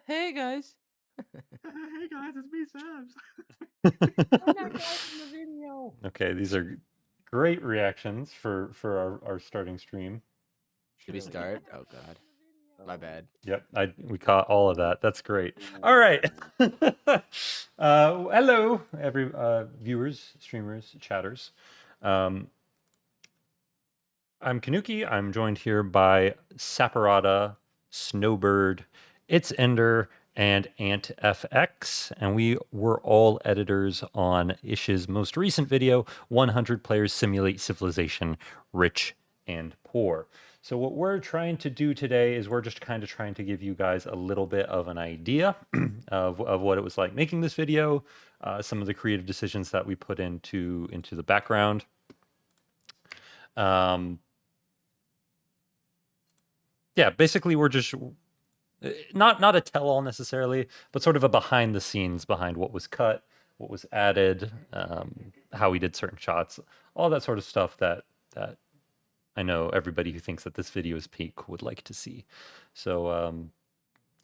Hey guys. Hey guys, it's me, Saps. I'm that guy from the video. Okay, these are great reactions for our starting stream. Should we start? Oh god. My bad. Yep, we caught all of that. That's great. All right. Hello, every viewers, streamers, chatters. I'm Kanuki. I'm joined here by Saparata, Snowbird, It's Ender, and AntFX, and we were all editors on Ish's most recent video, 100 Players Simulate Civilization, Rich and Poor. So what we're trying to do today is we're just kind of trying to give you guys a little bit of an idea of what it was like making this video, some of the creative decisions that we put into the background. Yeah, basically we're just not a tell-all necessarily, but sort of a behind the scenes behind what was cut, what was added, how we did certain shots, all that sort of stuff that I know everybody who thinks that this video is peak would like to see. So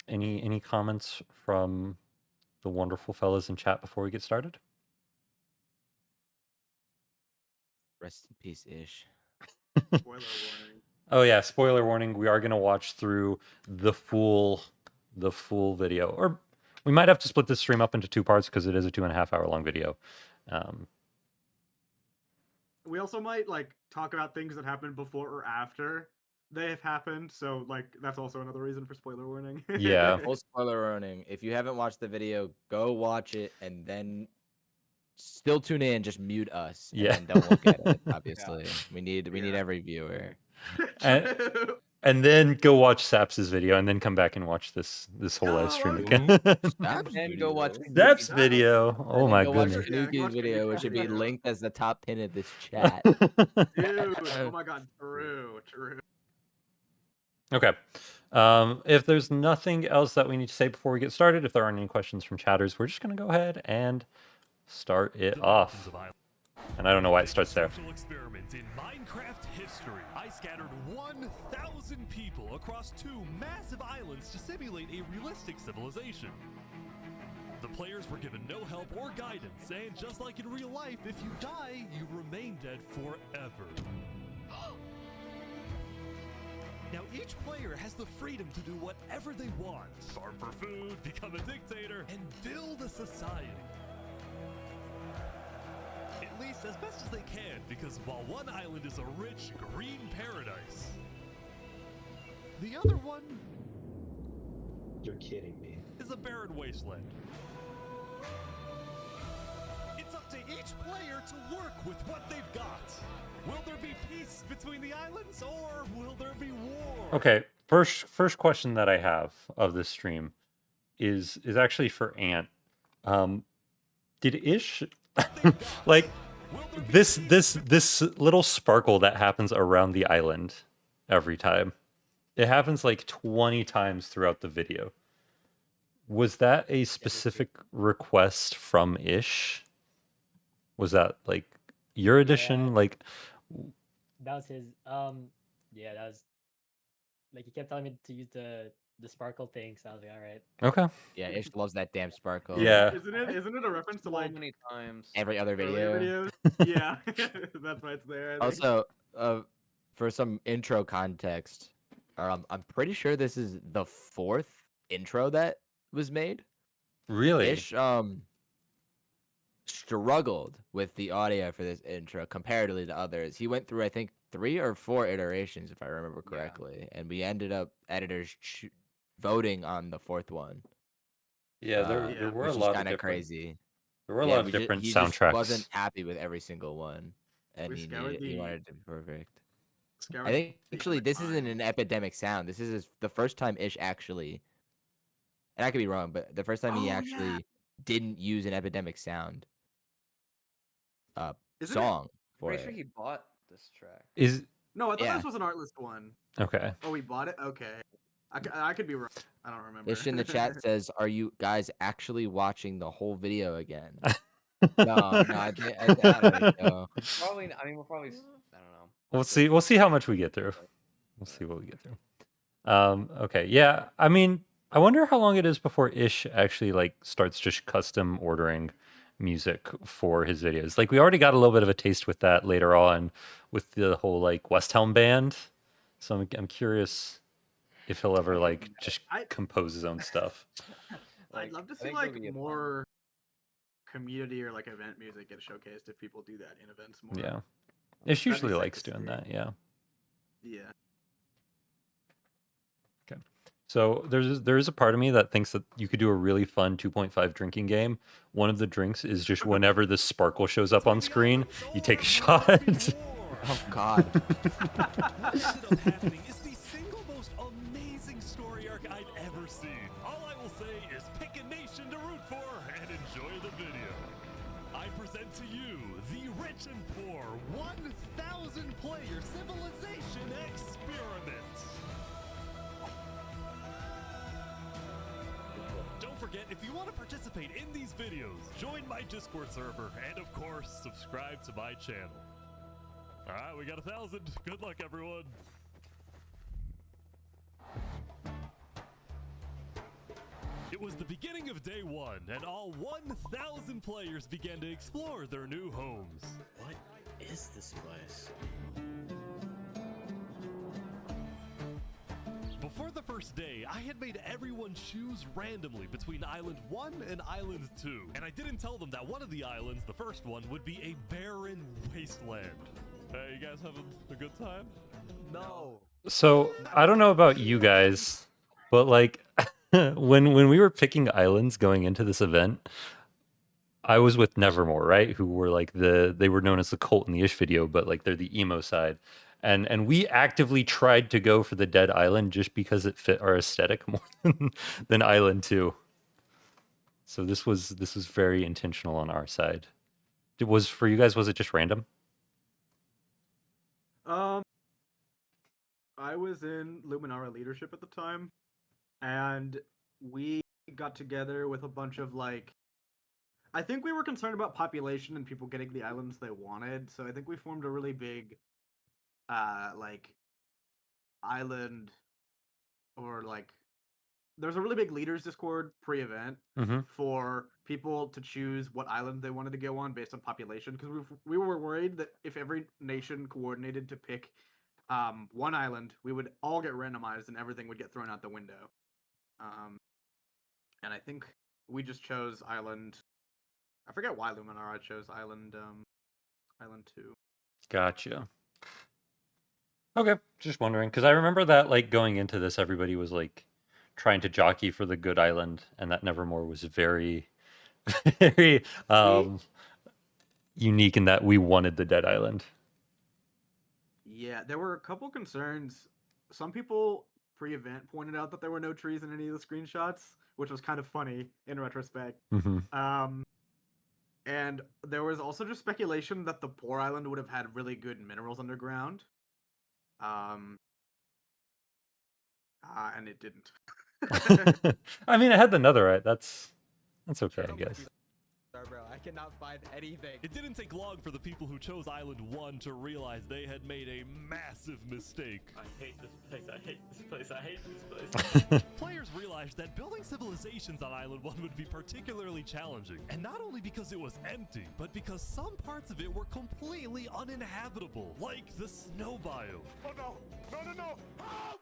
any comments from the wonderful fellas in chat before we get started? Rest in peace, Ish. Spoiler warning. Oh yeah, spoiler warning. We are going to watch through the full video, or we might have to split this stream up into two parts because it is a 2.5 hour long video. We also might talk about things that happened before or after they have happened, so that's also another reason for spoiler warning. Yeah. Full spoiler warning. If you haven't watched the video, go watch it and then still tune in. Just mute us. Yeah. And don't look at it. Obviously, we need every viewer. And then go watch Saps's video, and then come back and watch this whole live stream again. And go watch Sap's video. Oh my go goodness. watch Kanuki's video, which should be linked as the top pin of this chat. Dude, oh my god, true. Okay. If there's nothing else that we need to say before we get started, if there aren't any questions from chatters, we're just going to go ahead and start it off. And I don't know why it starts there. Experiment in Minecraft history. I scattered 1,000 people across 2 massive islands to simulate a realistic civilization. The players were given no help or guidance, and just like in real life, if you die, you remain dead forever. Now each player has the freedom to do whatever they want. Farm for food, become a dictator, and build a society. At least as best as they can, because while one island is a rich, green paradise, the other one... You're kidding me. ...is a barren wasteland. It's up to each player to work with what they've got. Will there be peace between the islands, or will there be war? Okay, first question that I have of this stream is actually for Ant. Did Ish like this little sparkle that happens around the island every time? It happens like 20 times throughout the video. Was that a specific request from Ish? Was that like your addition? Yeah. Like That was his. Yeah, that was like he kept telling me to use the sparkle thing, so I was like, all right. okay. Yeah, Ish loves that damn sparkle. Yeah. Isn't it a reference to So many times. Every other earlier video. videos? Yeah, that's why it's there. I think. Also, for some intro context, I'm pretty sure this is the 4th intro that was made. Really? Ish struggled with the audio for this intro comparatively to others. He went through, I think, 3 or 4 iterations, if I remember correctly, and we ended up editors voting on the 4th one. Yeah, there were a lot of kind of different, crazy. There were a lot of different he soundtracks. Just wasn't happy with every single one, and he wanted it to be perfect. I think actually this isn't an epidemic sound. This is the first time Ish actually, and I could be wrong, but the first time he actually didn't use an epidemic sound song for Pretty it. sure he bought this track. No, I thought this was an artlist one. Okay. Oh, we bought it? Okay. I could be wrong. I don't remember. Ish in the chat says, "Are you guys actually watching the whole video again?" No, I don't know. Probably. I mean, we're probably. I don't know. We'll see. We'll see how much we get through. We'll see what we get through. Okay. Yeah. I mean, I wonder how long it is before Ish actually like starts just custom ordering music for his videos. Like we already got a little bit of a taste with that later on with the whole like Westhelm band. So I'm curious if he'll ever like just compose his own stuff. I'd love to see like more community or like event music get showcased if people do that in events more. Yeah. Ish usually likes doing that, yeah. Yeah. Okay. So there is a part of me that thinks that you could do a really fun 2.5 drinking game. One of the drinks is just whenever the sparkle shows up on screen, you take a shot. Oh God. Happening is the single most amazing story arc I've ever seen. All I will say is pick a nation to root for and enjoy the video. I present to you the rich and poor 1,000 player civilization experiment. Don't forget, if you want to participate in these videos, join my Discord server and of course subscribe to my channel. All right, we got 1,000. Good luck, everyone. It was the beginning of day one, and all 1,000 players began to explore their new homes. What is this place? Before the first day, I had made everyone choose randomly between Island 1 and Island 2. And I didn't tell them that one of the islands, the first one, would be a barren wasteland. Hey, you guys having a good time? No. So I don't know about you guys, but like when we were picking islands going into this event, I was with Nevermore, right? Who were like they were known as the cult in the Ish video, but like they're the emo side. And we actively tried to go for the Dead Island just because it fit our aesthetic more than Island 2. So this was very intentional on our side. For you guys, was it just random? I was in Luminara leadership at the time, and we got together with a bunch of like, I think we were concerned about population and people getting the islands they wanted, so I think we formed a really big, like, island, or like, there's a really big leaders Discord pre-event for people to choose what island they wanted to go on based on population, because we were worried that if every nation coordinated to pick one island, we would all get randomized and everything would get thrown out the window. And I think we just chose island. I forget why Luminara chose island 2. Gotcha. Okay, just wondering, because I remember that like going into this, everybody was like trying to jockey for the good island, and that Nevermore was very, very unique in that we wanted the Dead Island. Yeah, there were a couple concerns. Some people pre-event pointed out that there were no trees in any of the screenshots, which was kind of funny in retrospect. And there was also just speculation that the poor island would have had really good minerals underground. And it didn't. I mean, it had the netherite. That's okay, I guess. Bro, I cannot find anything. It didn't take long for the people who chose Island 1 to realize they had made a massive mistake. I hate this place. I hate this place. I hate this place. Players realized that building civilizations on Island 1 would be particularly challenging. And not only because it was empty, but because some parts of it were completely uninhabitable, like the snow biome. Oh no! No, no, no! Help!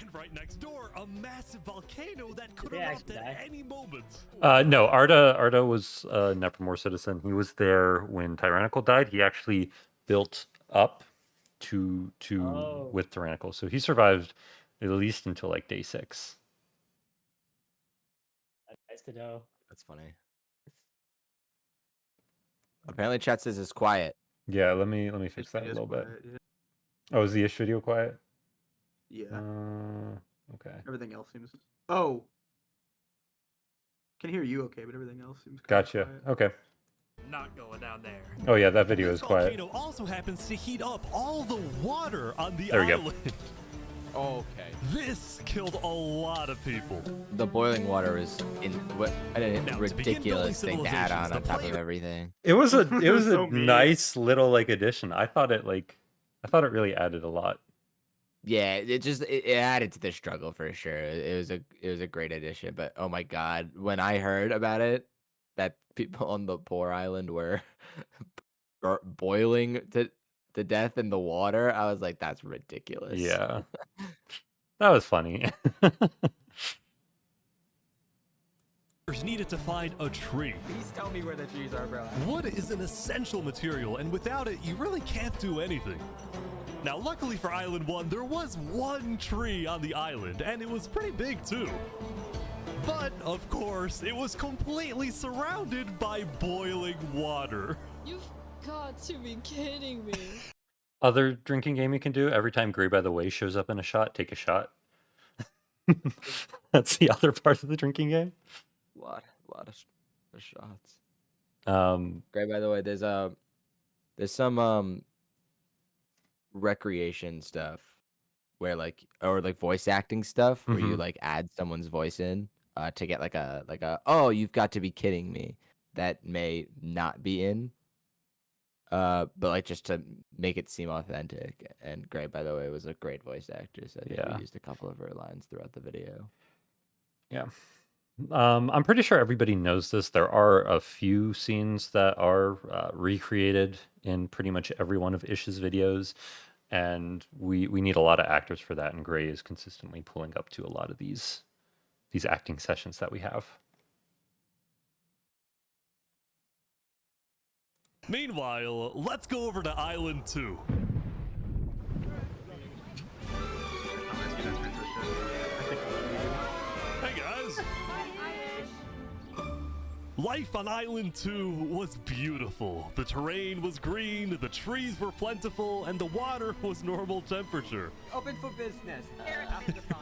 And right next door, a massive volcano that could erupt at any moment. No, Arda was a Nevermore citizen. He was there when Tyrannical died. He actually built up with Tyrannical, so he survived at least until like day 6. That's nice to know. That's funny. Apparently, chat says it's quiet. Yeah, let me fix that a little bit. Oh, is the Ish video quiet? Yeah. Okay. Everything else seems. Oh. Can hear you okay, but everything else seems. Gotcha. Okay. Not going down there. Oh yeah, that video is This quiet. volcano also happens to heat up all the water on the There we go. island. Okay. This killed a lot of people. The boiling water is what a Now, to begin ridiculous building thing to add civilizations, on the top of player- everything. It was a So mean. nice little like addition. I thought it really added a lot. Yeah, it added to the struggle for sure. It was a great addition, but oh my god, when I heard about it, that people on the poor island were boiling to death in the water, I was like, that's ridiculous. Yeah. That was funny. Needed to find a tree. Please tell me where the trees are, bro. Wood is an essential material, and without it, you really can't do anything. Now, luckily for Island 1, there was one tree on the island, and it was pretty big too. But, of course, it was completely surrounded by boiling water. You've got to be kidding me. Other drinking game you can do, every time Gray by the Way shows up in a shot, take a shot. That's the other part of the drinking game. Lot of shots. Great, by the way, there's some recreation stuff where like voice acting stuff where you like add someone's voice in to get like a oh, you've got to be kidding me, that may not be in but like just to make it seem authentic. And Gray, by the way, was a great voice actor, so I think we used a couple of her lines throughout the video. Yeah. I'm pretty sure everybody knows this. There are a few scenes that are recreated in pretty much every one of Ish's videos, and we need a lot of actors for that, and Gray is consistently pulling up to a lot of these acting sessions that we have. Meanwhile, let's go over to Island 2. Hey guys! Life on Island 2 was beautiful. The terrain was green, the trees were plentiful, and the water was normal temperature. Open for business.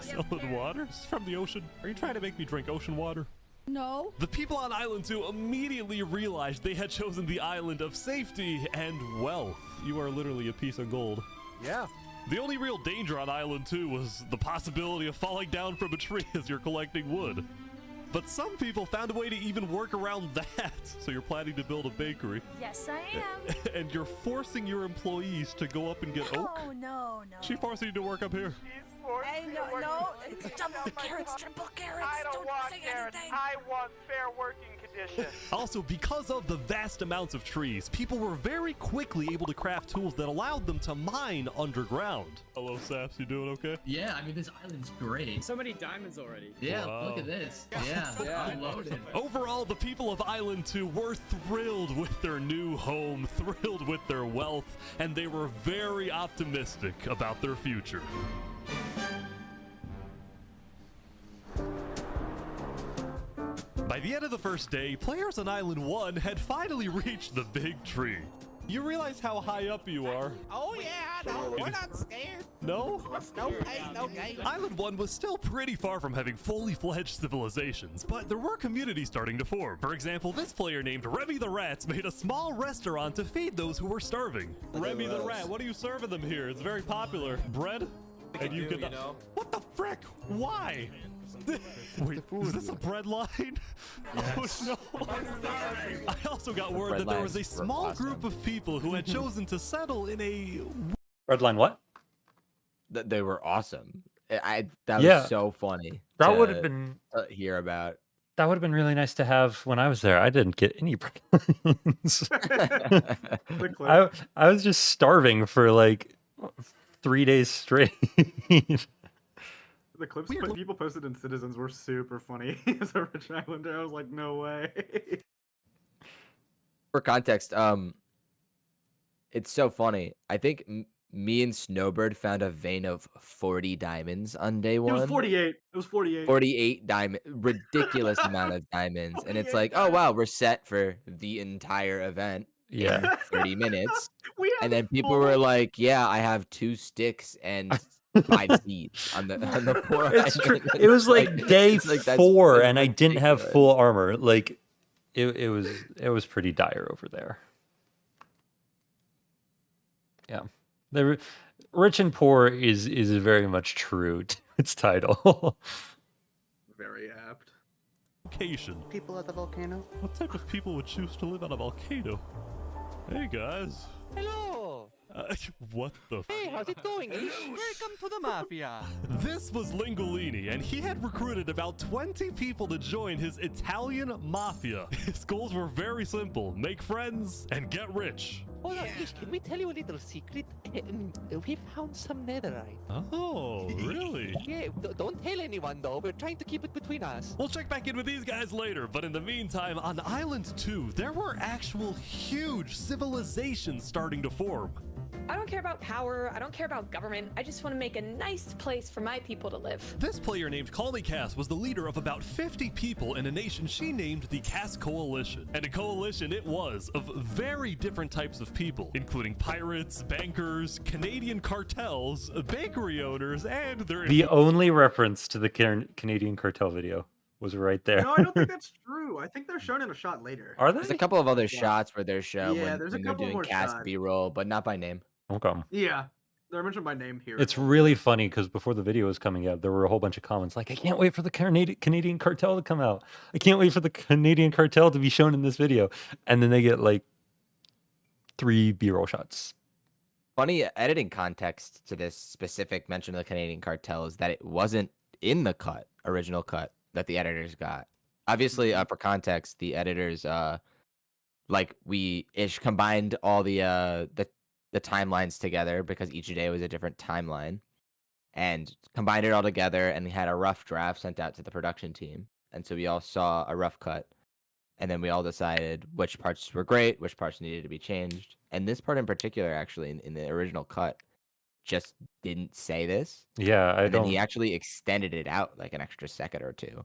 Selling water? This is from the ocean. Are you trying to make me drink ocean water? No. The people on Island 2 immediately realized they had chosen the island of safety and wealth. You are literally a piece of gold. Yeah. The only real danger on Island 2 was the possibility of falling down from a tree as you're collecting wood. But some people found a way to even work around that. So you're planning to build a bakery. Yes, I am. And you're forcing your employees to go up and get oak? Oh, no. She forcing you to work up here. Hey, no. It's double carrots, triple carrots. I don't want carrots. Anything. I want fair working conditions. Also, because of the vast amounts of trees, people were very quickly able to craft tools that allowed them to mine underground. Hello, Saps, you doing okay? Yeah, I mean, this island's great. So many diamonds already. Yeah, Wow. look at this. Yeah, I'm loaded. Overall, the people of Island 2 were thrilled with their new home, thrilled with their wealth, and they were very optimistic about their future. By the end of the first day, players on Island 1 had finally reached the big tree. You realize how high up you are? Oh yeah, no, we're not scared. No? No pain, no gain. Island 1 was still pretty far from having fully fledged civilizations, but there were communities starting to form. For example, this player named Remy the Rats made a small restaurant to feed those who were starving. Remy the Rat, what are you serving them here? It's very popular. Bread? And you can... What the frick? Why? Wait, is this a bread line? Yes. Oh no! I also got word that there was a small group of people who had chosen to settle in a... Bread line what? They were awesome. That was so funny. That would have been... hear about. That would have been really nice to have when I was there. I didn't get any bread lines. I was just starving for like 3 days straight. The clips people posted in Citizens were super funny. As a rich islander, I was like, no way. For context, it's so funny. I think me and Snowbird found a vein of 40 diamonds on day one. It was 48. It was 48. 48 diamond, ridiculous amount of diamonds, and it's like, oh wow, we're set for the entire event. Yeah, in 30 minutes. And then people were like, yeah, I have 2 sticks and 5 seeds on the poor. It's true. It was like day 4, and I didn't have full armor. Like, it was pretty dire over there. Yeah, they were rich and poor is very much true to its title. Very apt. Location. People at the volcano. What type of people would choose to live on a volcano? Hey guys. Hello. What the? Hey, how's it going, Ish? Welcome to the Mafia. This was Lingulini, and he had recruited about 20 people to join his Italian mafia. His goals were very simple: make friends and get rich. Hold on, Ish, can we tell you a little secret? We found some netherite. Oh, really? Yeah, don't tell anyone though. We're trying to keep it between us. We'll check back in with these guys later, but in the meantime, on Island 2, there were actual huge civilizations starting to form. I don't care about power. I don't care about government. I just want to make a nice place for my people to live. This player named callmecass was the leader of about 50 people in a nation she named the Cass Coalition. And a coalition it was of very different types of people, including pirates, bankers, Canadian cartels, bakery owners, and their... The only reference to the Canadian cartel video was right there. No, I don't think that's true. I think they're shown in a shot later. Are they? There's a couple of other shots where they're shown Yeah, when, there's a when they're couple doing more cast shots. B-roll, but not by name. Okay. Yeah, they're mentioned by name here. It's really funny because before the video was coming out, there were a whole bunch of comments like, I can't wait for the Canadian cartel to come out. I can't wait for the Canadian cartel to be shown in this video. And then they get like 3 B-roll shots. Funny editing context to this specific mention of the Canadian cartel is that it wasn't in the original cut that the editors got. Obviously, for context, the editors combined all the timelines together because each day was a different timeline, and combined it all together and had a rough draft sent out to the production team. And so we all saw a rough cut, and then we all decided which parts were great, which parts needed to be changed. And this part in particular, actually, in the original cut, just didn't say this. Yeah, and then he actually extended it out like an extra second or two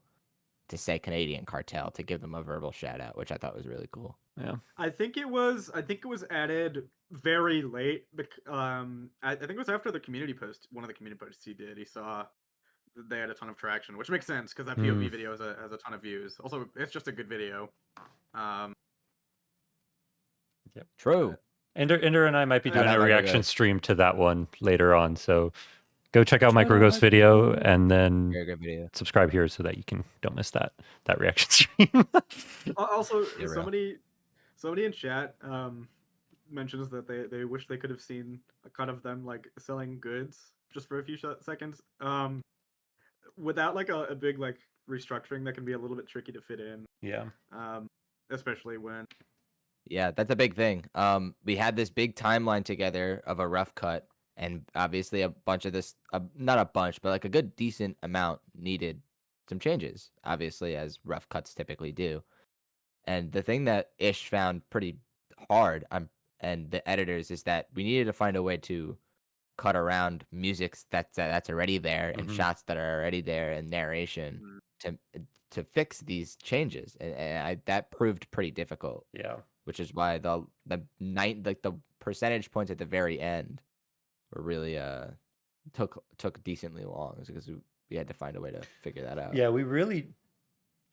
to say Canadian cartel to give them a verbal shout out, which I thought was really cool. Yeah. I think it was added very late. I think it was after the community post. One of the community posts he did. He saw that they had a ton of traction, which makes sense because that POV video has a ton of views. Also, it's just a good video. Yep. True. Ender and I might be doing a like reaction stream to that one later on. So go check out MicroGhost's video and then Very good video. subscribe here so that you don't miss that reaction stream. Also, Yeah, somebody in chat mentions that they wish they could have seen a cut of them like selling goods just for a few seconds. Without like a big like restructuring, that can be a little bit tricky to fit in. Yeah. Especially when. Yeah, that's a big thing. We had this big timeline together of a rough cut, and obviously a bunch of this, not a bunch, but like a good decent amount needed some changes, obviously, as rough cuts typically do. And the thing that Ish found pretty hard, and the editors, is that we needed to find a way to cut around music that's already there and shots that are already there and narration to fix these changes, and that proved pretty difficult. Yeah. Which is why the percentage points at the very end were really took decently long, because we had to find a way to figure that out. Yeah,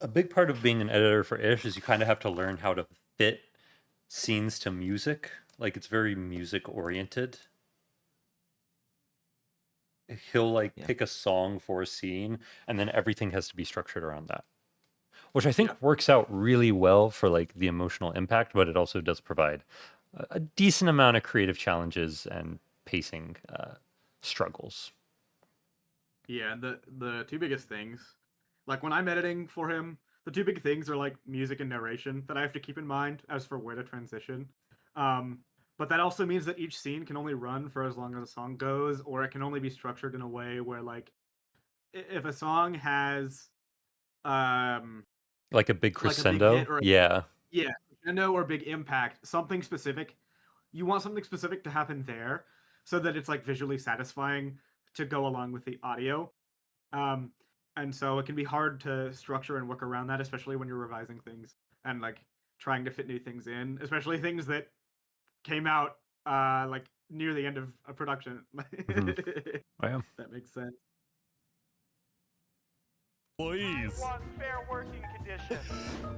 a big part of being an editor for Ish is you kind of have to learn how to fit scenes to music. Like, it's very music oriented. He'll pick a song for a scene, and then everything has to be structured around that, which I think works out really well for like the emotional impact, but it also does provide a decent amount of creative challenges and pacing struggles. Yeah, the two biggest things, like when I'm editing for him, the two big things are like music and narration that I have to keep in mind as for where to transition. But that also means that each scene can only run for as long as a song goes, or it can only be structured in a way where, like, if a song has like a big crescendo, like crescendo or big impact, something specific, you want something specific to happen there so that it's like visually satisfying to go along with the audio. And so it can be hard to structure and work around that, especially when you're revising things and like trying to fit new things in, especially things that came out like near the end of a production. That makes sense. Employees. Want fair working conditions.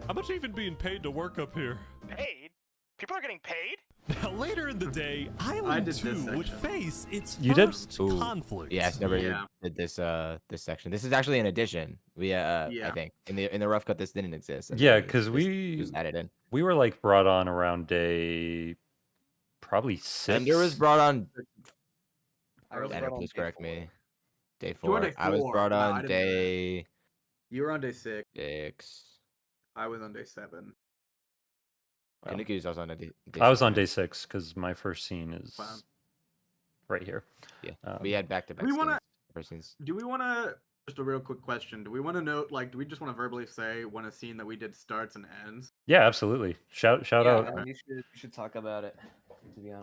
How much even being paid to work up here? Paid? People are getting paid? Now, later in the day, Island 2 would face its first conflict. Yeah, Snowbird did this section. This is actually an addition. I think in the rough cut this didn't exist. Yeah, because we added in. We were like brought on around probably 6. Ender was brought on. I was Ender, brought on please day correct 4. me. Day You were on 4. day I was 4. brought Wow, I on didn't know that. day You were on day 6. 6. I was on day 7. Wow. Cynnikka was also on day I was 6, on right? day 6 because my first scene is Wow. right here. Yeah, we had back-to-back we wanna- scenes. Do we want to, just a real quick question, do we want to note, like, do we just want to verbally say when a scene that we did starts and ends? Yeah, absolutely. Shout out. I mean, you should talk about it. To be honest.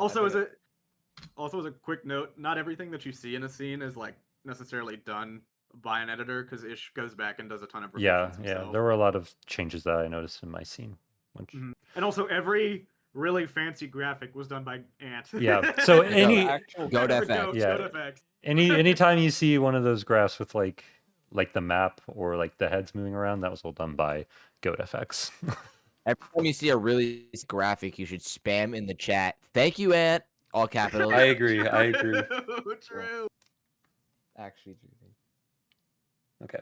Also, as a quick note, not everything that you see in a scene is like necessarily done by an editor, because Ish goes back and does a ton of revisions himself. There were a lot of changes that I noticed in my scene. Which... And also, every really fancy graphic was done by Ant. Yeah. So any GoFX. anytime you see one of those graphs with like the map or like the heads moving around, that was all done by GoFX. Every time you see a really graphic, you should spam in the chat. Thank you, Ant. All capitals. I agree. True. Actually, true. Okay.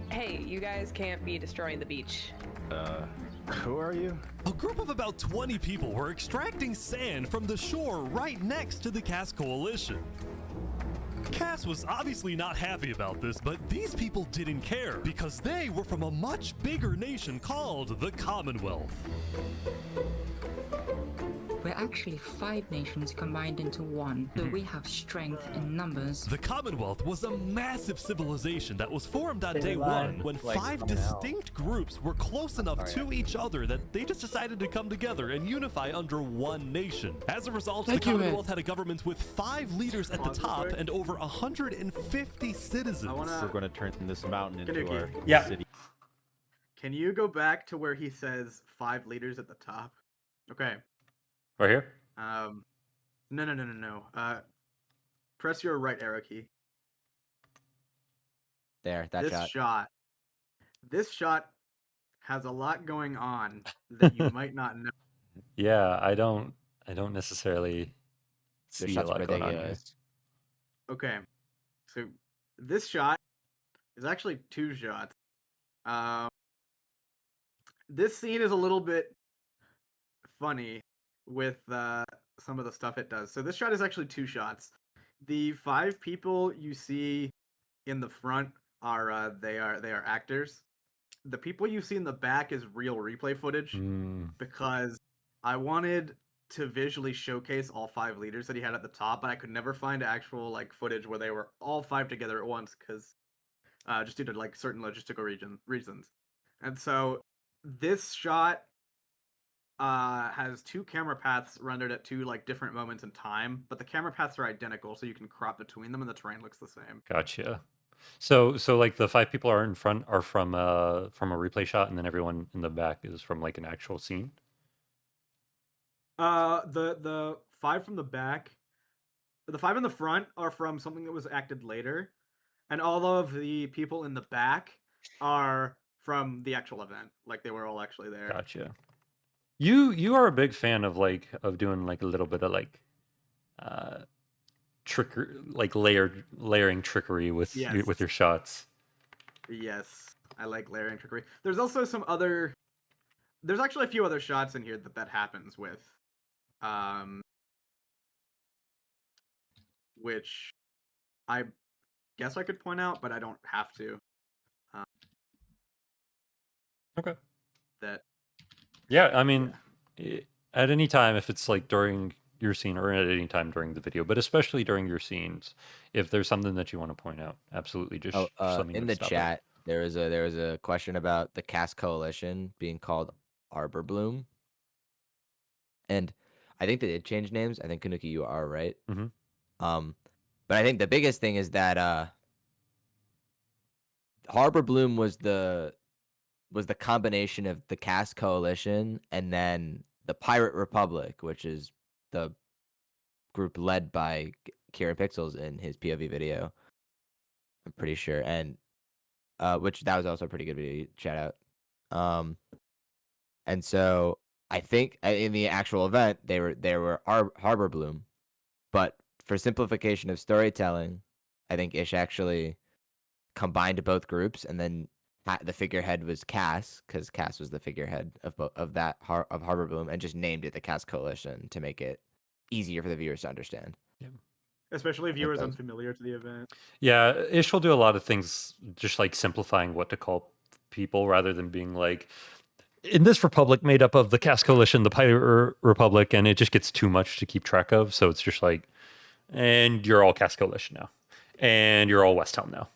Hey, you guys can't be destroying the beach. Who are you? A group of about 20 people were extracting sand from the shore right next to the Cass Coalition. Cass was obviously not happy about this, but these people didn't care because they were from a much bigger nation called the Commonwealth. We're actually 5 nations combined into one, so we have strength in numbers. The Commonwealth was a massive civilization that was formed on day 1 when 5 distinct groups were close enough to each other that they just decided to come together and unify under one nation. As a result, the Commonwealth had a government with 5 leaders at the top and over 150 citizens. We're going to turn this mountain into our city. Can you go back to where he says 5 leaders at the top? Okay. Right here? No. Press your right arrow key. There, that shot. This shot has a lot going on that you might not know. Yeah, I don't necessarily see a lot going on here. Okay. So this shot is actually 2 shots. This scene is a little bit funny with some of the stuff it does. So this shot is actually 2 shots. The 5 people you see in the front are they are actors. The people you see in the back is real replay footage because I wanted to visually showcase all 5 leaders that he had at the top, but I could never find actual like footage where they were all 5 together at once because just due to like certain logistical reasons. And so this shot has 2 camera paths rendered at 2 like different moments in time, but the camera paths are identical, so you can crop between them, and the terrain looks the same. Gotcha. So like the 5 people are in front are from a replay shot, and then everyone in the back is from like an actual scene. The 5 from the back, the 5 in the front are from something that was acted later, and all of the people in the back are from the actual event. Like they were all actually there. Gotcha. You are a big fan of doing like a little bit of like layering trickery with your shots. Yes, I like layering trickery. There's also there's actually a few other shots in here that happens with, which I guess I could point out, but I don't have to. Okay. That. Yeah, I mean, at any time, if it's like during your scene or at any time during the video, but especially during your scenes, if there's something that you want to point out, absolutely just let me know. In the chat, there was a question about the Cass Coalition being called Arbor Bloom, and I think they did change names. I think Cynnikka, you are right. But I think the biggest thing is that Harbor Bloom was the combination of the Cass Coalition and then the Pirate Republic, which is the group led by Kieran Pixels in his POV video. I'm pretty sure, and which that was also a pretty good video. Shout out. And so I think in the actual event they were Harbor Bloom, but for simplification of storytelling, I think Ish actually combined both groups and then the figurehead was Cass, because Cass was the figurehead of Harbor Boom, and just named it the Cass Coalition to make it easier for the viewers to understand. Yeah. Especially viewers unfamiliar to the event. Yeah, Ish will do a lot of things, just like simplifying what to call people rather than being like, in this republic made up of the Cass Coalition, the Pirate Republic, and it just gets too much to keep track of. So it's just like, and you're all Cass Coalition now, and you're all Westhelm now,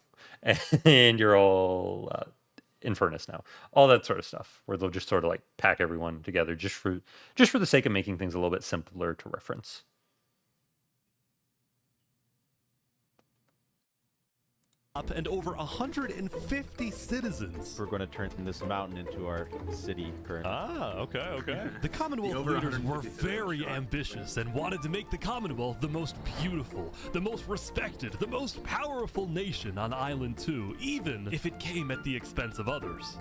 and you're all Infernus now, all that sort of stuff, where they'll just sort of like pack everyone together just for the sake of making things a little bit simpler to reference. And over 150 citizens. We're going to turn this mountain into our city currently. Ah, okay. The Commonwealth leaders were very ambitious and wanted to make the Commonwealth the most beautiful, the most respected, the most powerful nation on Island 2, even if it came at the expense of others.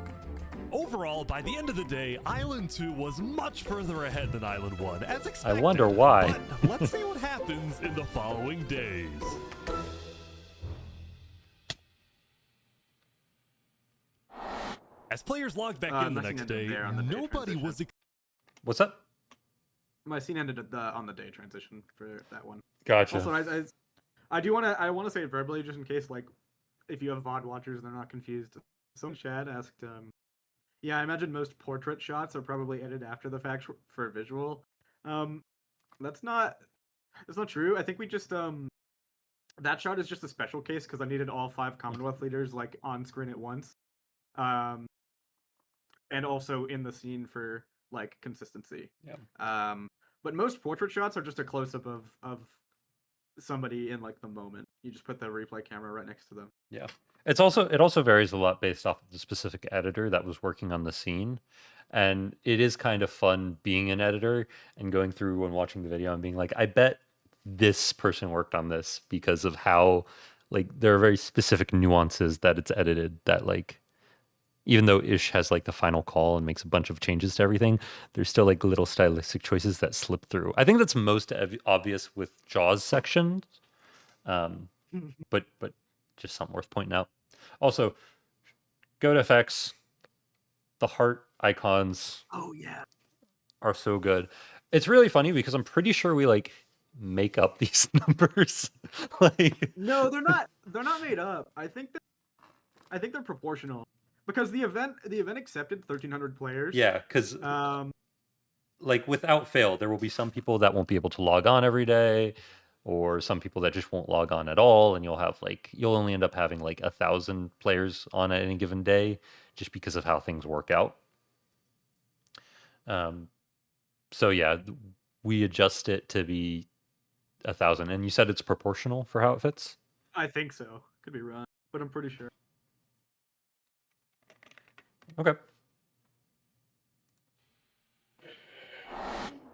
Overall, by the end of the day, Island 2 was much further ahead than Island 1, as expected. I wonder why. But let's see what happens in the following days. As players logged back in the next day, nobody was. What's up? My scene ended on the day transition for that one. Gotcha. Also, I do want to say it verbally just in case, like, if you have VOD watchers, they're not confused. Someone Chad asked, yeah, I imagine most portrait shots are probably edited after the fact for visual. That's not true. I think we just that shot is just a special case because I needed all 5 Commonwealth leaders like on screen at once. And also in the scene for like consistency. Yeah. But most portrait shots are just a close up of somebody in like the moment. You just put the replay camera right next to them. Yeah. It also varies a lot based off of the specific editor that was working on the scene. And it is kind of fun being an editor and going through and watching the video and being like, I bet this person worked on this because of how like there are very specific nuances that it's edited that like even though Ish has like the final call and makes a bunch of changes to everything, there's still like little stylistic choices that slip through. I think that's most obvious with Jaws sections, but just something worth pointing out. Also, go to FX. The heart icons. Oh yeah, are so good. It's really funny because I'm pretty sure we like make up these numbers. Like no, they're not. They're not made up. I think they're proportional. Because the event accepted 1,300 players. Yeah, because like without fail, there will be some people that won't be able to log on every day, or some people that just won't log on at all, and you'll only end up having like 1,000 players on at any given day, just because of how things work out. So yeah, we adjust it to be 1,000, and you said it's proportional for how it fits. I think so. Could be wrong, but I'm pretty sure. Okay.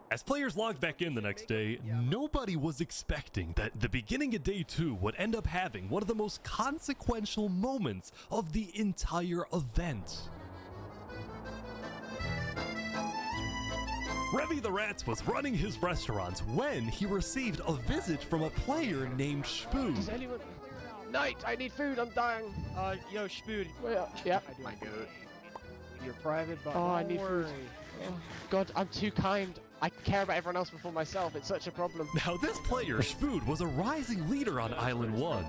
As players logged back in the next day, nobody was expecting that the beginning of day 2 would end up having one of the most consequential moments of the entire event. Revy the Rats was running his restaurant when he received a visit from a player named Spoon. Does anyone... Knight, I need food, I'm dying. Yo, Spoon. Well, yeah. My goat. You're private, but oh, I need food. Oh, God, I'm too kind. I care about everyone else before myself. It's such a problem. Now, this player, Spood, was a rising leader on Island 1.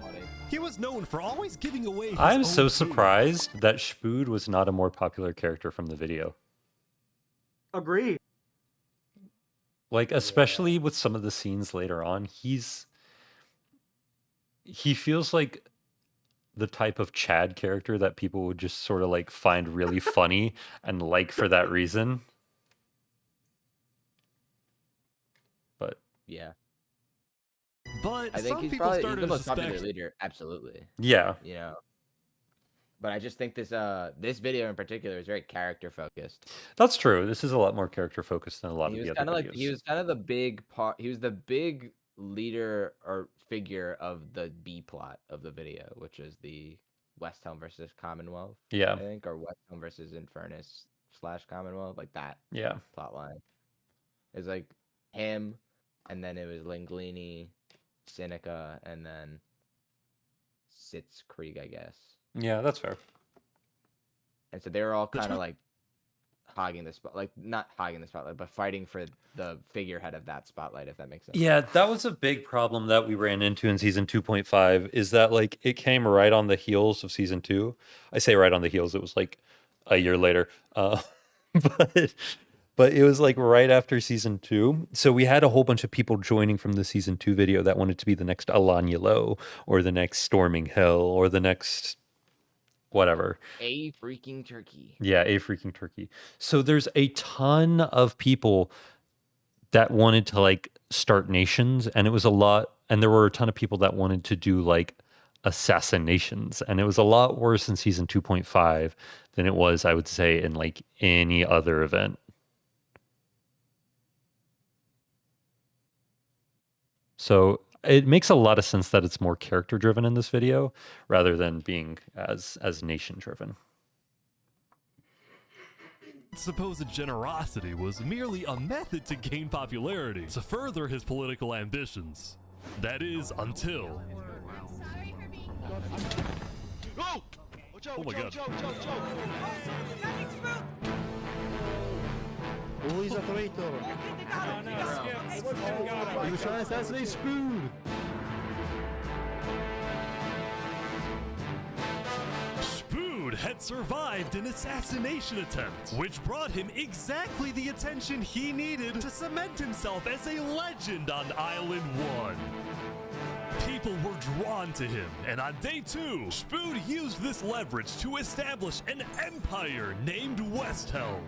He was known for always giving away his I'm own so food. surprised that Spood was not a more popular character from the video. Agree. Like, especially with some of the scenes later on, he feels like the type of Chad character that people would just sort of like find really funny and like for that reason. But yeah. But I think some he's people probably started the to most popular suspect... leader, absolutely. Yeah. You know. But I just think this video in particular is very character focused. That's true. This is a lot more character focused than a lot of the other videos. He was kind of the big part. He was the big leader or figure of the B plot of the video, which is the Westhelm versus Commonwealth. Yeah. I think, or Westhelm versus Infernus / Commonwealth, like that. Yeah. Plot line. It was like him, and then it was Lingulini, Cynnikka, and then Sitzkrieg, I guess. Yeah, that's fair. and so they were all kind of like hogging the spot, like not hogging the spotlight, but fighting for the figurehead of that spotlight, if that makes sense. Yeah, that was a big problem that we ran into in season 2.5 is that like it came right on the heels of season 2. I say right on the heels, it was like a year later. But it was like right after season 2. So we had a whole bunch of people joining from the season 2 video that wanted to be the next Alanya Low or the next Storming Hell or the next whatever. A freaking turkey. Yeah, a freaking turkey. So there's a ton of people that wanted to like start nations, and it was a lot, and there were a ton of people that wanted to do like assassinations, and it was a lot worse in season 2.5 than it was, I would say, in like any other event. So it makes a lot of sense that it's more character driven in this video rather than being as nation driven. Supposed generosity was merely a method to gain popularity, to further his political ambitions. That is, until... Oh! Oh my god. Oh, he's a traitor. He was trying to assassinate Spoon. Spoon had survived an assassination attempt, which brought him exactly the attention he needed to cement himself as a legend on Island 1. People were drawn to him, and on day 2, Spoon used this leverage to establish an empire named Westhelm.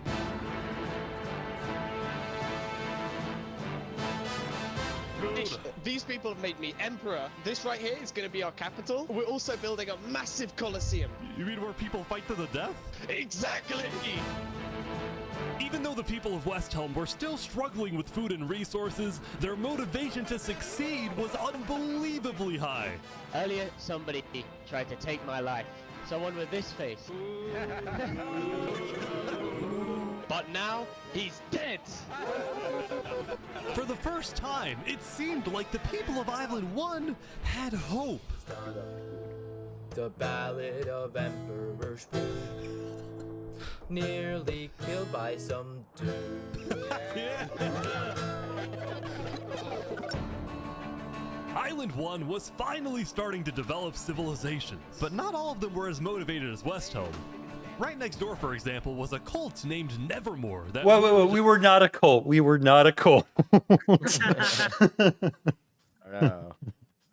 These people have made me emperor. This right here is going to be our capital. We're also building a massive coliseum. You mean where people fight to the death? Exactly! Even though the people of Westhelm were still struggling with food and resources, their motivation to succeed was unbelievably high. Earlier, somebody tried to take my life. Someone with this face. But now, he's dead! For the first time, it seemed like the people of Island 1 had hope. The Ballad of Emperor Spoon. Nearly killed by some dude. Island 1 was finally starting to develop civilizations, but not all of them were as motivated as Westhelm. Right next door, for example, was a cult named Nevermore. That Wait, we were not a cult. We were not a cult. I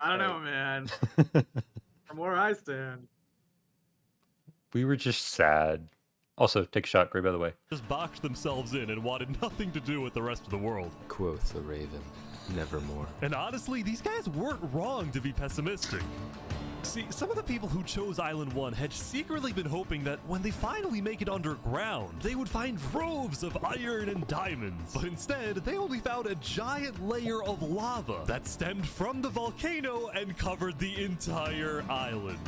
don't know, man. From where I stand. We were just sad. Also, take a shot, Gray, by the way. Just boxed themselves in and wanted nothing to do with the rest of the world. Quoth the raven, nevermore. And honestly, these guys weren't wrong to be pessimistic. See, some of the people who chose Island 1 had secretly been hoping that when they finally make it underground, they would find troves of iron and diamonds. But instead, they only found a giant layer of lava that stemmed from the volcano and covered the entire island.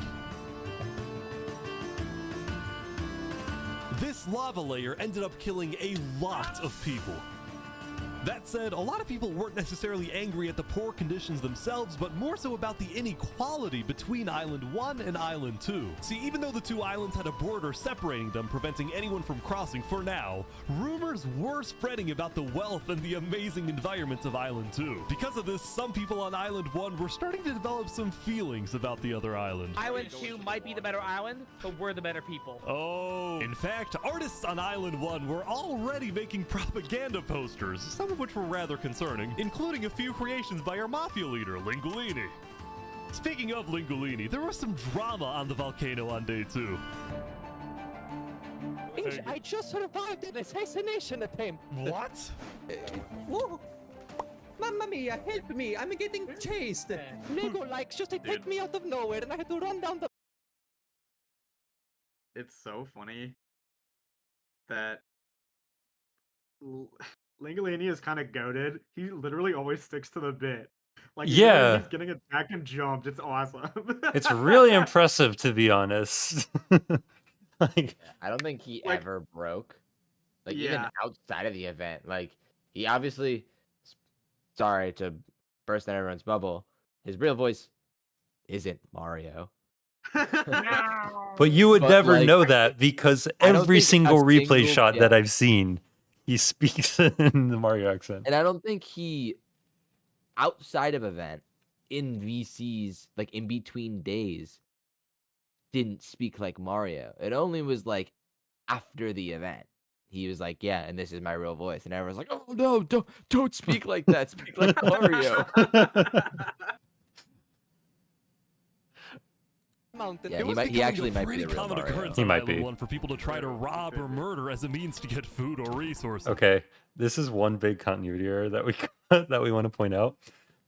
This lava layer ended up killing a lot of people. That said, a lot of people weren't necessarily angry at the poor conditions themselves, but more so about the inequality between Island 1 and Island 2. See, even though the two islands had a border separating them, preventing anyone from crossing for now, rumors were spreading about the wealth and the amazing environment of Island 2. Because of this, some people on Island 1 were starting to develop some feelings about the other island. Island 2 might be the better island, but we're the better people. Oh. In fact, artists on Island 1 were already making propaganda posters, some of which were rather concerning, including a few creations by our mafia leader, Lingulini. Speaking of Lingulini, there was some drama on the volcano on day 2. I just survived an assassination attempt. What? Whoa. Mamma mia, help me, I'm getting chased. Lego likes just attacked me out of nowhere and I had to run down the... It's so funny that Lingulini is kind of goated. He literally always sticks to the bit. Like, yeah, he's getting attacked and jumped. It's awesome. It's really impressive, to be honest. Like, I don't think he ever broke. Like, even outside of the event. Like, he obviously, sorry to burst in everyone's bubble, his real voice isn't Mario. But you would But, never like, know that because I don't every think a single replay single- shot yeah. that I've seen, he speaks in the Mario accent. And I don't think he, outside of event, in VCs, like in between days, didn't speak like Mario. It only was like after the event. He was like, yeah, and this is my real voice. And everyone's like, oh no, don't speak like that. Speak like Mario. Mountain. Yeah, It was he actually becoming a might be pretty the real common Mario. occurrence He on might Island be. 1 for people to try to rob or murder as a means to get food or resources. Okay, this is one big continuity error that we that we want to point out.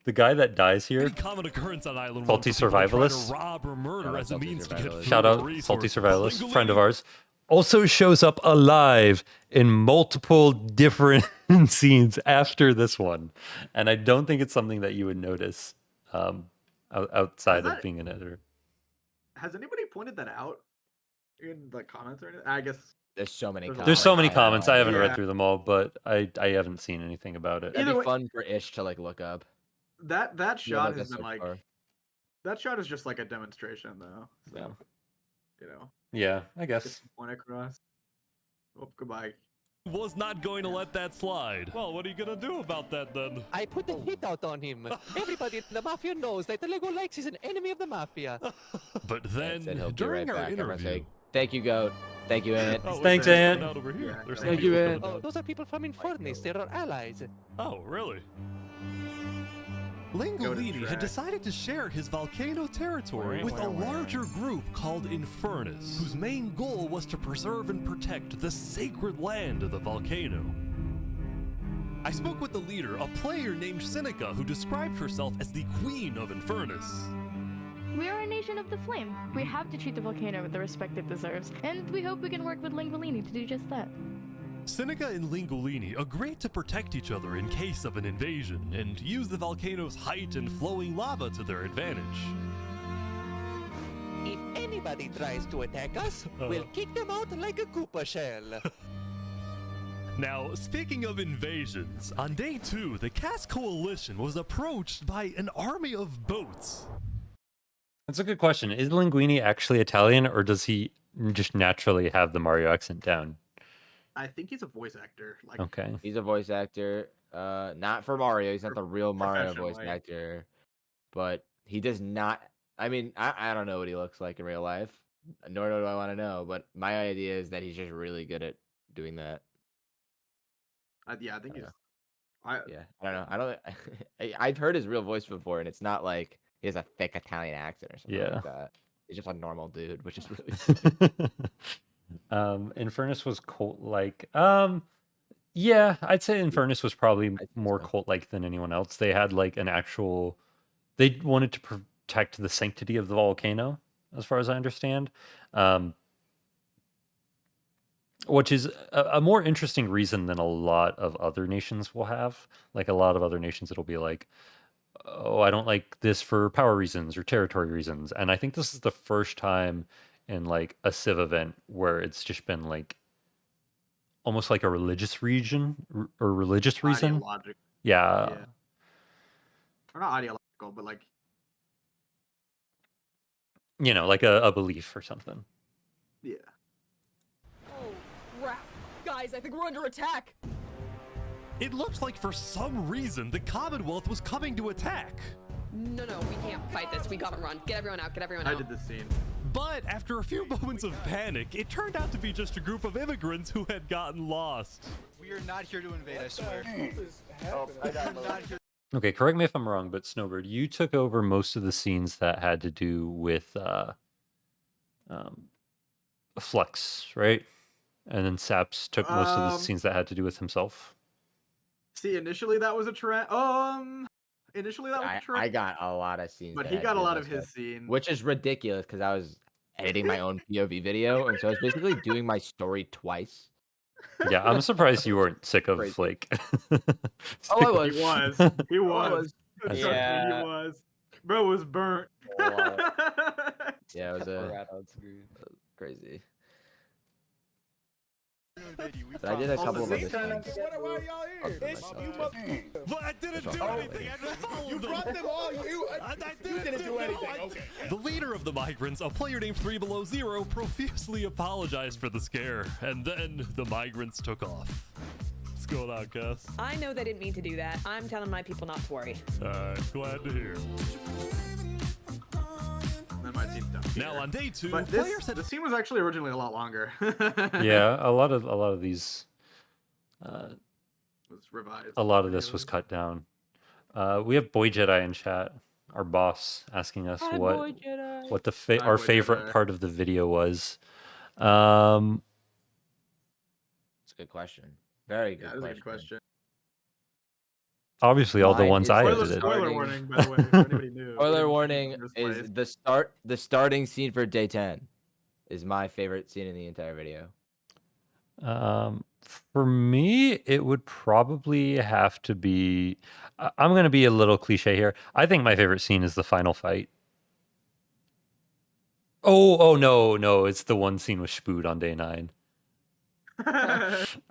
The guy that dies here, Pretty common occurrence on Island 1 Faulty for people to try Survivalist. to rob or murder as a Faulty means to get Survivalist. food Shout or out Faulty resources. Survivalist, friend of Lingulini. ours, also shows up alive in multiple different scenes after this one, and I don't think it's something that you would notice outside of being an editor. Has anybody pointed that out in the comments or anything? I guess There's so many comments. There's so many comments. I haven't read Yeah. through them all, but I haven't seen anything about it. That'd Either be way- fun for Ish to like look up. that Yeah, shot like a has been search like bar. that shot is just like a demonstration though. So you know, Yeah, I get guess. the point across. Oh, goodbye. Was not going to let that slide. Well, what are you going to do about that then? I put the hit out on him. Everybody in the mafia knows that the Lego Lex is an enemy of the mafia. But then, Said he'll be during right our back. Everyone's interview... like, thank you, Goat. Thank you, Ant. Oh, wait, Thanks, they're Ant. coming out over here. There's some Thank you, people Ant. coming Oh, out. those are people from Infernus. They're our allies. Oh, really? Lingulini had decided to share his volcano territory with a larger group called Infernus, whose main goal was to preserve and protect the sacred land of the volcano. I spoke with the leader, a player named Cynnikka, who described herself as the Queen of Infernus. We are a nation of the flame. We have to treat the volcano with the respect it deserves, and we hope we can work with Lingulini to do just that. Cynnikka and Lingulini agreed to protect each other in case of an invasion and use the volcano's height and flowing lava to their advantage. If anybody tries to attack us, we'll kick them out like a Koopa shell. Now, speaking of invasions, on day 2, the Cass Coalition was approached by an army of boats. That's a good question. Is Linguini actually Italian, or does he just naturally have the Mario accent down? I think he's a voice actor. Like, Okay. He's a voice actor. Not for Mario. He's not the real Mario voice Professionally. actor. But he does not. I mean, I don't know what he looks like in real life. Nor do I want to know. But my idea is that he's just really good at doing that. yeah, I think he's. Yeah, I don't know. I don't. I've heard his real voice before, and it's not like he has a thick Italian accent or something Yeah. like that. He's just a normal dude, which is really. Infernus was cult-like. Yeah, I'd say Infernus was probably more cult-like than anyone else. They had like an actual. They wanted to protect the sanctity of the volcano, as far as I understand. Which is a more interesting reason than a lot of other nations will have. Like a lot of other nations, it'll be like, oh, I don't like this for power reasons or territory reasons. And I think this is the first time in like a Civ event where it's just been like almost like a religious region or religious reason. Ideological. Yeah. Yeah. Or not ideological, but like. You know, like a belief or something. Yeah. Oh, crap. Guys, I think we're under attack. It looked like for some reason the Commonwealth was coming to attack. No, we can't fight this. We gotta run. Get everyone out. Get everyone out. I did this scene. But after a few moments of panic, it turned out to be just a group of immigrants who had gotten lost. We are not here to invade, I swear. Okay, correct me if I'm wrong, but Snowbird, you took over most of the scenes that had to do with Flux, right? And then Saps took most of the scenes that had to do with himself. See, initially that was a trend. Initially that was a trend. I got a lot of scenes. But that he had got to a do lot with of his myself, scene. which is ridiculous because I was editing my own POV video, and so I was basically doing my story twice. Yeah, I'm surprised you weren't sick of Crazy. like. Oh, I was. He was. He was. That's Trust me, Yeah. he was. Bro was burnt. Yeah, it was crazy. But I did a couple of other things. Why are y'all here? But I didn't do anything. I just followed You them. brought them all. You didn't do anything. Okay. The leader of the migrants, a player named 3 Below Zero, profusely apologized for the scare, and then the migrants took off. What's going on, Cass? I know they didn't mean to do that. I'm telling my people not to worry. Alright, glad to hear. Now on day 2, but players the scene was actually originally a lot longer. Yeah, a lot of these. Was revised. A lot of this was cut down. We have Boy Jedi in chat, our boss, asking us what our favorite part of the video was. It's a good question. Very good question. Obviously, all the ones I edited. Spoiler warning, by the way, if anybody knew. Spoiler warning is the starting scene for day 10 is my favorite scene in the entire video. For me, it would probably have to be. I'm going to be a little cliche here. I think my favorite scene is the final fight. Oh no, it's the one scene with Spood on day 9.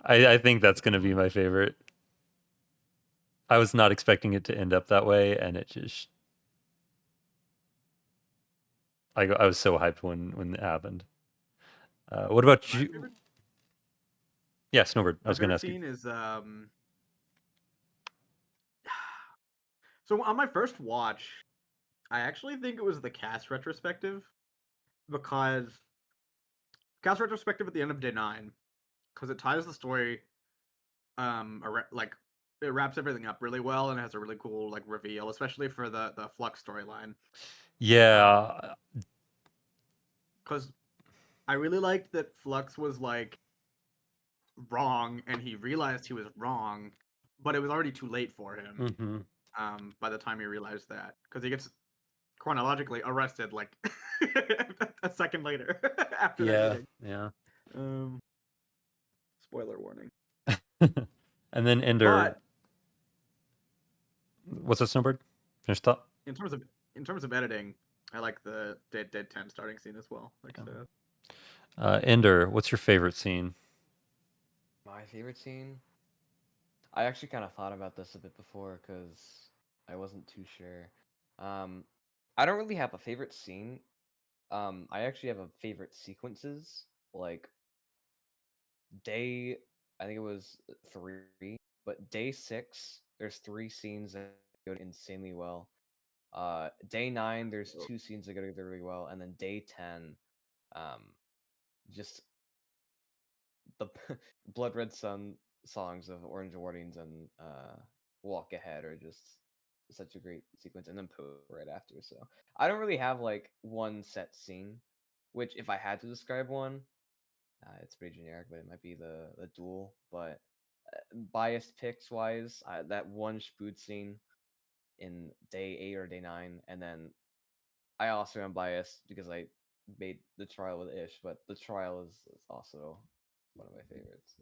I think that's going to be my favorite. I was not expecting it to end up that way, and it just. I was so hyped when it happened. What about you? Yeah, Snowbird. I was going to ask you. Scene is So on my first watch, I actually think it was the cast retrospective, because cast retrospective at the end of day 9, because it ties the story, like it wraps everything up really well and has a really cool like reveal, especially for the Flux storyline. Yeah, because I really liked that Flux was like wrong and he realized he was wrong, but it was already too late for him. By the time he realized that, because he gets chronologically arrested like a second later after that meeting. Yeah. Spoiler warning. And then Ender. What's that, Snowbird? Finish thought. In terms of editing, I like the Dead 10 starting scene as well. Like Ender, what's your favorite scene? My favorite scene? I actually kind of thought about this a bit before because I wasn't too sure. I don't really have a favorite scene. I actually have a favorite sequences. Like I think it was 3, but day 6, there's 3 scenes that go insanely well. Day 9, there's 2 scenes that go together really well, and then day 10, just the Blood Red Sun songs of Orange Warnings and Walk Ahead are just such a great sequence, and then Poe right after. So I don't really have like one set scene, which if I had to describe one, it's pretty generic, but it might be the duel. But biased picks wise, that one Spood scene in day 8 or day 9, and then I also am biased because I made the trial with Ish, but the trial is also one of my favorites.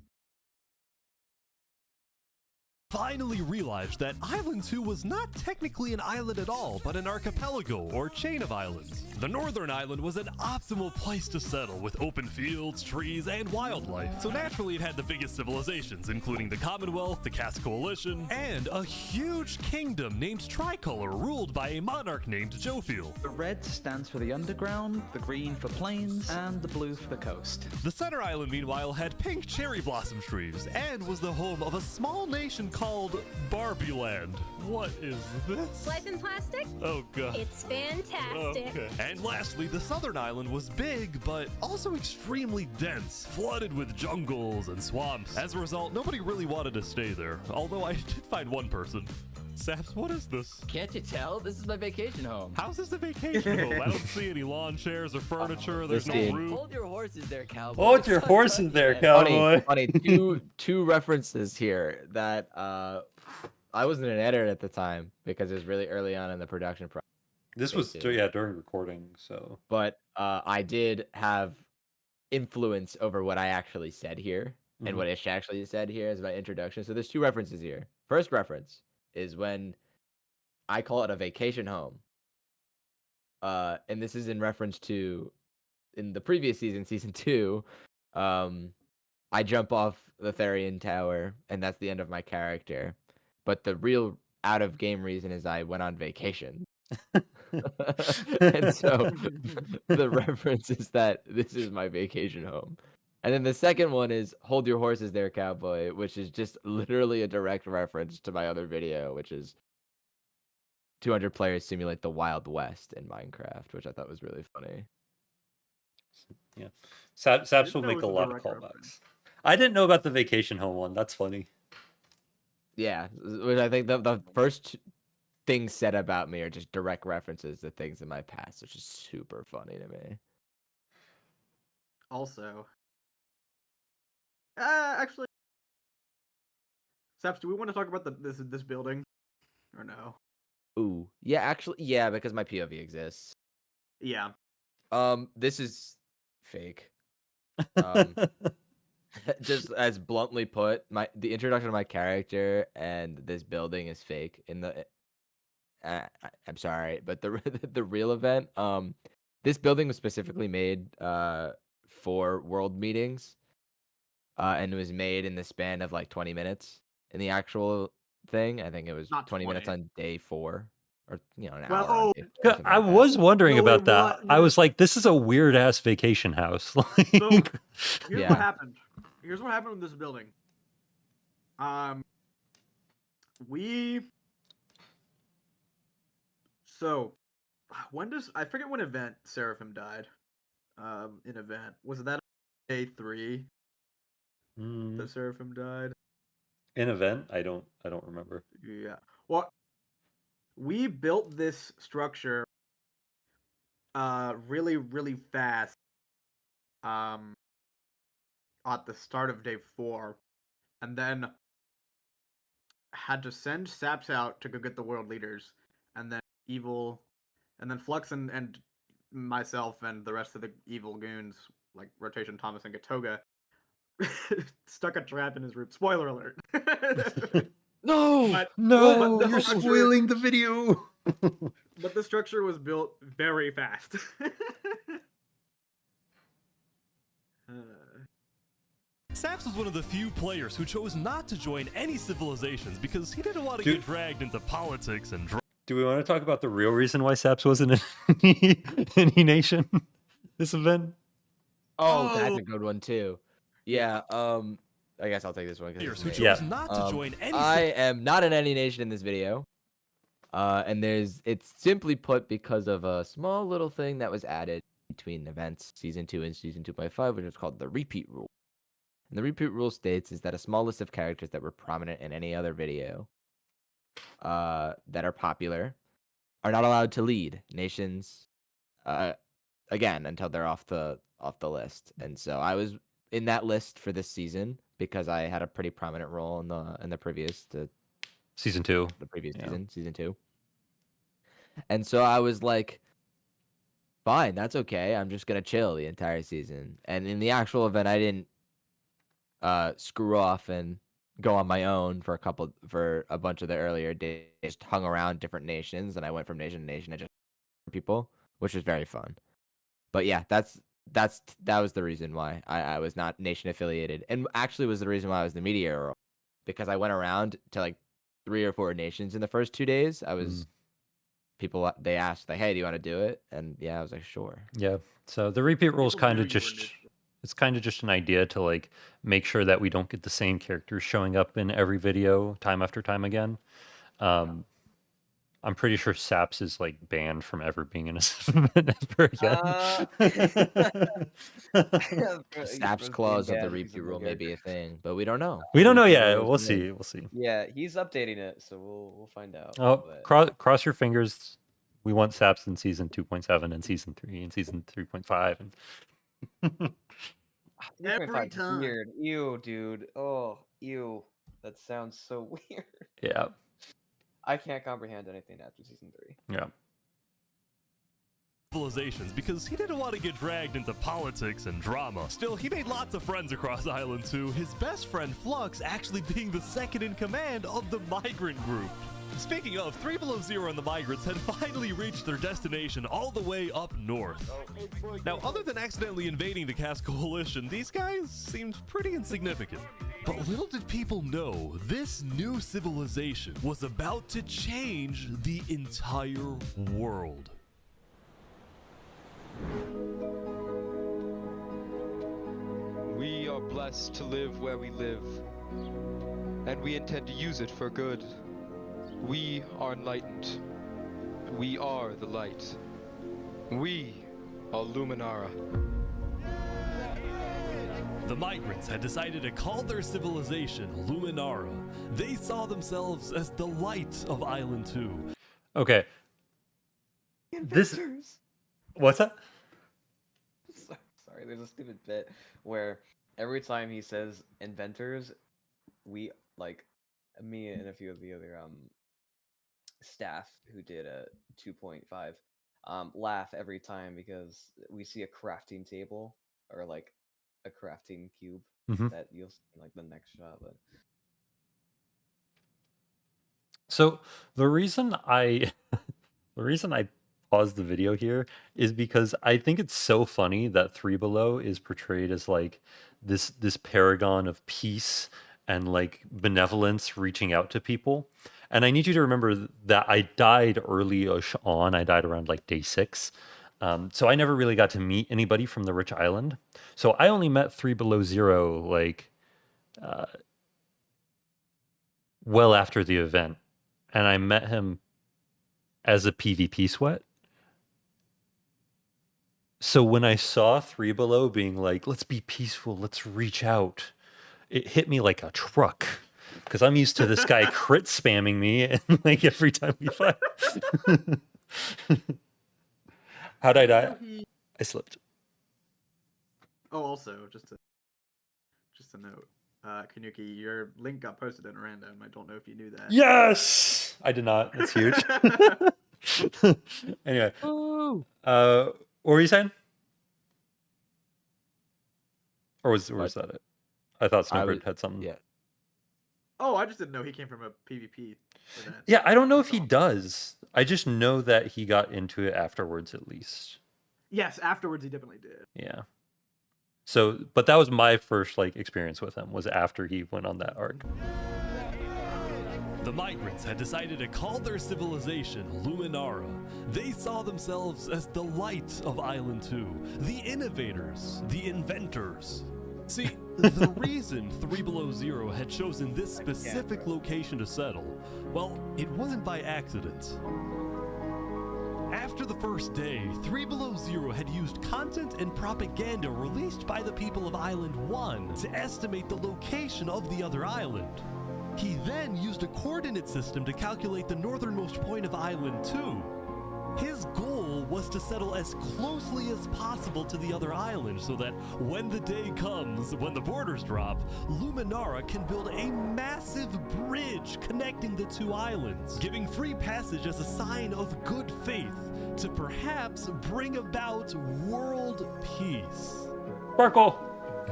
Finally realized that Island 2 was not technically an island at all, but an archipelago or chain of islands. The northern island was an optimal place to settle with open fields, trees, and wildlife. So naturally it had the biggest civilizations, including the Commonwealth, the Cass Coalition, and a huge kingdom named Tricolor ruled by a monarch named Jofiel. The red stands for the underground, the green for plains, and the blue for the coast. The center island, meanwhile, had pink cherry blossom trees and was the home of a small nation called Barbie Land. What is this? Life in plastic? Oh god. It's fantastic. Okay. And lastly, the southern island was big, but also extremely dense, flooded with jungles and swamps. As a result, nobody really wanted to stay there, although I did find one person. Saps, what is this? Can't you tell? This is my vacation home. How's this a vacation home? I don't see any lawn chairs or furniture. There's no roof. Hold your horses there, cowboy. Hold your horses there, cowboy. Funny. Two references here that I wasn't an editor at the time because it was really early on in the production process. This was during recording, so. But I did have influence over what I actually said here and what Ish actually said here as my introduction. So there's 2 references here. First reference is when I call it a vacation home. And this is in reference to in the previous season, season 2, I jump off the Therian Tower, and that's the end of my character. But the real out-of-game reason is I went on vacation. And so the reference is that this is my vacation home. And then the second one is hold your horses there, cowboy, which is just literally a direct reference to my other video, which is 200 players simulate the Wild West in Minecraft, which I thought was really funny. Yeah. Saps will make a lot of callbacks. I didn't know about the vacation home one. That's funny. Yeah, which I think the first things said about me are just direct references to things in my past, which is super funny to me. Also, actually, Saps, do we want to talk about this building, or no? Ooh, yeah, actually, yeah, because my POV exists. Yeah. This is fake. Just as bluntly put, the introduction of my character and this building is fake. In the, I'm sorry, but the real event, this building was specifically made for world meetings, and it was made in the span of like 20 minutes. In the actual thing, I think it was Not 20 minutes 20. on day 4, or an Well, hour. oh, I was wondering No, about it that. I was like, this is a weird ass vacation house. Like, So here's Yeah. what happened. Here's what happened with this building. So I forget when event Seraphim died. In event, was that day 3 that Seraphim died? in event, I don't remember. Yeah. Well, we built this structure really, really fast at the start of day 4, and then had to send Saps out to go get the world leaders, and then Flux and myself and the rest of the evil goons, like Rotation Thomas and Gatoga, stuck a trap in his roof. Spoiler alert. No, but you're spoiling the video. But the structure was built very fast. Saps was one of the few players who chose not to join any civilizations because he didn't want to get dragged into politics and Do we want to talk about the real reason why Saps wasn't in any nation this event? Oh, that's a good one too. Yeah. I guess I'll take this one. Who chose not to join any. I am not in any nation in this video. And it's simply put because of a small little thing that was added between events season 2 and season 2.5, which is called the repeat rule. And the repeat rule states is that a small list of characters that were prominent in any other video that are popular are not allowed to lead nations again until they're off the list. And so I was in that list for this season because I had a pretty prominent role in the previous season 2. The previous season 2. And so I was like, fine, that's okay. I'm just gonna chill the entire season. And in the actual event, I didn't screw off and go on my own for a bunch of the earlier days. Just hung around different nations, and I went from nation to nation and just people, which was very fun. But yeah, that was the reason why I was not nation affiliated, and actually was the reason why I was the media role, because I went around to like 3 or 4 nations in the first 2 days. I was people, they asked like, hey, do you want to do it? And yeah, I was like, sure. Yeah. So the repeat rule is kind of just an idea to like make sure that we don't get the same characters showing up in every video time after time again. I'm pretty sure Saps is like banned from ever being in a event ever again. Saps clause of the repeat rule may be a thing, but we don't know. We don't know yet. We'll see. We'll see. Yeah, he's updating it, so we'll find out. Oh, cross your fingers. We want Saps in season 2.7 and season 3 and season 3.5 and Every time. Weird. Ew, dude. Oh, ew. That sounds so weird. Yeah. I can't comprehend anything after season 3. Yeah. Civilizations because he didn't want to get dragged into politics and drama. Still, he made lots of friends across Island 2, his best friend Flux actually being the second in command of the migrant group. Speaking of, 3 Below Zero and the migrants had finally reached their destination all the way up north. Now, other than accidentally invading the Cass Coalition, these guys seemed pretty insignificant. But little did people know, this new civilization was about to change the entire world. We are blessed to live where we live, and we intend to use it for good. We are enlightened. We are the light. We are Luminara. The migrants had decided to call their civilization Luminara. They saw themselves as the light of Island 2. Okay. This. What's that? Sorry, there's a stupid bit where every time he says inventors, we, like, me and a few of the other staff who did a 2.5 laugh every time because we see a crafting table or like a crafting cube that you'll see in like the next shot. But so the reason I paused the video here is because I think it's so funny that Three Below is portrayed as like this paragon of peace and like benevolence reaching out to people. And I need you to remember that I died early-ish on. I died around like day 6. So I never really got to meet anybody from the rich island. So I only met 3 Below Zero like well after the event. And I met him as a PvP sweat. So when I saw 3 Below being like, let's be peaceful, let's reach out, it hit me like a truck. Because I'm used to this guy crit spamming me and like every time we fight. How'd I die? I slipped. Oh, also, just a note. Kanuki, your link got posted in random. I don't know if you knew that. Yes! I did not. That's huge. Anyway. What were you saying? Or was that it? I thought Snowbird had something. Yeah. Oh, I just didn't know he came from a PvP event. Yeah, I don't know if he does. I just know that he got into it afterwards, at least. Yes, afterwards he definitely did. Yeah. So, but that was my first like experience with him, was after he went on that arc. The migrants had decided to call their civilization Luminara. They saw themselves as the light of Island 2, the innovators, the inventors. See, the reason 3 Below Zero had chosen this specific location to settle, well, it wasn't by accident. After the first day, 3 Below Zero had used content and propaganda released by the people of Island 1 to estimate the location of the other island. He then used a coordinate system to calculate the northernmost point of Island 2. His goal was to settle as closely as possible to the other island so that when the day comes, when the borders drop, Luminara can build a massive bridge connecting the two islands, giving free passage as a sign of good faith to perhaps bring about world peace. Sparkle!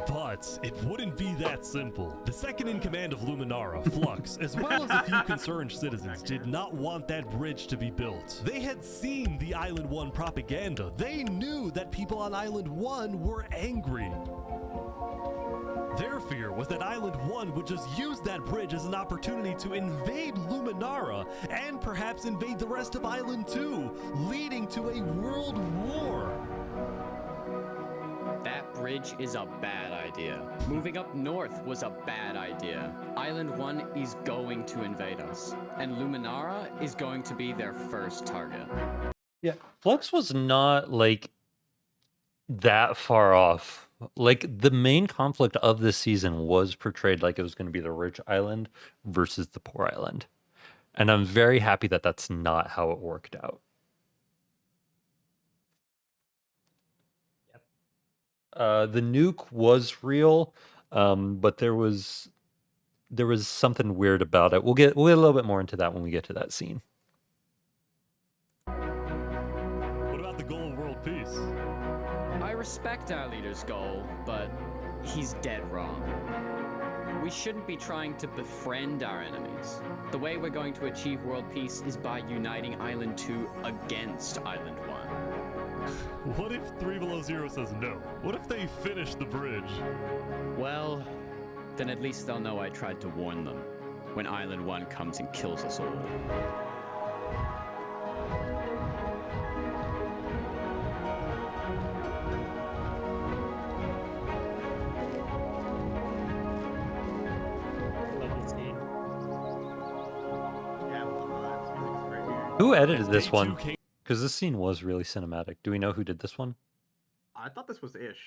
But it wouldn't be that simple. The second in command of Luminara, Flux, as well as a few concerned citizens, did not want that bridge to be built. They had seen the Island 1 propaganda. They knew that people on Island 1 were angry. Their fear was that Island 1 would just use that bridge as an opportunity to invade Luminara and perhaps invade the rest of Island 2, leading to a world war. That bridge is a bad idea. Moving up north was a bad idea. Island 1 is going to invade us, and Luminara is going to be their first target. Yeah, Flux was not like that far off. Like the main conflict of this season was portrayed like it was going to be the rich island versus the poor island. And I'm very happy that that's not how it worked out. The nuke was real, but there was something weird about it. We'll get a little bit more into that when we get to that scene. What about the goal of world peace? I respect our leader's goal, but he's dead wrong. We shouldn't be trying to befriend our enemies. The way we're going to achieve world peace is by uniting Island 2 against Island 1. What if 3 Below Zero says no? What if they finish the bridge? Well, then at least they'll know I tried to warn them when Island 1 comes and kills us all. Who edited this one? Because this scene was really cinematic. Do we know who did this one? I thought this was Ish.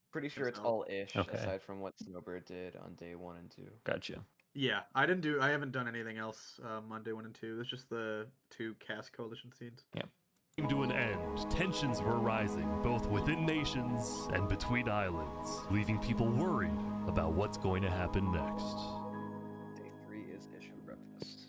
Pretty sure it's all Ish, Okay. aside from what Snowbird did on day 1 and 2. Gotcha. Yeah, I haven't done anything else on day 1 and 2. It's just the 2 cast coalition scenes. Yeah. Came to an end. Tensions were rising, both within nations and between islands, leaving people worried about what's going to happen next. Day 3 is Ish for breakfast.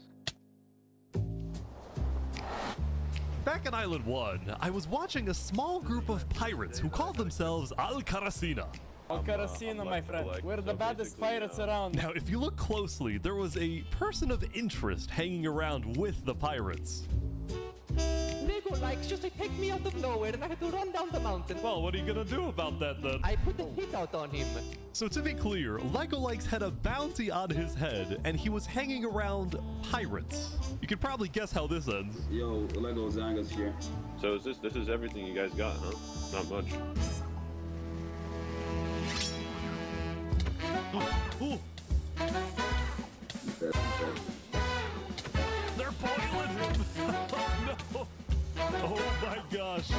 Back on Island 1, I was watching a small group of pirates who called themselves Al-Karasina. Al-Karasina, my friend. We're the baddest pirates around. Now, if you look closely, there was a person of interest hanging around with the pirates. Lego likes just to take me out of nowhere and I had to run down the mountain. Well, what are you gonna do about that then? I put a hit out on him. So to be clear, Lego Likes had a bounty on his head, and he was hanging around pirates. You could probably guess how this ends. Yo, Lego Zanga's here. So this is everything you guys got, huh? Not much. Ooh. They're boiling him! Oh no! Oh my gosh!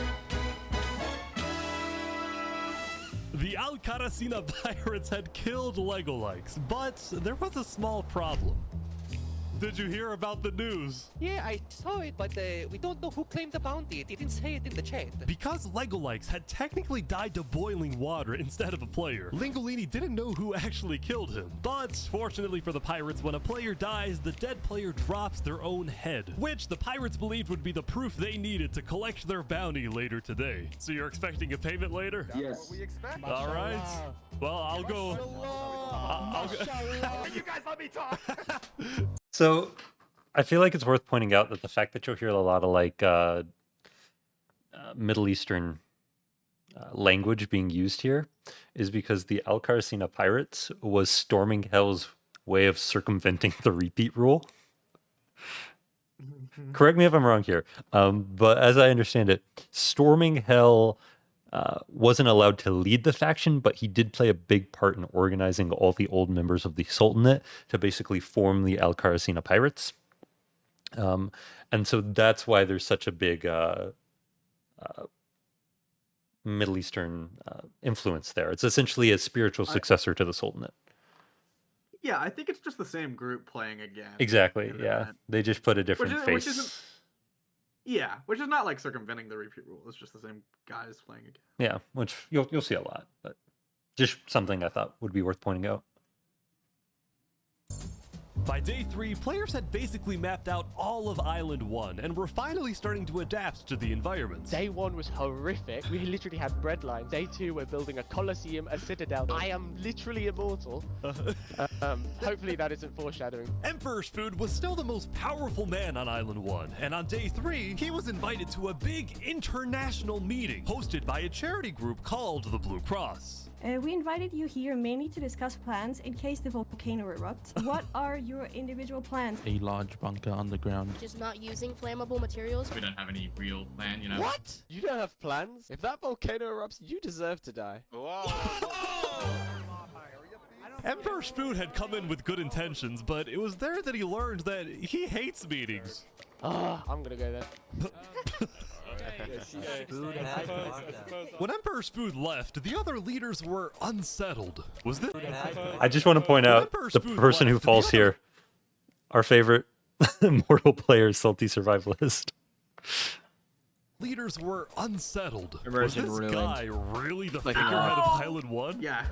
The Al-Karasina pirates had killed Lego Likes, but there was a small problem. Did you hear about the news? Yeah, I saw it, but we don't know who claimed the bounty. It didn't say it in the chat. Because Lego Likes had technically died to boiling water instead of a player, Lingulini didn't know who actually killed him. But fortunately for the pirates, when a player dies, the dead player drops their own head, which the pirates believed would be the proof they needed to collect their bounty later today. So you're expecting a payment later? Yes. All right. Well, I'll go. You guys let me talk. So, I feel like it's worth pointing out that the fact that you'll hear a lot of like Middle Eastern language being used here is because the Al-Karasina pirates was Storming Hell's way of circumventing the repeat rule. Correct me if I'm wrong here, but as I understand it, Storming Hell wasn't allowed to lead the faction, but he did play a big part in organizing all the old members of the Sultanate to basically form the Al-Karasina pirates. And so that's why there's such a big Middle Eastern influence there. It's essentially a spiritual successor to the Sultanate. Yeah, I think it's just the same group playing again. Exactly, yeah. They just put a different face. Which is not like circumventing the repeat rule. It's just the same guys playing again. Yeah, which you'll see a lot, but just something I thought would be worth pointing out. By day 3, players had basically mapped out all of Island 1 and were finally starting to adapt to the environment. Day 1 was horrific. We literally had bread lines. Day 2, we're building a coliseum, a citadel. I am literally immortal. Hopefully that isn't foreshadowing. Emperor Spoon was still the most powerful man on Island 1, and on day 3, he was invited to a big international meeting hosted by a charity group called the Blue Cross. We invited you here mainly to discuss plans in case the volcano erupts. What are your individual plans? A large bunker underground. Just not using flammable materials. We don't have any real plan, you know. What? You don't have plans? If that volcano erupts, you deserve to die. Emperor Spoon had come in with good intentions, but it was there that he learned that he hates meetings. I'm gonna go there. When Emperor Spoon left, the other leaders were unsettled. Was this? I just want to point out the person who falls here, our favorite mortal player, Salty Survivalist. Leaders were unsettled. Immersion Was this ruined. guy really the figurehead of Island 1? Yeah.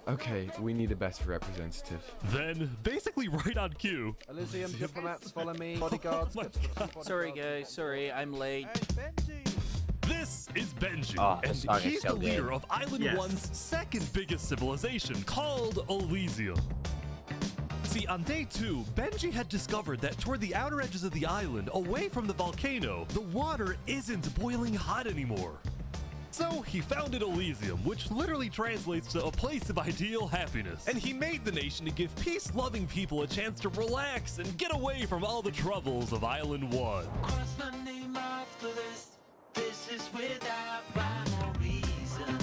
Okay, we need a best representative. Then, basically right on cue. Elysium diplomats follow me. Bodyguards. Sorry guys, sorry, I'm late. This This is Benji, Oh, this song and is he's so the good. leader of Island Yes. 1's second biggest civilization, called Elysium. See, on day 2, Benji had discovered that toward the outer edges of the island, away from the volcano, the water isn't boiling hot anymore. So he founded Elysium, which literally translates to a place of ideal happiness. And he made the nation to give peace-loving people a chance to relax and get away from all the troubles of Island 1. Cross my name off the list. This is without rhyme or reason.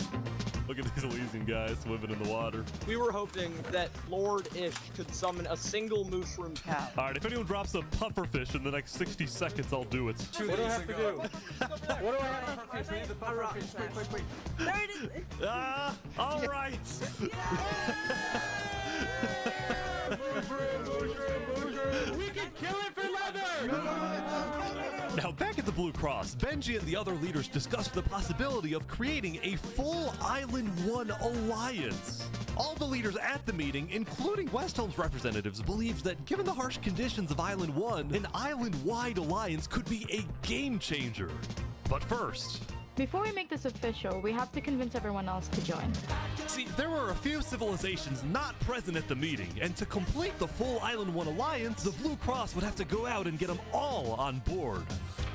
Look at these Elysium guys swimming in the water. We were hoping that Lord Ish could summon a single mushroom cow. All right, if anyone drops a pufferfish in the next 60 seconds, I'll do it. What do I have to do? What do I have to do? The pufferfish. Wait. There it is. Ah, all right. We can kill it for leather! Now, back at the Blue Cross, Benji and the other leaders discussed the possibility of creating a full Island 1 alliance. All the leaders at the meeting, including Westhelm's representatives, believed that given the harsh conditions of Island 1, an island-wide alliance could be a game changer. But first, Before we make this official, we have to convince everyone else to join. see, there were a few civilizations not present at the meeting, and to complete the full Island 1 alliance, the Blue Cross would have to go out and get them all on board.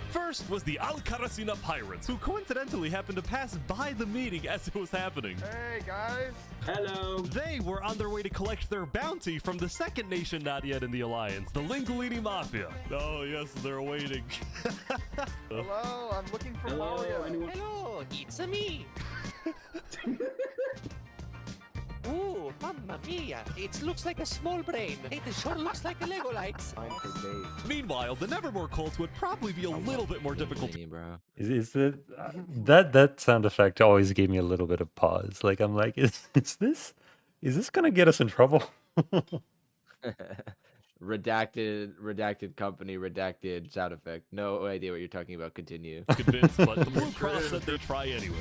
First was the Alcaracina Pirates, who coincidentally happened to pass by the meeting as it was happening. Hey, guys. Hello. They were on their way to collect their bounty from the second nation not yet in the alliance, the Lingulini Mafia. Oh yes, they're waiting. Hello, I'm looking for Hello, Mario. anyone? Hello, it's me. Ooh, mamma mia! It looks like a small brain. It sure looks like a Lego lights. Meanwhile, the Nevermore cult would probably be a little bit more difficult. Bro. Is it that sound effect always gave me a little bit of pause. Like I'm like, is this gonna get us in trouble? redacted company, redacted sound effect. No idea what you're talking about. Continue. Convinced, but the Blue Cross said they'd try anyway.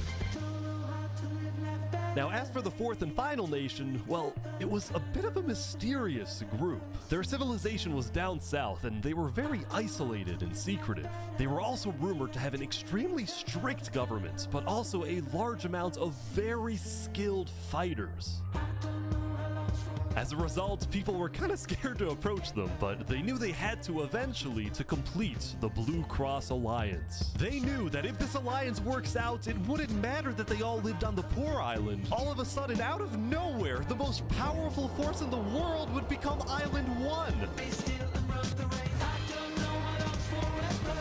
Now, as for the fourth and final nation, well, it was a bit of a mysterious group. Their civilization was down south, and they were very isolated and secretive. They were also rumored to have an extremely strict government, but also a large amount of very skilled fighters. As a result, people were kind of scared to approach them, but they knew they had to eventually to complete the Blue Cross Alliance. They knew that if this alliance works out, it wouldn't matter that they all lived on the poor island. All of a sudden, out of nowhere, the most powerful force in the world would become Island 1.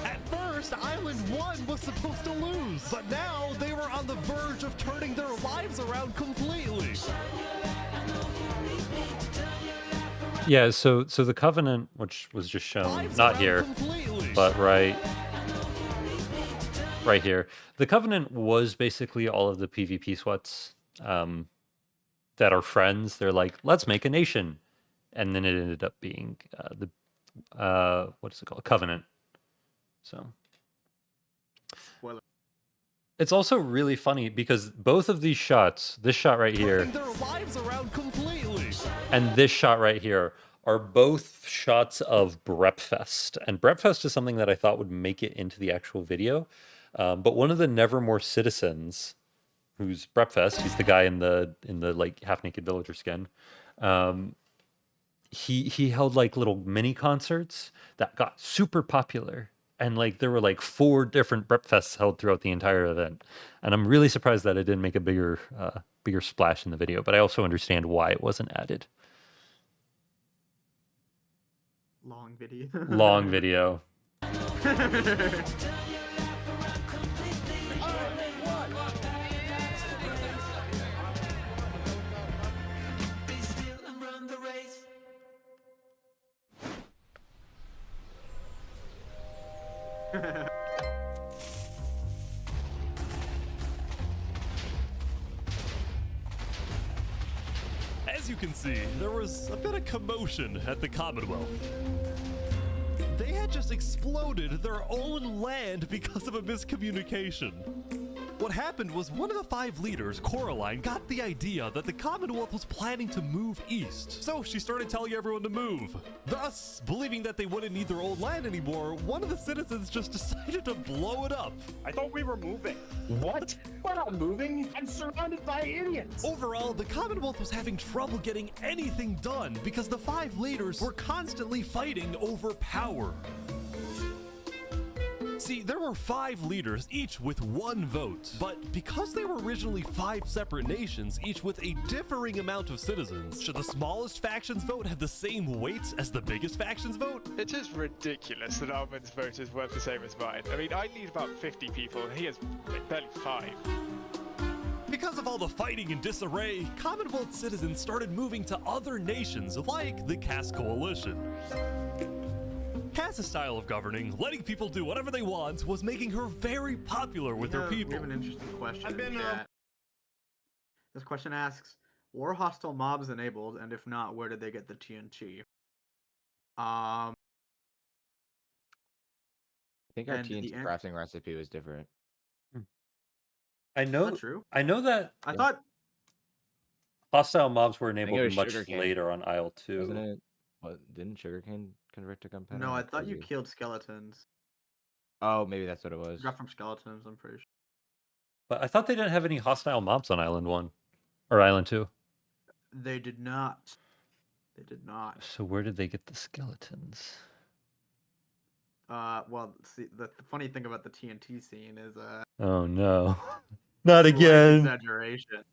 At first, Island 1 was supposed to lose, but now they were on the verge of turning their lives around completely. Yeah, so the Covenant, which was just shown, not here, but right here. The Covenant was basically all of the PvP sweats that are friends. They're like, let's make a nation. And then it ended up being what is it called? Covenant. So it's also really funny because both of these shots, this shot right here Their lives around completely. and this shot right here, are both shots of Brepfest. And Brepfest is something that I thought would make it into the actual video. But one of the Nevermore citizens, who's Brepfest, he's the guy in the like half-naked villager skin. He held like little mini concerts that got super popular. And like there were like 4 different Brepfests held throughout the entire event. And I'm really surprised that it didn't make a bigger splash in the video, but I also understand why it wasn't added. Long video. Long video. As you can see, there was a bit of commotion at the Commonwealth. They had just exploded their own land because of a miscommunication. What happened was one of the 5 leaders, Coraline, got the idea that the Commonwealth was planning to move east. So she started telling everyone to move. Thus, believing that they wouldn't need their old land anymore, one of the citizens just decided to blow it up. I thought we were moving. What? We're not moving. I'm surrounded by idiots. Overall, the Commonwealth was having trouble getting anything done because the 5 leaders were constantly fighting over power. See, there were 5 leaders, each with 1 vote. But because they were originally 5 separate nations, each with a differing amount of citizens, should the smallest faction's vote have the same weight as the biggest faction's vote? It is ridiculous that Armin's vote is worth the same as mine. I mean, I need about 50 people, and he has barely 5. Because of all the fighting and disarray, Commonwealth citizens started moving to other nations like the Cass Coalition. Cass's style of governing, letting people do whatever they want, was making her very popular with her people. We have an interesting question in chat. This question asks, were hostile mobs enabled, and if not, where did they get the TNT? I think our TNT crafting recipe was different. I know. Is that true? I know that. I thought hostile mobs were enabled much sugarcane. later on Isle 2. Wasn't it? What, didn't sugarcane convert to gunpowder? no, I thought you killed skeletons. Oh, maybe that's what it was. Got from skeletons, I'm pretty sure. But I thought they didn't have any hostile mobs on Island 1 or Island 2. They did not. They did not. So where did they get the skeletons? Well, see, the funny thing about the TNT scene is, Oh no, not slight again. Exaggeration.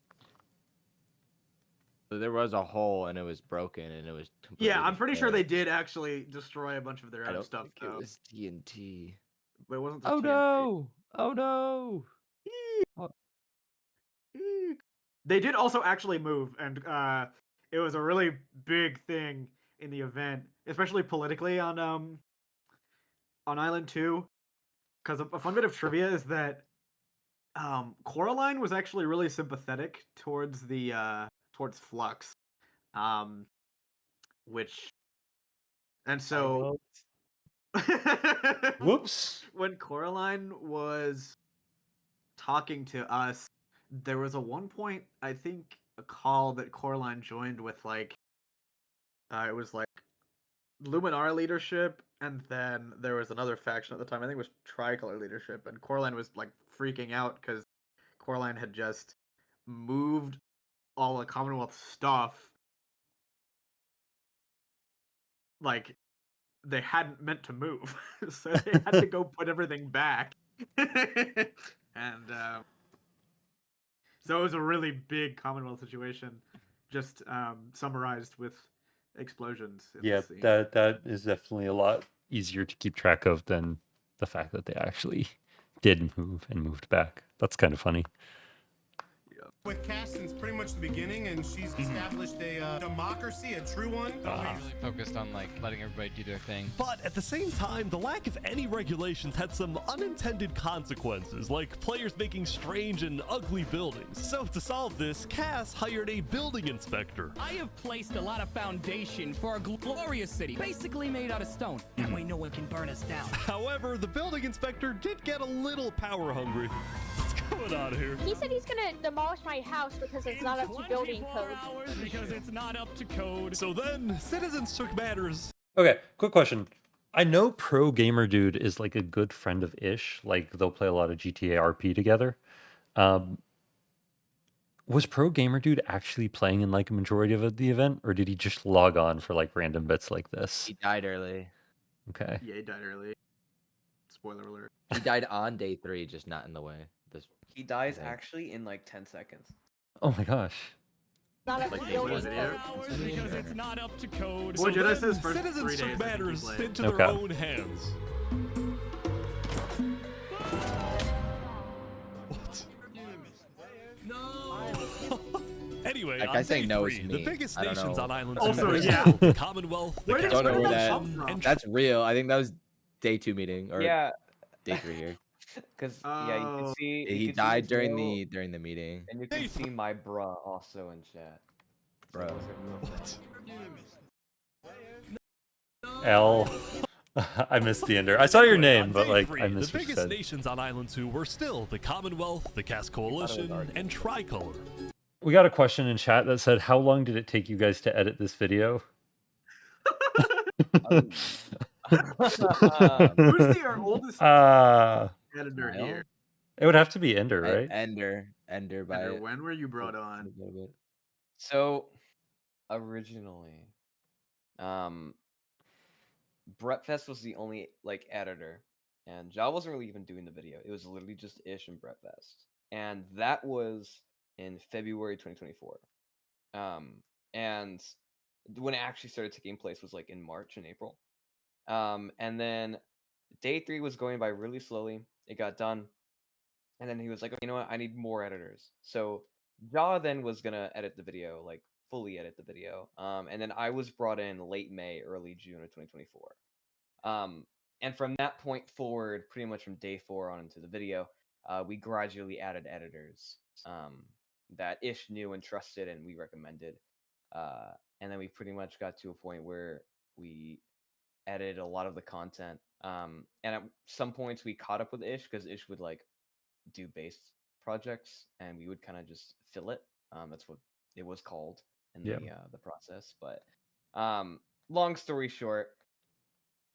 So there was a hole and it was broken and it was completely Yeah, I'm pretty sure they destroyed. did actually destroy a bunch of their I own don't stuff, think it though. was TNT. But it wasn't the Oh TNT. no! Oh no! They did also actually move, and it was a really big thing in the event, especially politically on Island 2. Because a fun bit of trivia is that Coraline was actually really sympathetic towards the towards Flux, which, and so whoops, when Coraline was talking to us, there was a one point, I think, a call that Coraline joined with, like, it was like Luminara leadership, and then there was another faction at the time, I think it was Tricolor leadership, and Coraline was like freaking out because Coraline had just moved all the Commonwealth stuff, like, they hadn't meant to move, so they had to go put everything back. And so it was a really big Commonwealth situation, just summarized with explosions. Yeah, that is definitely a lot easier to keep track of than the fact that they actually did move and moved back. That's kind of funny. With Cass since pretty much the beginning, and she's established a democracy, a true one. Really focused on like letting everybody do their thing. But at the same time, the lack of any regulations had some unintended consequences, like players making strange and ugly buildings. So to solve this, Cass hired a building inspector. I have placed a lot of foundation for a glorious city, basically made out of stone. That way no one can burn us down. However, the building inspector did get a little power hungry. What's going on here? He said he's gonna demolish my house because it's not up to building code. Because it's not up to code. So then, citizens took matters. Okay, quick question. I know Pro Gamer Dude is like a good friend of Ish. Like they'll play a lot of GTA RP together. Was Pro Gamer Dude actually playing in like a majority of the event, or did he just log on for like random bits like this? He died early. Okay. Yeah, he died early. Spoiler alert. He died on day 3, just not in the way. He dies actually in like 10 seconds. Oh my gosh. Not up Like to they building was code. Because it's not up to code. Boy, Jedi then, says first 3 citizens days took I think he matters played. into Okay. their own hands. What? Anyway, That on guy day saying no 3, is the me. biggest I don't nations know. on Island 2 Also, were yeah. the Commonwealth, the Where did Don't know where where did that. come from? That's real. I think that was day 2 meeting or Yeah, day 3 here. because yeah, you Oh. can see He you can see died his during name, the meeting. and you can see my bruh also in chat. Bro. What? L. I missed the ender. I saw your name, On but day like three, I the missed what you biggest said. nations on Island 2 were still the Commonwealth, the Cass Coalition, and Tricolor. We got a question in chat that said, "How long did it take you guys to edit this video?" Who's our oldest editor here? It would have to be Ender, right? Ender by Ender, when were you brought on? So, originally, Brettfest was the only like editor, and Ja wasn't really even doing the video. It was literally just Ish and Brettfest, and that was in February 2024. And when it actually started taking place was like in March and April. And then day 3 was going by really slowly. It got done, and then he was like, "You know what? I need more editors." So Ja then was gonna edit the video, like fully edit the video. And then I was brought in late May, early June of 2024. And from that point forward, pretty much from day 4 on into the video, we gradually added editors that Ish knew and trusted, and we recommended. And then we pretty much got to a point where we edited a lot of the content. And at some points we caught up with Ish because Ish would like do base projects, and we would kind of just fill it. That's what it was called in the process. But long story short,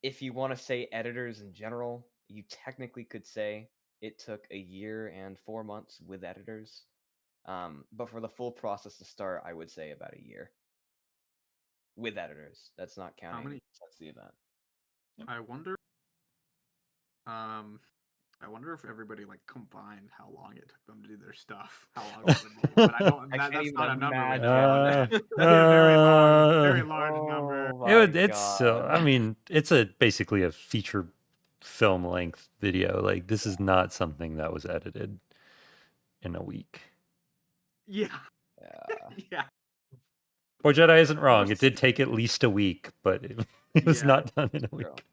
if you want to say editors in general, you technically could say it took a year and 4 months with editors. But for the full process to start, I would say about a year with editors. That's not counting since the event. I wonder if everybody like combined how long it took them to do their stuff. How long it would be. But I don't. That's not a number. That'd be a very large number. It's I mean, it's basically a feature film length video. Like this is not something that was edited in a week. Yeah. Yeah. Boy Jedi isn't wrong. It did take at least a week, but it was not done in a week.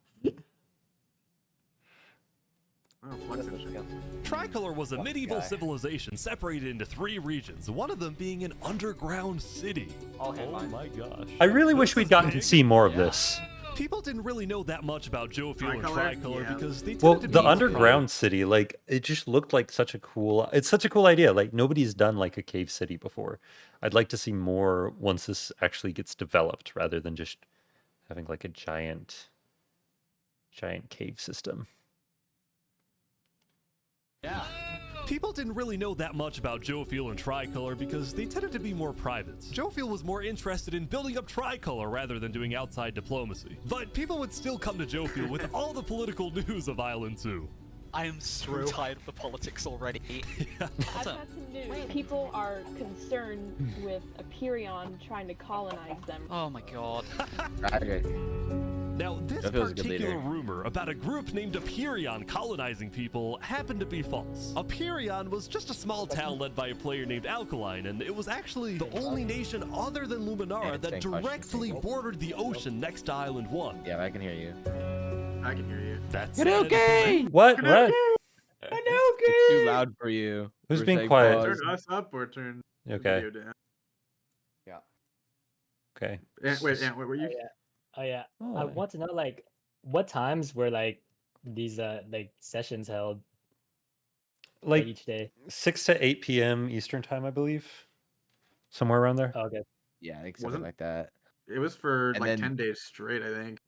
Tricolor was a medieval civilization separated into 3 regions, one of them being an underground city. Oh my gosh. I really wish we'd gotten to see more of this. People didn't really know that much about Geofield and Tricolor because they Well, tended to the be underground city, like it just looked like such a cool idea. Like nobody's done like a cave city before. I'd like to see more once this actually gets developed rather than just having like a giant cave system. Yeah. People didn't really know that much about Geofield and Tricolor because they tended to be more private. Geofield was more interested in building up Tricolor rather than doing outside diplomacy. But people would still come to Geofield with all the political news of Island 2. I am so tired of the politics already. I've got some news. People are concerned with Aperion trying to colonize them. Oh my god. Now, this particular rumor about a group named Aperion colonizing people happened to be false. Aperion was just a small town led by a player named Alkaline, and it was actually the only nation other than Luminara that directly bordered the ocean next to Island 1. Yeah, I can hear you. I can hear you. That's okay. What? It's too loud for you. Who's being quiet? Turn us up or turn the Okay. video down. Yeah. Okay. Ant, what were you? Oh yeah. Oh, I want to know like what times were like these like sessions held Like each day? 6 to 8 p.m. Eastern time, I believe. Somewhere around there. Okay. Yeah, I think something like that. It was for And like then- 10 days straight, I think.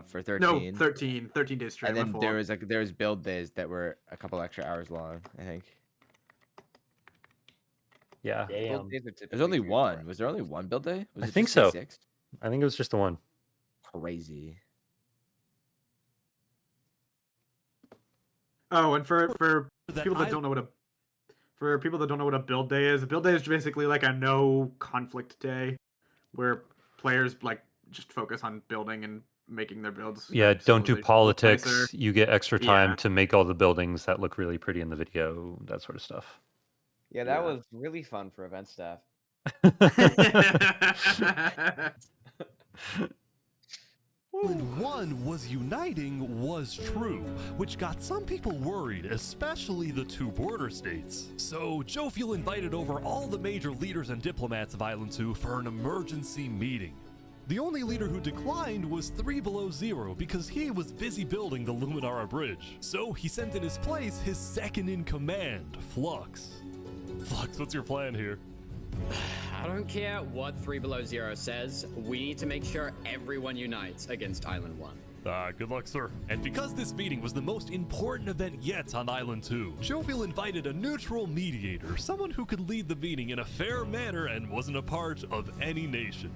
For 13. No, 13 days straight. And then my fault. there was build days that were a couple extra hours long, I think. Yeah. Damn. There's only one. Was there only one build day? Was I it think just so. 6? I think it was just the one. Crazy. Oh, and for people that don't know what a build day is basically like a no conflict day, where players like just focus on building and making their builds. Yeah, don't do civilization politics. nicer. You get extra time Yeah. to make all the buildings that look really pretty in the video, that sort of stuff. Yeah, that was really fun for event staff. Island 1 was uniting was true, which got some people worried, especially the 2 border states. So Geofield invited over all the major leaders and diplomats of Island 2 for an emergency meeting. The only leader who declined was 3 Below Zero because he was busy building the Luminara bridge. So he sent in his place his second in command, Flux. Flux, what's your plan here? I don't care what 3 Below Zero says, we need to make sure everyone unites against Island 1. Good luck, sir. And because this meeting was the most important event yet on Island 2, Jovial invited a neutral mediator, someone who could lead the meeting in a fair manner and wasn't a part of any nation.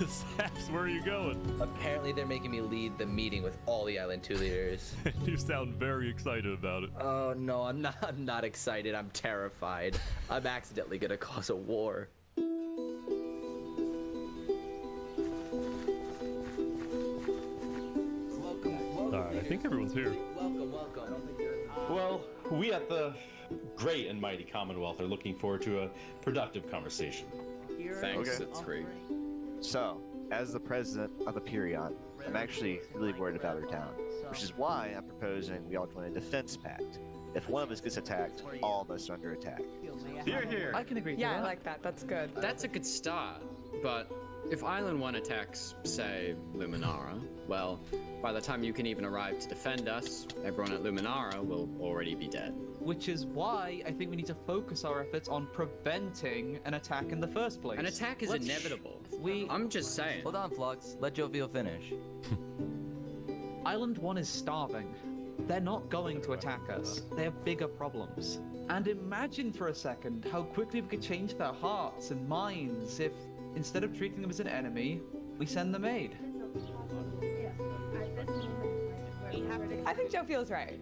Saps, where are you going? Apparently they're making me lead the meeting with all the Island 2 leaders. You sound very excited about it. Oh no, I'm not excited, I'm terrified. I'm accidentally gonna cause a war. Alright, I think everyone's here. Welcome. Well, we at the great and mighty Commonwealth are looking forward to a productive conversation. Thanks, it's great. So, as the president of Aperion, I'm actually really worried about our town, which is why I'm proposing we all join a defense pact. If one of us gets attacked, all of us are under attack. Here. I can agree to that. I like that. That's good. That's a good start, but if Island 1 attacks, say, Luminara, well, by the time you can even arrive to defend us, everyone at Luminara will already be dead. Which is why I think we need to focus our efforts on preventing an attack in the first place. An attack is inevitable. I'm just saying. Hold on, Flux. Let Jovial finish. Island 1 is starving. They're not going to attack us. They have bigger problems. And imagine for a second how quickly we could change their hearts and minds if, instead of treating them as an enemy, we send them aid. I think Joe feels right.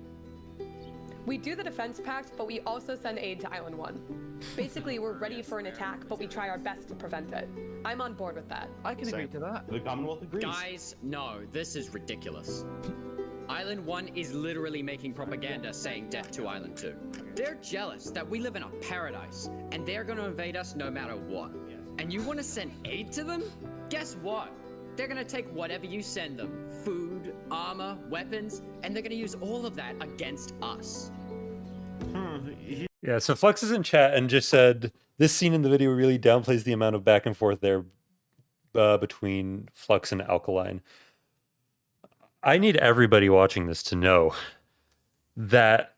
We do the defense pact, but we also send aid to Island 1. Basically, we're ready for an attack, but we try our best to prevent it. I'm on board with that. I can agree to that. The Commonwealth agrees. Guys, no, this is ridiculous. Island 1 is literally making propaganda saying death to Island 2. They're jealous that we live in a paradise, and they're gonna invade us no matter what. And you wanna send aid to them? Guess what? They're gonna take whatever you send them, food, armor, weapons, and they're gonna use all of that against us. Yeah, so Flux is in chat and just said, this scene in the video really downplays the amount of back and forth there between Flux and Alkaline. I need everybody watching this to know that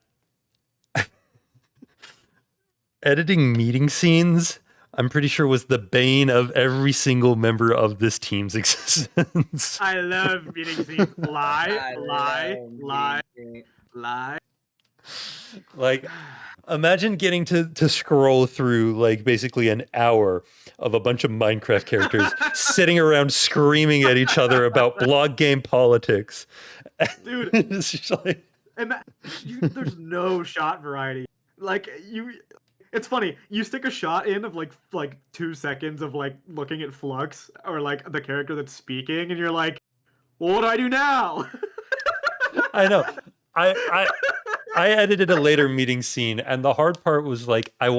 editing meeting scenes, I'm pretty sure, was the bane of every single member of this team's existence. I love meeting scenes. Lie. Like, imagine getting to scroll through, like, basically an hour of a bunch of Minecraft characters sitting around screaming at each other about blog game politics. Dude, it's just like... there's no shot variety. Like, it's funny. You stick a shot in of like 2 seconds of like looking at Flux or like the character that's speaking, and you're like, well, what do I do now? I know. I edited a later meeting scene, and the hard part was like I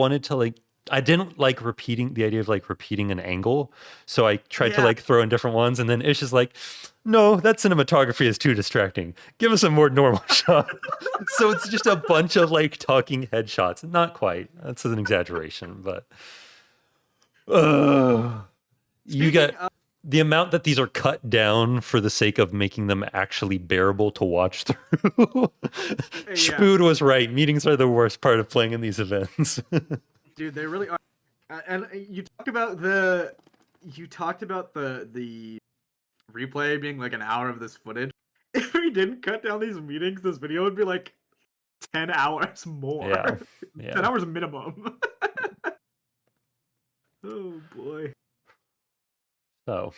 didn't like the idea of like repeating an angle, so I tried to like throw in different ones, and then Ish is like, no, that cinematography is too distracting. Give us a more normal shot. So it's just a bunch of like talking headshots. Not quite. That's an exaggeration, but you got the amount that these are cut down for the sake of making them actually bearable to watch through. Spood was right. Meetings are the worst part of playing in these events. Dude, they really are. And you talked about the replay being like an hour of this footage. If we didn't cut down these meetings, this video would be like 10 hours more. Yeah. 10 hours minimum. Oh boy. So.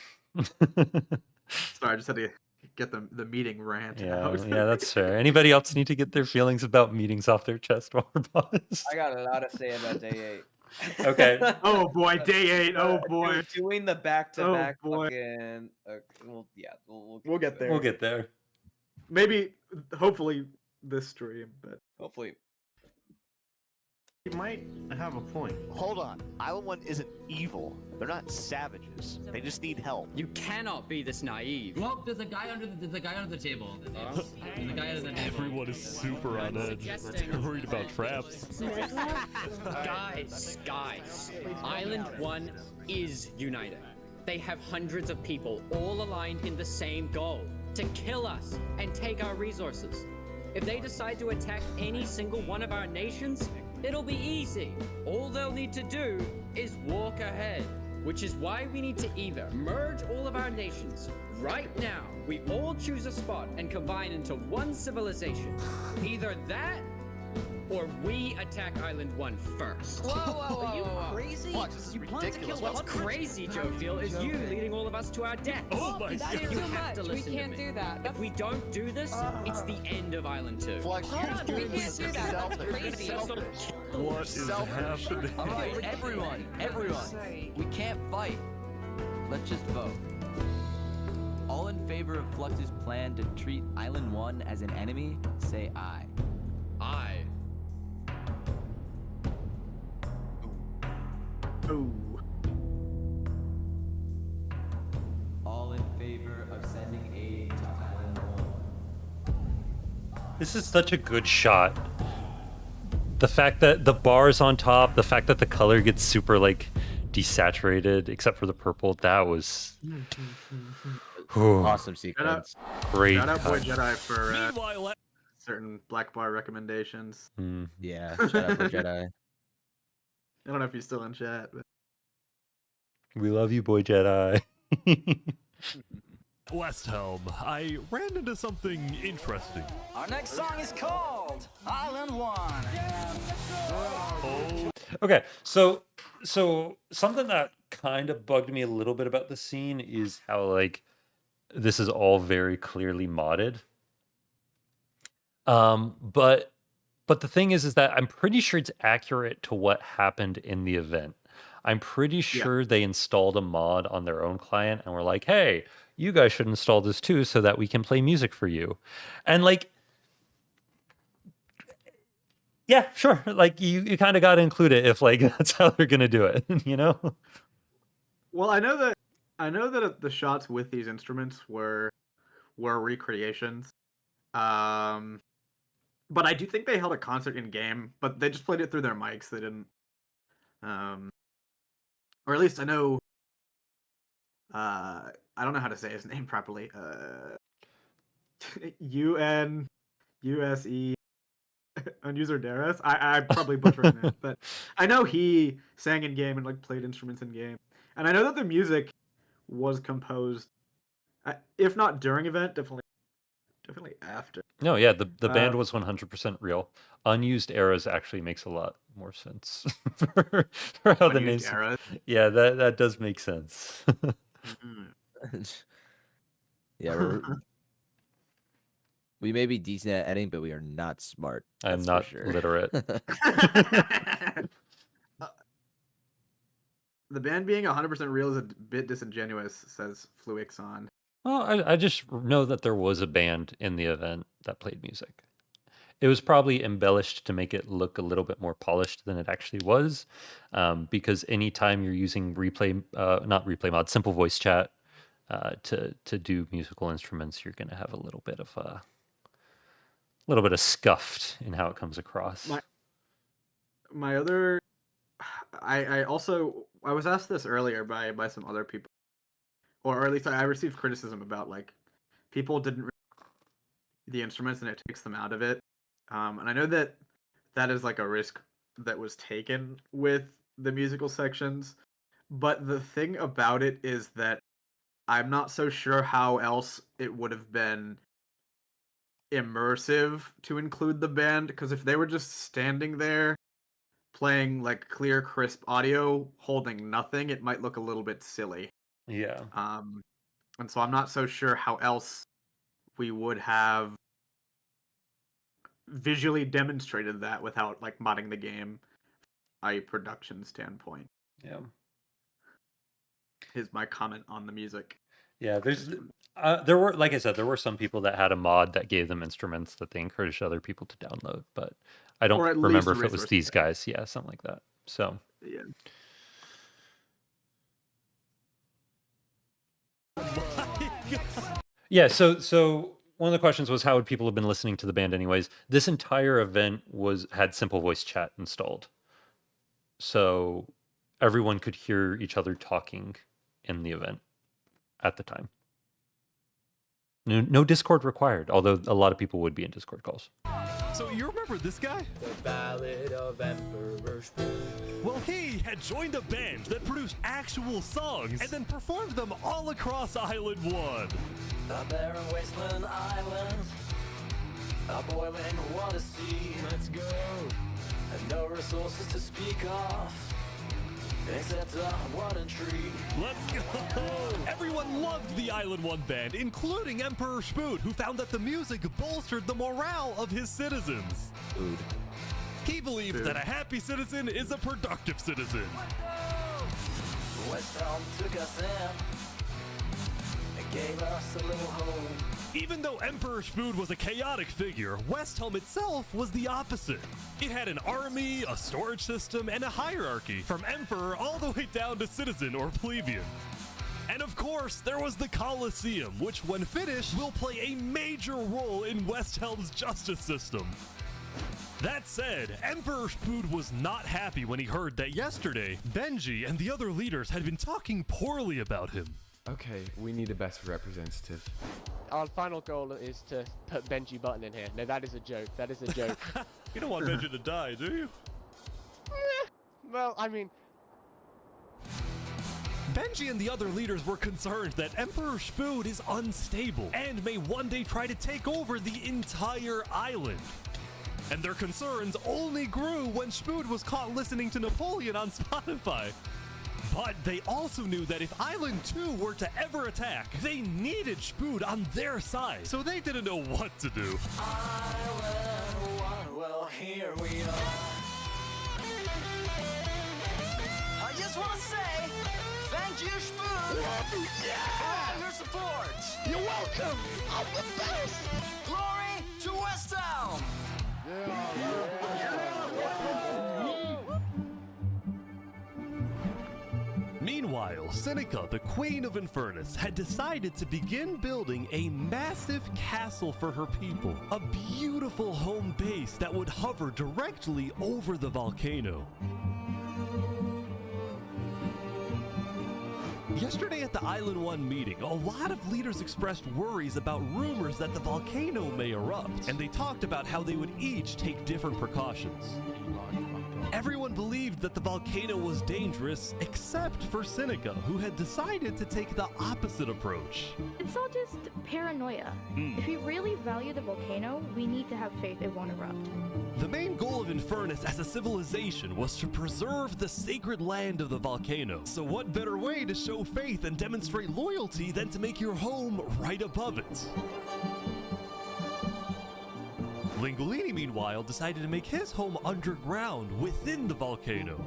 Sorry, I just had to get the meeting rant out. Yeah, that's fair. Anybody else need to get their feelings about meetings off their chest while we're paused? I got a lot to say about day 8. Okay. Oh boy, day 8. Oh boy. Doing the back-to-back fucking. We'll get there. We'll get there. Maybe, hopefully, this stream, but hopefully. You might have a point. Hold on. Island 1 isn't evil. They're not savages. They just need help. You cannot be this naive. Well, there's a guy under the table. There's a guy under the table. Everyone is super on edge. They're worried about traps. Guys, Island 1 is united. They have hundreds of people all aligned in the same goal, to kill us and take our resources. If they decide to attack any single one of our nations, it'll be easy. All they'll need to do is walk ahead, which is why we need to either merge all of our nations right now. We all choose a spot and combine into one civilization. Either that, or we attack Island 1 first. Are you crazy? What? This is you plan to kill What's crazy, Joe, is you leading all of us to our death. Oh my That is You too have to much. We listen to can't me. do that. If we don't do this, it's the end of Island 2. Flex, We can't do that. That's crazy. What is happening? Alright, everyone. We can't fight. Let's just vote. All in favor of Flux's plan to treat Island 1 as an enemy, say aye. Aye. Ooh. All in favor of sending aid to Island 1. This is such a good shot. The fact that the bar's on top, the fact that the color gets super like desaturated, except for the purple, that was Awesome sequence. great. Shout out Boy cut. Jedi for Meanwhile, certain black bar recommendations. Yeah, shout out to Jedi. I don't know if he's still in chat, but We love you, Boy Jedi. Westhelm, I ran into something interesting. Our next song is called Island 1. Oh. Okay, so something that kind of bugged me a little bit about the scene is how like this is all very clearly modded. But the thing is that I'm pretty sure it's accurate to what happened in the event. I'm pretty sure they installed a mod on their own client and were like, "Hey, you guys should install this too so that we can play music for you." And like, yeah, sure. Like you kind of got to include it if like that's how they're gonna do it, you know? well, I know that the shots with these instruments were recreations. But I do think they held a concert in game, but they just played it through their mics. They didn't, or at least I know. I don't know how to say his name properly. UNUSE Unuser Daris. I probably butchered it, but I know he sang in game and like played instruments in game, and I know that the music was composed, if not during event, definitely after. No, yeah, the band was 100% real. Unused eras actually makes a lot more sense for how the names. Yeah, that does make sense. Yeah, we may be decent at editing, but we are not smart. I'm that's not for sure. literate. The band being 100% real is a bit disingenuous, says Fluixon. Well, I just know that there was a band in the event that played music. It was probably embellished to make it look a little bit more polished than it actually was, because anytime you're using not replay mod, simple voice chat to do musical instruments, you're going to have a little bit of scuffed in how it comes across. My other, I was asked this earlier by some other people, or at least I received criticism about like people didn't read the instruments and it takes them out of it. And I know that is like a risk that was taken with the musical sections, but the thing about it is that I'm not so sure how else it would have been immersive to include the band, because if they were just standing there playing like clear, crisp audio, holding nothing, it might look a little bit silly. Yeah. And so I'm not so sure how else we would have visually demonstrated that without like modding the game, i.e. production standpoint. Yeah. Is my comment on the music. Yeah, there were, like I said, there were some people that had a mod that gave them instruments that they encouraged other people to download, but I don't remember if it was these guys. Yeah, something like that. So yeah. Yeah, so one of the questions was how would people have been listening to the band anyways? This entire event had simple voice chat installed. So everyone could hear each other talking in the event at the time. No Discord required, although a lot of people would be in Discord calls. So you remember this guy? The Ballad of Emperor Spoon. Well, he had joined a band that produced actual songs and then performed them all across Island 1. Up there in Wasteland Island, a boiling water sea. Let's go. And no resources to speak of, except a wooden tree. Let's go! Everyone loved the Island 1 band, including Emperor Spoon, who found that the music bolstered the morale of his citizens. Food. He believed that a happy citizen is a productive citizen. Westhelm took us in and gave us a little home. Even though Emperor Spoon was a chaotic figure, Westhelm itself was the opposite. It had an army, a storage system, and a hierarchy, from emperor all the way down to citizen or plebeian. And of course, there was the Colosseum, which when finished will play a major role in Westhelm's justice system. That said, Emperor Spoon was not happy when he heard that yesterday, Benji and the other leaders had been talking poorly about him. Okay, we need a better representative. Our final goal is to put Benji Button in here. No, that is a joke. That is a joke. You don't want Benji to die, do you? Well, I mean... Benji and the other leaders were concerned that Emperor Spoon is unstable and may one day try to take over the entire island. And their concerns only grew when Spoon was caught listening to Napoleon on Spotify. But they also knew that if Island 2 were to ever attack, they needed Spoon on their side, so they didn't know what to do. Island 1, well, here we are. I just want to say, thank you, Spoon, for all your support. You're welcome. I'm the best. Glory to Westhelm. Meanwhile, Cynnikka, the Queen of Infernus, had decided to begin building a massive castle for her people, a beautiful home base that would hover directly over the volcano. Yesterday at the Island 1 meeting, a lot of leaders expressed worries about rumors that the volcano may erupt, and they talked about how they would each take different precautions. Everyone believed that the volcano was dangerous, except for Cynnikka, who had decided to take the opposite approach. It's all just paranoia. If we really value the volcano, we need to have faith it won't erupt. The main goal of Infernus as a civilization was to preserve the sacred land of the volcano. So what better way to show faith and demonstrate loyalty than to make your home right above it? Lingulini, meanwhile, decided to make his home underground within the volcano.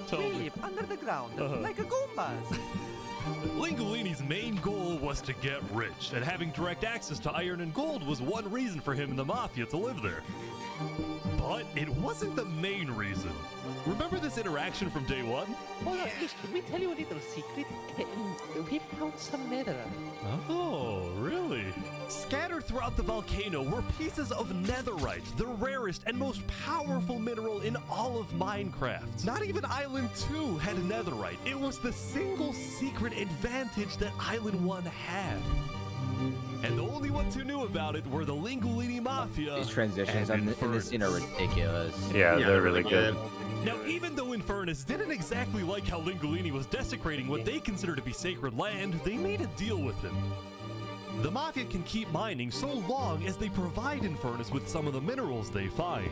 Deep under the ground, like a Goombas. Lingulini's main goal was to get rich, and having direct access to iron and gold was one reason for him and the Mafia to live there. But it wasn't the main reason. Remember this interaction from day one? Hold on, can we tell you a little secret? We found some netherite. Oh, really? Scattered throughout the volcano were pieces of netherite, the rarest and most powerful mineral in all of Minecraft. Not even Island 2 had netherite. It was the single secret advantage that Island 1 had. And the only ones who knew about it were the Lingulini Mafia. These transitions in this scene are ridiculous. Yeah, they're really good. Now, even though Infernus didn't exactly like how Lingulini was desecrating what they consider to be sacred land, they made a deal with him. The Mafia can keep mining so long as they provide Infernus with some of the minerals they find.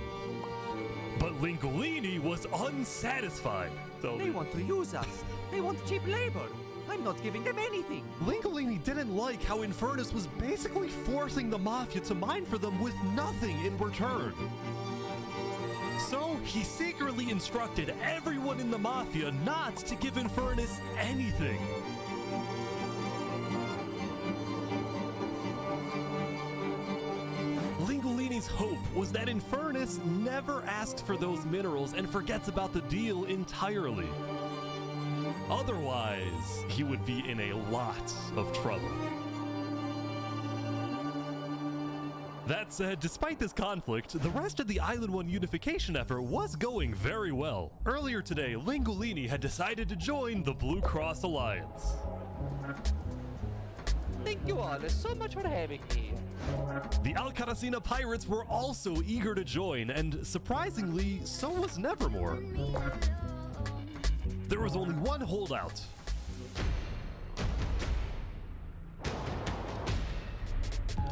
But Lingulini was unsatisfied. They want to use us. They want cheap labor. I'm not giving them anything. Lingulini didn't like how Infernus was basically forcing the Mafia to mine for them with nothing in return. So he secretly instructed everyone in the Mafia not to give Infernus anything. Lingulini's hope was that Infernus never asks for those minerals and forgets about the deal entirely. Otherwise, he would be in a lot of trouble. That said, despite this conflict, the rest of the Island 1 unification effort was going very well. Earlier today, Lingulini had decided to join the Blue Cross Alliance. Thank you all so much for having me. The Alcaracina pirates were also eager to join, and surprisingly, so was Nevermore. There was only one holdout.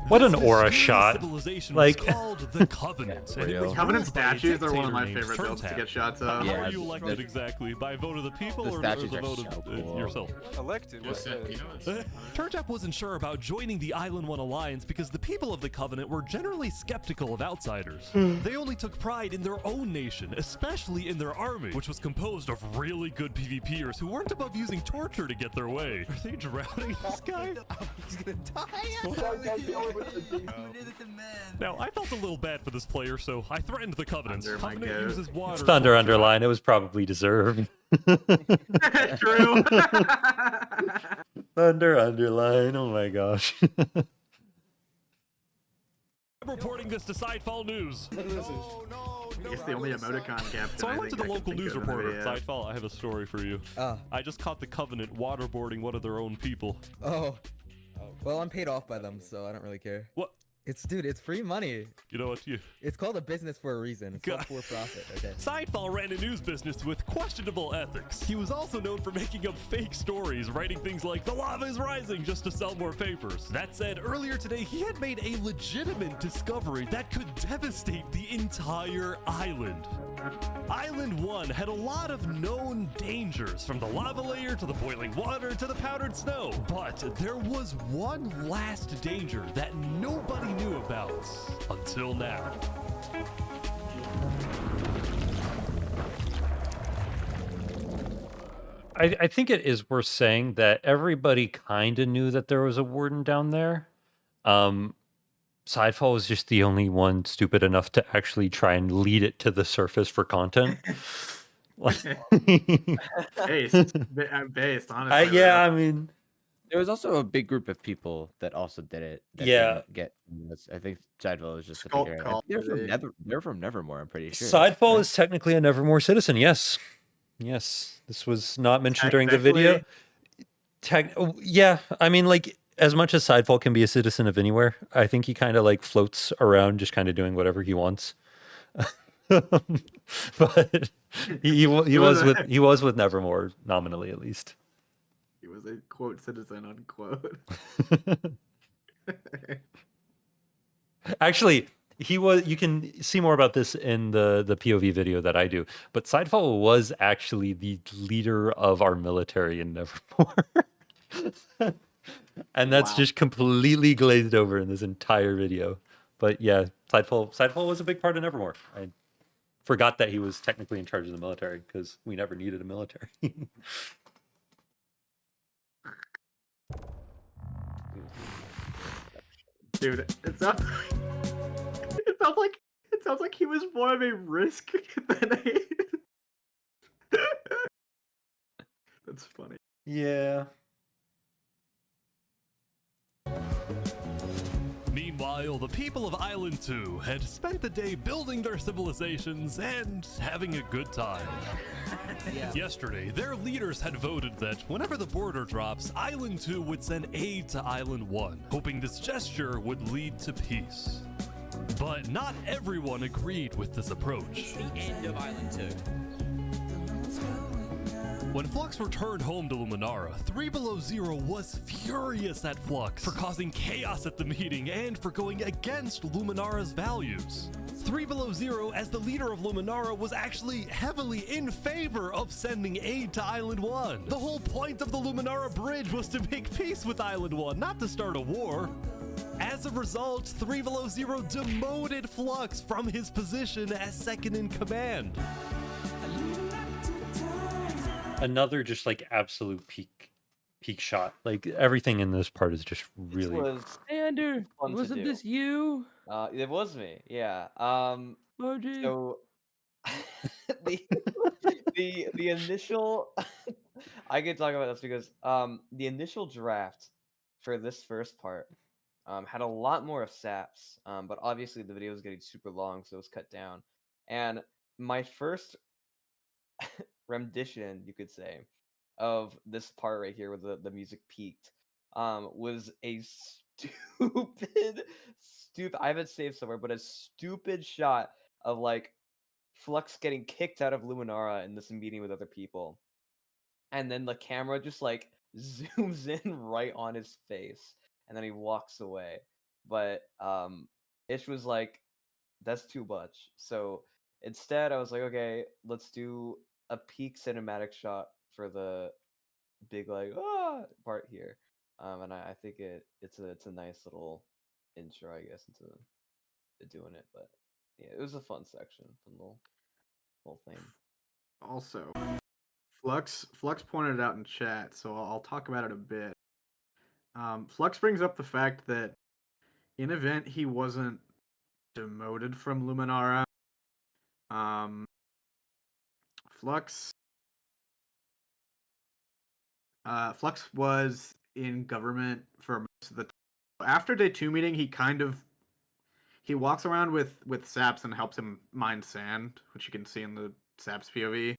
What an aura shot. Like, called the Covenant. And it was Covenant ruled by a statues are one of my dictator named favorite builds to Turntap. get shots of. How are you elected exactly? By vote of the people or the vote of yourself? Elected? Turntap wasn't sure about joining the Island 1 Alliance because the people of the Covenant were generally skeptical of outsiders. They only took pride in their own nation, especially in their army, which was composed of really good PvPers who weren't above using torture to get their way. Are they drowning this guy? He's gonna die. Now, I felt a little bad for this player, so I threatened the Covenant. Covenant uses water. Thunder underline. It was probably deserved. True. Thunder underline. Oh my gosh. Reporting this to Sidefall News. It's the only emoticon cap. So I went to the local news reporter. Sidefall, I have a story for you. I just caught the Covenant waterboarding one of their own people. Oh. Well, I'm paid off by them, so I don't really care. What? Dude, it's free money. You know what? It's called a business for a reason. It's not for profit, okay? Sidefall ran a news business with questionable ethics. He was also known for making up fake stories, writing things like, "The lava is rising," just to sell more papers. That said, earlier today, he had made a legitimate discovery that could devastate the entire island. Island 1 had a lot of known dangers, from the lava layer to the boiling water to the powdered snow. But there was one last danger that nobody knew about until now. I think it is worth saying that everybody kind of knew that there was a warden down there. Sidefall was just the only one stupid enough to actually try and lead it to the surface for content. Based, honestly. Yeah, I mean, there was also a big group of people that also did it. That Yeah. didn't I think Sidefall was just Skull figuring Call, out. They're from Nevermore, I'm pretty sure. Sidefall is technically a Nevermore citizen. Yes. Yes. This was not mentioned during the video. Yeah. I mean, like, as much as Sidefall can be a citizen of anywhere, I think he kind of like floats around just kind of doing whatever he wants. But he was with Nevermore, nominally at least. He was a quote citizen, unquote. Actually, he was. You can see more about this in the POV video that I do. But Sidefall was actually the leader of our military in Nevermore. And that's just completely glazed over in this entire video. But yeah, Sidefall was a big part of Nevermore. I forgot that he was technically in charge of the military because we never needed a military. Dude, it sounds like he was more of a risk than a. That's funny. Yeah. Meanwhile, the people of Island 2 had spent the day building their civilizations and having a good time. Yesterday, their leaders had voted that whenever the border drops, Island 2 would send aid to Island 1, hoping this gesture would lead to peace. But not everyone agreed with this approach. The end of Island 2. When Flux returned home to Luminara, 3 Below Zero was furious at Flux for causing chaos at the meeting and for going against Luminara's values. 3 Below Zero, as the leader of Luminara, was actually heavily in favor of sending aid to Island 1. The whole point of the Luminara Bridge was to make peace with Island 1, not to start a war. As a result, 3 Below Zero demoted Flux from his position as second in command. Another just like absolute peak shot. Like everything in this part is just really. Andrew, wasn't this you? It was me. Yeah. OG. So the initial I can talk about this because the initial draft for this first part had a lot more of Saps, but obviously the video was getting super long, so it was cut down. And my first rendition, you could say, of this part right here where the music peaked, was a stupid, I have it saved somewhere, but a stupid shot of like Flux getting kicked out of Luminara in this meeting with other people. And then the camera just like zooms in right on his face, and then he walks away. But Ish was like, that's too much. So instead I was like, okay, let's do a peak cinematic shot for the big like part here. And I think it's a nice little intro, I guess, into doing it. But yeah, it was a fun section, fun little thing. Also, Flux pointed it out in chat, so I'll talk about it a bit. Flux brings up the fact that in event he wasn't demoted from Luminara. Flux was in government for most of the time. After day 2 meeting, he walks around with Saps and helps him mine sand, which you can see in the Saps POV.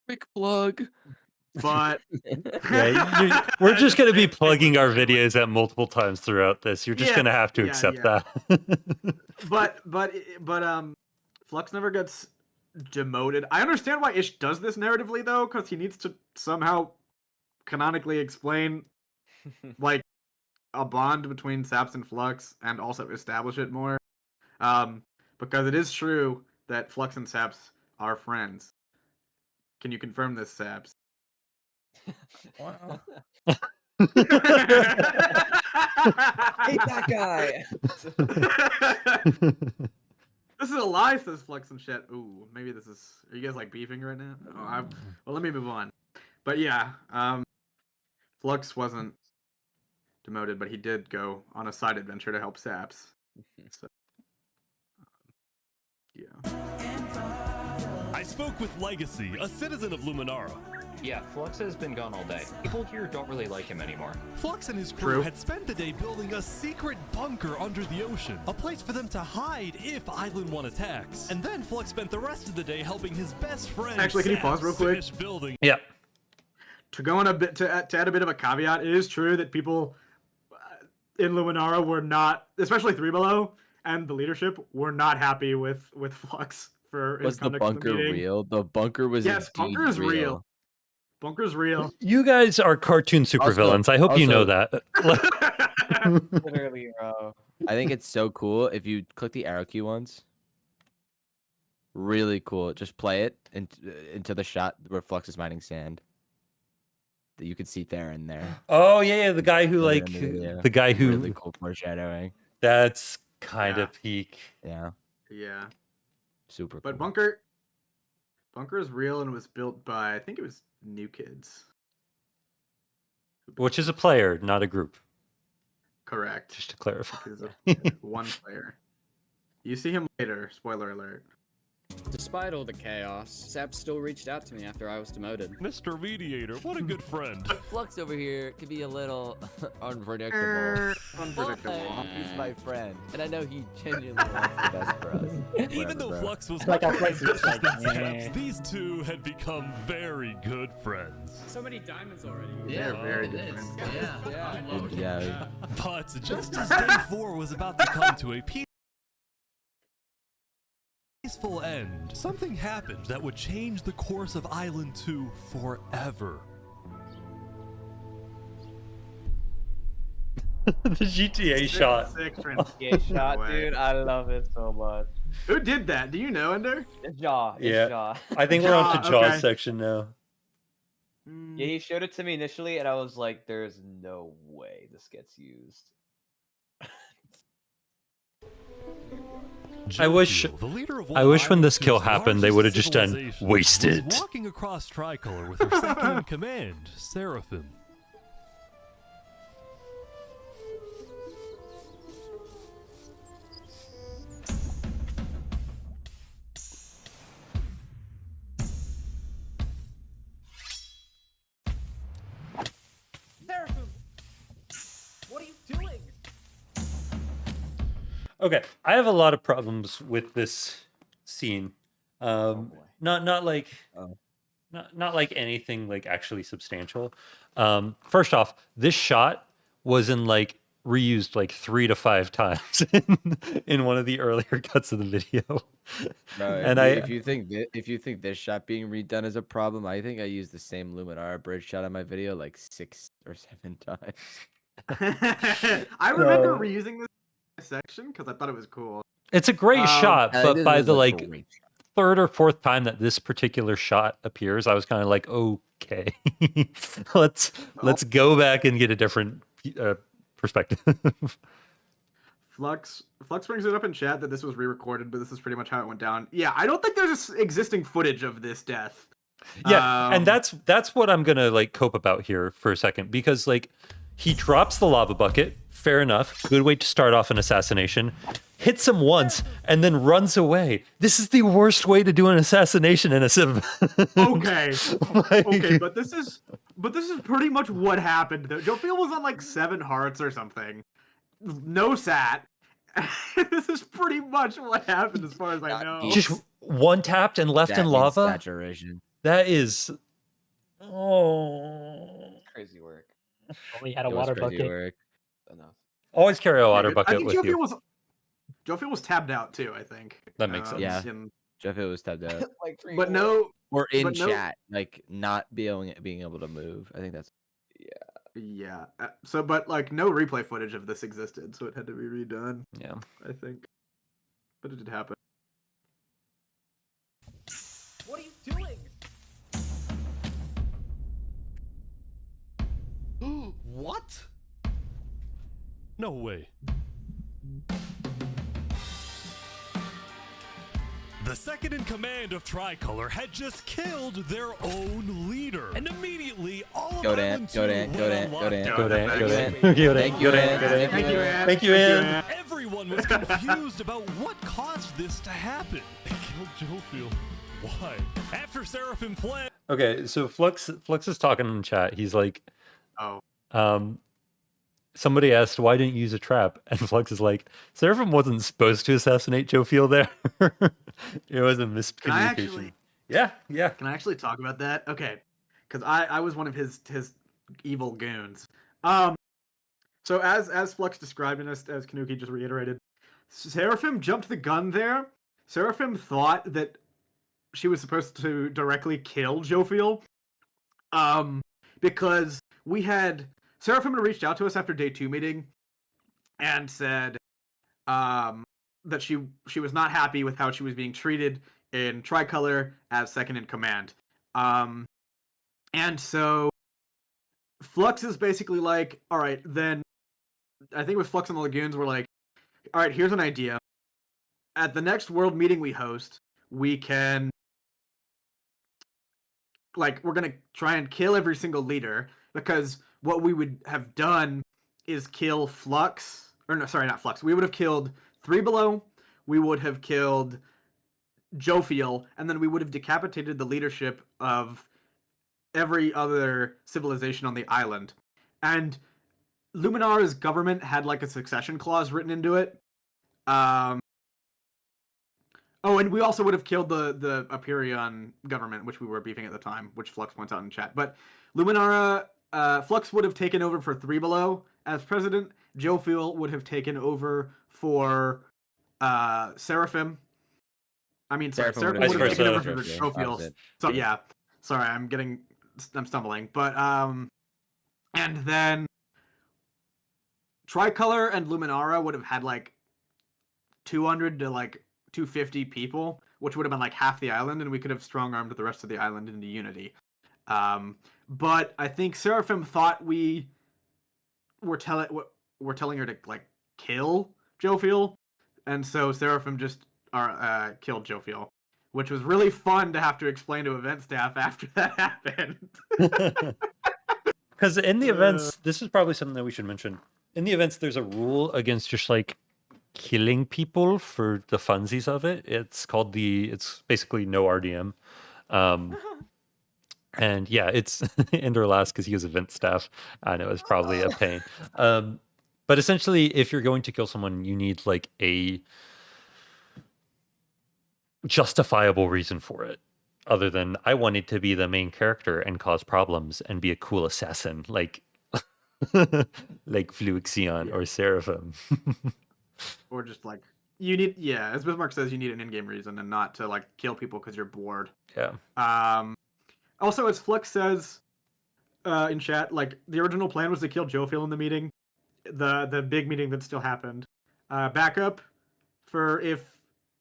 Quick plug. But yeah, we're just going to be plugging our videos at multiple times throughout this. You're just going to have to accept that. but Flux never gets demoted. I understand why Ish does this narratively though, because he needs to somehow canonically explain like a bond between Saps and Flux, and also establish it more. Because it is true that Flux and Saps are friends. Can you confirm this, Saps? Wow. I hate that guy. This is a lie, says Flux and shit. Ooh, maybe this is. Are you guys like beefing right now? Oh, well, let me move on. But yeah, Flux wasn't demoted, but he did go on a side adventure to help Saps. So, yeah. I spoke with Legacy, a citizen of Luminara. Yeah, Flux has been gone all day. People here don't really like him anymore. Flux and his crew had spent the day building a secret bunker under the ocean, a place for them to hide if Island 1 attacks. And then Flux spent the rest of the day helping his best friend Actually, can you pause real quick? Building. Yeah. To go on a bit to add a bit of a caveat, it is true that people in Luminara were not, especially 3 Below and the leadership, were not happy with Flux for his Was the conduct of bunker meeting. real? The bunker was Yes, bunker is real. Bunker's real. You guys are cartoon supervillains. I hope you know that. Literally, bro. I think it's so cool if you click the arrow key once. Really cool. Just play it into the shot where Flux is mining sand. That you could see Theron there. Oh yeah, the guy who the guy who really cool foreshadowing. That's kind of peak. Yeah. Yeah. Super But cool. Bunker is real and was built by, I think it was New Kids. Which is a player, not a group. Correct. Just to clarify. One player. You see him later, spoiler alert. Despite all the chaos, Saps still reached out to me after I was demoted. Mr. Mediator, what a good friend. Flux over here can be a little unpredictable. Unpredictable. He's my friend, and I know he genuinely wants the best for us. Even though Flux was Like much our more friends, ambitious like, than Saps, these two had become very good friends. So many diamonds already. They're very good friends. Yeah. But just as day 4 was about to come to a peaceful end, something happened that would change the course of Island 2 forever. The GTA shot. GTA shot, dude. I love it so much. Who did that? Do you know, Ender? It's Jaw. It's Yeah. Jaw. I think we're on to Jaws okay. section now. Yeah, he showed it to me initially, and I was like, "There's no way this gets used." I wish when this kill happened, they would have just done wasted. Was walking across Tricolor with her second in command, Seraphim. Okay, I have a lot of problems with this scene. Not like not like anything like actually substantial. First off, this shot was in like reused like 3 to 5 times in one of the earlier cuts of the video. No, And if you think this shot being redone is a problem, I think I used the same Luminara bridge shot on my video like 6 or 7 times. I remember reusing this section because I thought it was cool. It's a great shot, but by the like great third or fourth time that this particular shot appears, I was kind of like, okay, let's go back and get a different perspective. Flux brings it up in chat that this was re-recorded, but this is pretty much how it went down. Yeah, I don't think there's existing footage of this death. Yeah, and that's what I'm gonna like cope about here for a second, because like he drops the lava bucket. Fair enough. Good way to start off an assassination. Hits him once and then runs away. This is the worst way to do an assassination in a civ. Okay. Okay, but this is pretty much what happened. Jofiel was on like 7 hearts or something. No sat. This is pretty much what happened as far as I know. Just one tapped and left in lava. Saturation. That is Crazy work. Only had a water bucket. Work. Enough. Always carry a water bucket I think with you. Jofiel was tabbed out too, I think. That makes sense. Yeah. Jofiel was tabbed out. Like 3 but no, or in but no- chat, like not being able to move. I think that's Yeah. So, but like no replay footage of this existed, so it had to be redone. Yeah. I think. But it did happen. What are you doing? What? No way. The second in command of Tricolor had just killed their own leader, and immediately all of Island 2 Thank you, Ann. Everyone was confused about what caused this to happen. They killed Jofiel. Why? After Seraphim fled. Okay, so Flux is talking in chat. He's like, somebody asked, why didn't you use a trap? And Flux is like, Seraphim wasn't supposed to assassinate Jofiel there. It was a miscommunication. Yeah. Can I actually talk about that? Okay. Because I was one of his evil goons. So as Flux described and as Kanuki just reiterated, Seraphim jumped the gun there. Seraphim thought that she was supposed to directly kill Jofiel. Because Seraphim had reached out to us after day 2 meeting and said that she was not happy with how she was being treated in Tricolor as second in command. And so Flux is basically like, all right, then I think it was Flux and the Lagoons were like, all right, here's an idea. At the next world meeting we host, we can we're gonna try and kill every single leader, because what we would have done is kill Flux, or no, sorry, not Flux. We would have killed 3 Below, we would have killed Jofiel, and then we would have decapitated the leadership of every other civilization on the island. And Luminara's government had like a succession clause written into it. Oh, and we also would have killed the Aperion government, which we were beefing at the time, which Flux points out in chat. But Luminara, Flux would have taken over for 3 Below as president. Jofiel would have taken over for Seraphim. I mean, sorry, Seraphim would have taken over for Jofiel. So yeah, sorry, I'm stumbling. But and then Tricolor and Luminara would have had like 200 to like 250 people, which would have been like half the island, and we could have strong-armed the rest of the island into unity. But I think Seraphim thought we were telling her to like kill Jofiel, and so Seraphim just killed Jofiel, which was really fun to have to explain to event staff after that happened. Because in the events, this is probably something that we should mention. In the events, there's a rule against just like killing people for the funsies of it. It's called it's basically no RDM. And yeah, it's Ender last because he was event staff. I know it's probably a pain. But essentially, if you're going to kill someone, you need like a justifiable reason for it, other than I wanted to be the main character and cause problems and be a cool assassin, like like Fluixon or Seraphim. Or just like you need, yeah, as Bismarck says, you need an in-game reason and not to like kill people because you're bored. Yeah. Also, as Flux says in chat, like the original plan was to kill Jofiel in the meeting, the big meeting that still happened. Backup for if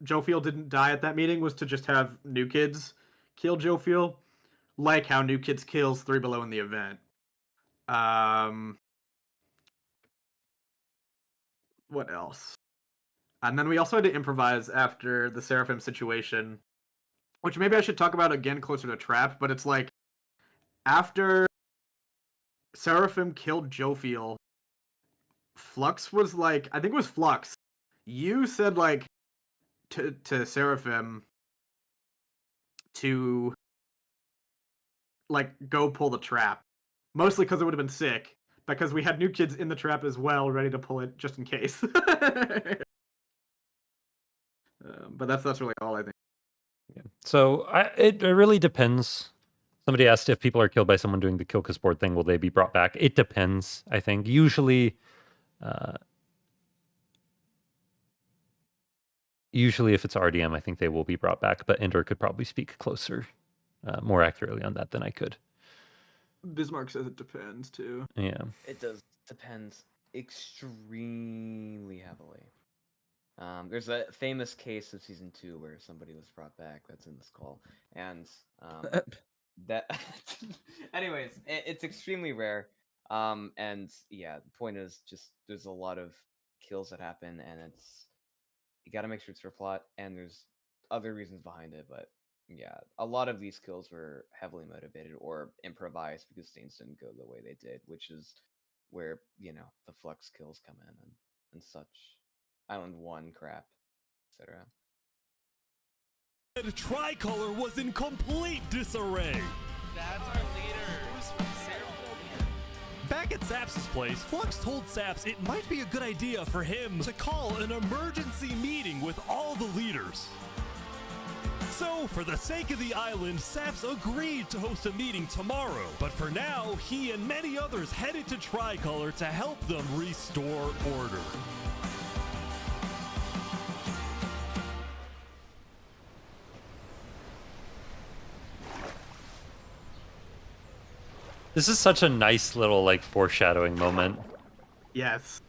Jofiel didn't die at that meeting was to just have New Kids kill Jofiel, like how New Kids kills 3 Below in the event. What else? And then we also had to improvise after the Seraphim situation, which maybe I should talk about again closer to Trap, but it's like after Seraphim killed Jofiel, Flux was like, I think it was Flux. You said like to Seraphim to like go pull the trap. Mostly because it would have been sick, because we had New Kids in the trap as well, ready to pull it just in case. But that's really all I think. Yeah. So it really depends. Somebody asked if people are killed by someone doing the kill board thing, will they be brought back? It depends, I think. Usually if it's RDM, I think they will be brought back, but Ender could probably speak closer, more accurately on that than I could. Bismarck says it depends, too. Yeah. It does depend extremely heavily. There's a famous case of season 2 where somebody was brought back that's in this call, and that. Anyways, it's extremely rare. And yeah, the point is just there's a lot of kills that happen, and you got to make sure it's for plot, and there's other reasons behind it, but yeah, a lot of these kills were heavily motivated or improvised because things didn't go the way they did, which is where the Flux kills come in and such. Island 1 crap, etc. The tricolor was in complete disarray. That's our leader. Back at Saps' place, Flux told Saps it might be a good idea for him to call an emergency meeting with all the leaders. So, for the sake of the island, Saps agreed to host a meeting tomorrow. But for now, he and many others headed to Tricolor to help them restore order. This is such a nice little like foreshadowing moment. Yes.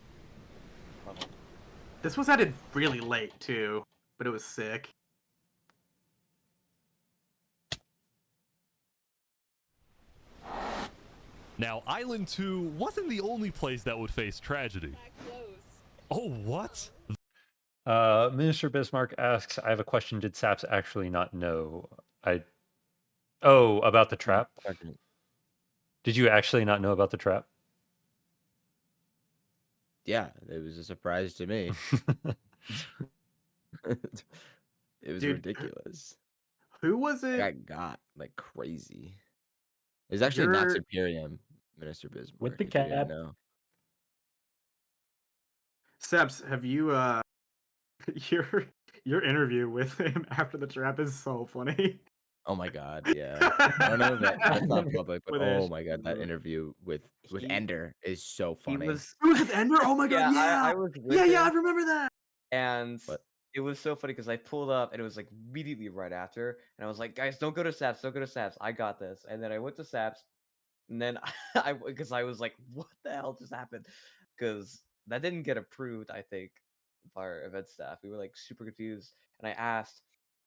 This was added really late too, but it was sick. Now, Island 2 wasn't the only place that would face tragedy. Oh, what? Minister Bismarck asks, I have a question. Did Saps actually not know? About the trap? Did you actually not know about the trap? Yeah, it was a surprise to me. It was ridiculous. Who was it? I got like crazy. It was actually not Superior, Minister Bismarck. With the cap. No. Saps, have you your interview with him after the trap is so funny. Oh my god, yeah. I don't know that that's not public, but oh my god, that interview with Ender is so funny. It was with Ender? Oh my god, yeah. I was with yeah, I him, remember that. and it was so funny because I pulled up and it was like immediately right after, and I was like, guys, don't go to Saps, don't go to Saps. I got this. And then I went to Saps, and then because I was like, what the hell just happened? Because that didn't get approved, I think, by our event staff. We were like super confused, and I asked,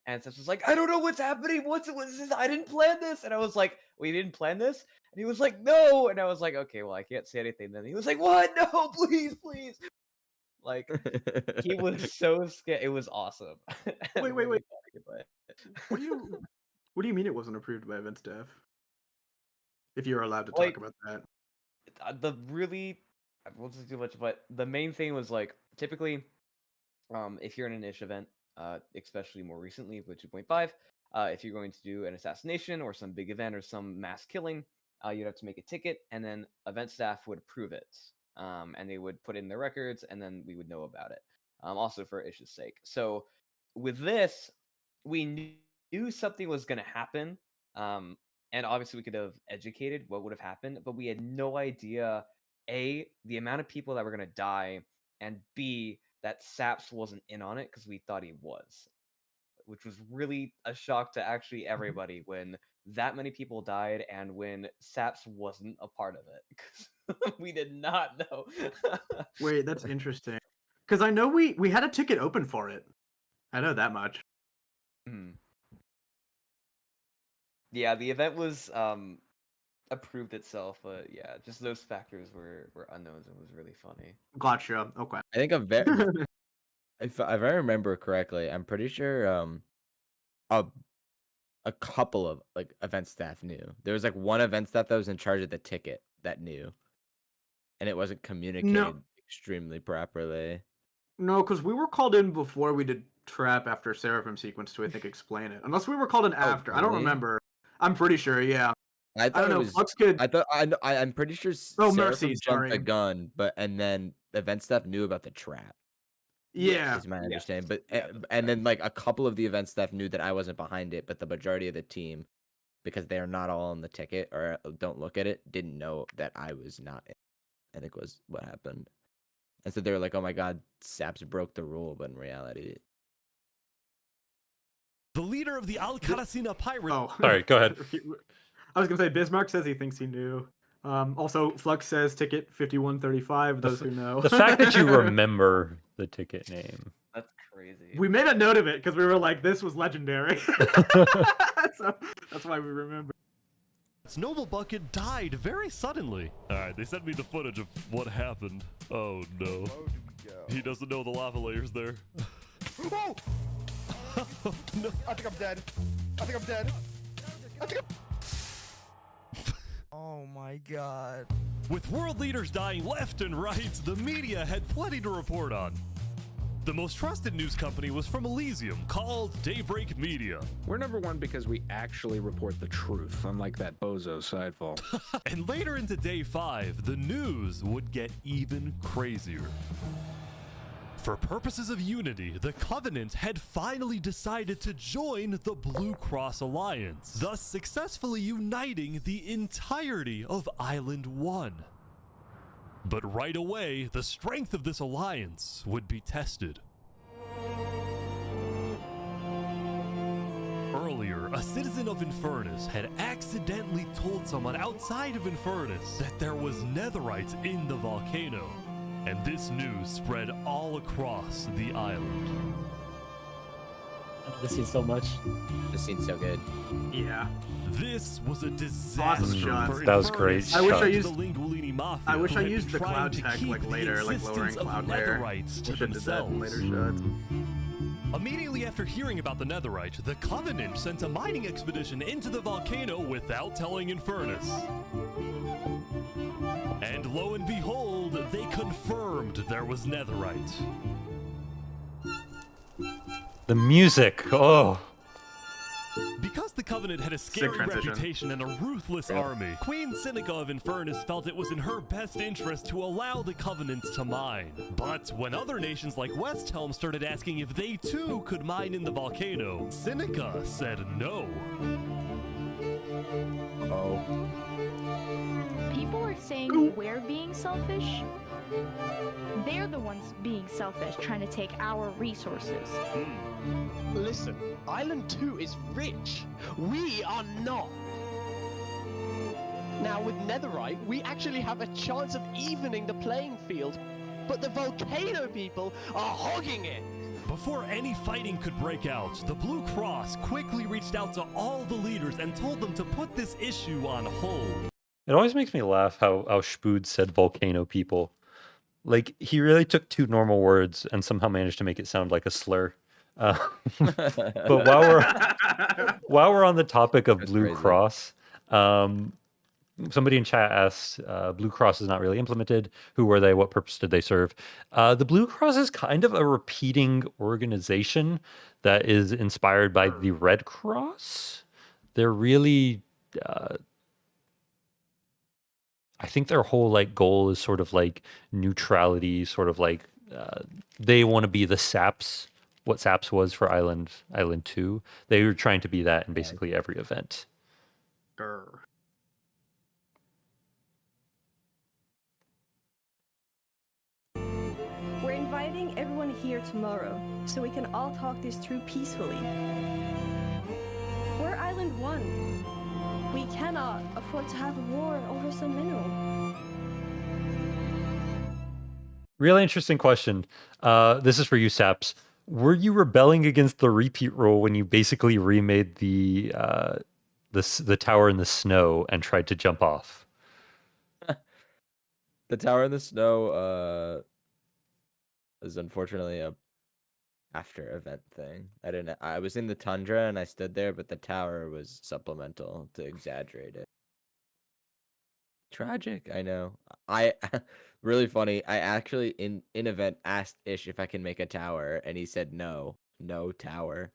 and Saps was like, I don't know what's happening. What's this? I didn't plan this. And I was like, we didn't plan this? And he was like, no. And I was like, okay, well, I can't say anything then. He was like, what? No, please, please. Like, he was so scared. It was awesome. Wait. What do you mean it wasn't approved by event staff? If you're allowed to talk about that. I won't say too much, but the main thing was like, typically, if you're in a niche event, especially more recently with 2.5, if you're going to do an assassination or some big event or some mass killing, you'd have to make a ticket, and then event staff would approve it. and they would put in their records, and then we would know about it. Also for Ish's sake. So with this, we knew something was going to happen, and obviously we could have educated what would have happened, but we had no idea, A, the amount of people that were going to die, and B, that Saps wasn't in on it because we thought he was, which was really a shock to actually everybody when that many people died and when Saps wasn't a part of it. 'Cause we did not know. Wait, that's interesting. Because I know we had a ticket open for it. I know that much. Yeah, the event was approved itself, but yeah, just those factors were unknowns and was really funny. Gotcha. Okay. I think if I remember correctly, I'm pretty sure a couple of like event staff knew. There was like one event staff that was in charge of the ticket that knew, and it wasn't communicated extremely properly. No, because we were called in before we did Trap after Seraphim sequence to, I think, explain it. Unless we were called in after. I don't remember. I'm pretty sure, yeah. I thought don't know, it was. Flux could... I'm pretty sure. Mercy, jumped the sorry. gun, and then event staff knew about the trap. Yeah, is my understanding. But and then like a couple of the event staff knew that I wasn't behind it, but the majority of the team, because they are not all on the ticket or don't look at it, didn't know that I was not in. I think was what happened. And so they were like, "Oh my God, Saps broke the rule," but in reality, the leader of the Al-Qarasina pirates. Oh, sorry. Go ahead. I was gonna say Bismarck says he thinks he knew. Also, Flux says ticket 5135. Those who know. The fact that you remember the ticket name. That's crazy. We made a note of it because we were like, this was legendary. So that's why we remember. Noble Bucket died very suddenly. Alright, they sent me the footage of what happened. Oh no. He doesn't know the lava layer's there. Oh! No. I think I'm dead. I think I'm dead. I think I'm... Oh my God. With world leaders dying left and right, the media had plenty to report on. The most trusted news company was from Elysium, called Daybreak Media. We're number one because we actually report the truth, unlike that bozo Sidefall. And later into day 5, the news would get even crazier. For purposes of unity, the Covenant had finally decided to join the Blue Cross Alliance, thus successfully uniting the entirety of Island 1. But right away, the strength of this alliance would be tested. Earlier, a citizen of Infernus had accidentally told someone outside of Infernus that there was netherite in the volcano, and this news spread all across the island. This scene's so much. This scene's so good. Yeah. This was a disaster. Awesome shot. That was great. I wish I used the Lingulini Mafia. I wish I who had used the been trying cloud to tech keep like the later, like lowering existence of cloud layer. netherites to We should have did that in later themselves. shots. Immediately after hearing about the netherite, the Covenant sent a mining expedition into the volcano without telling Infernus. And lo and behold, they confirmed there was netherite. The music. Oh. Because the Covenant had a scary reputation and a ruthless army, Queen Cynnikka of Infernus felt it was in her best interest to allow the Covenant to mine. But when other nations like Westhelm started asking if they too could mine in the volcano, Cynnikka said no. People are saying we're being selfish. They're the ones being selfish, trying to take our resources. Listen, Island 2 is rich. We are not. Now, with netherite, we actually have a chance of evening the playing field, but the volcano people are hogging it. Before any fighting could break out, the Blue Cross quickly reached out to all the leaders and told them to put this issue on hold. It always makes me laugh how Spood said volcano people. Like, he really took two normal words and somehow managed to make it sound like a slur. But while we're on the topic of Blue Cross, somebody in chat asked, Blue Cross is not really implemented. Who were they? What purpose did they serve? The Blue Cross is kind of a repeating organization that is inspired by the Red Cross. They're really... I think their whole like goal is sort of like neutrality, sort of like they want to be the Saps, what Saps was for Island 2. They were trying to be that in basically every event. Grr. We're inviting everyone here tomorrow, so we can all talk this through peacefully. We're Island 1. We cannot afford to have a war over some mineral. Really interesting question. This is for you, Saps. Were you rebelling against the repeat rule when you basically remade the tower in the snow and tried to jump off? The tower in the snow is unfortunately a after event thing. I was in the tundra and I stood there, but the tower was supplemental to exaggerate it. Tragic, I know. I really funny. I actually in event asked Ish if I can make a tower, and he said no tower.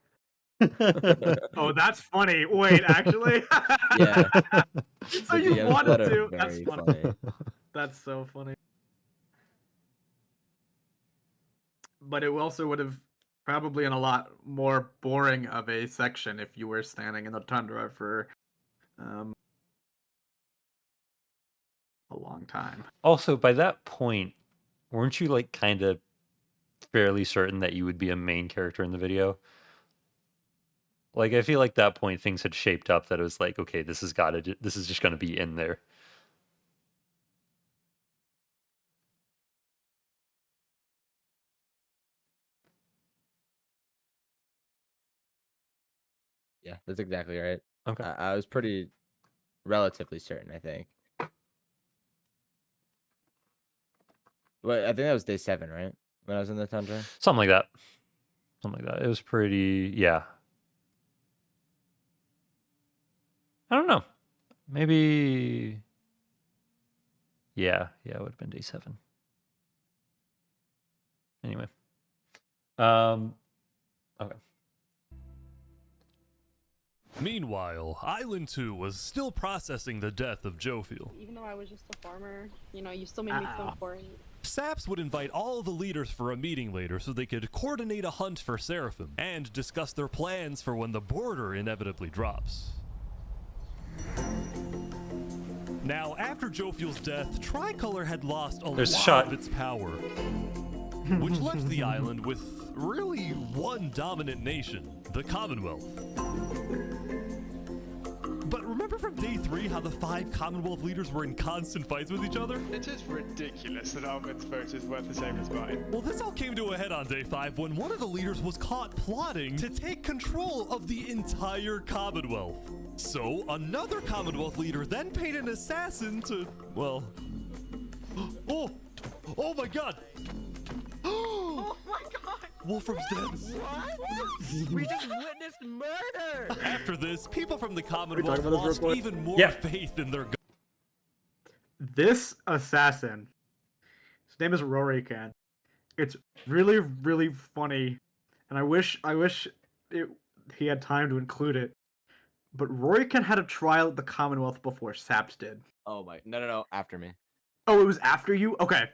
Oh, that's funny. Wait, actually? Yeah. So The you DMs wanted that are to? That's very funny. That's so funny. But it also would have probably in a lot more boring of a section if you were standing in the tundra for a long time. Also, by that point, weren't you like kind of fairly certain that you would be a main character in the video? Like, I feel like that point things had shaped up that it was like, okay, this is just going to be in there. Yeah, that's exactly right. Okay. I was pretty relatively certain, I think. Well, I think that was day 7, right? When I was in the tundra? Something like that. Something like that. It was pretty, yeah. I don't know. Maybe, yeah, it would have been day 7. Anyway. Okay. Meanwhile, Island 2 was still processing the death of Jofiel. Even though I was just a farmer, you still made me feel important. Saps would invite all the leaders for a meeting later so they could coordinate a hunt for Seraphim and discuss their plans for when the border inevitably drops. Now, after Jofiel's death, Tricolor had lost a lot of its power, which left the island with really one dominant nation, the Commonwealth. But remember from day 3 how the 5 Commonwealth leaders were in constant fights with each other? It is ridiculous that Ahmed's vote is worth the same as mine. Well, this all came to a head on day 5 when one of the leaders was caught plotting to take control of the entire Commonwealth. So, another Commonwealth leader then paid an assassin to, well... Oh my god! Oh my god! Wolfram's dead. What? We just witnessed murder! After this, people from the Commonwealth about this lost real quick? even more Yeah. faith in their god. This assassin, his name is Rorican. It's really, really funny, and I wish he had time to include it. But Rorican had a trial at the Commonwealth before Saps did. Oh my, no, after me. Oh, it was after you? Okay.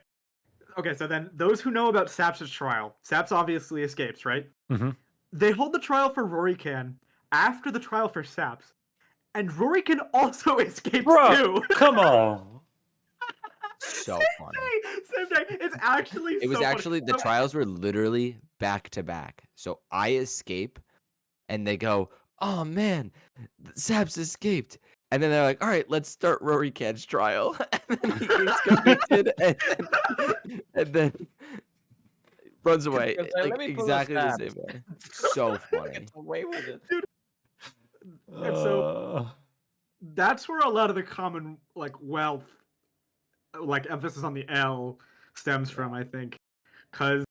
Okay, so then those who know about Saps' trial, Saps obviously escapes, right? Mm-hmm. They hold the trial for Rorican after the trial for Saps, and Rorican also escapes too. Come on. So funny. Same day. It's actually It was so actually, funny. the trials were literally back to back. So I escape, and they go, oh man, Saps escaped. And then they're like, all right, let's start Rory Cad's trial. And then he gets convicted and then runs away. Like, Like, let me pull exactly the up same Saps. way. So funny. Gets away with it. And so that's where a lot of the common wealth, emphasis on the L, stems from, I think, because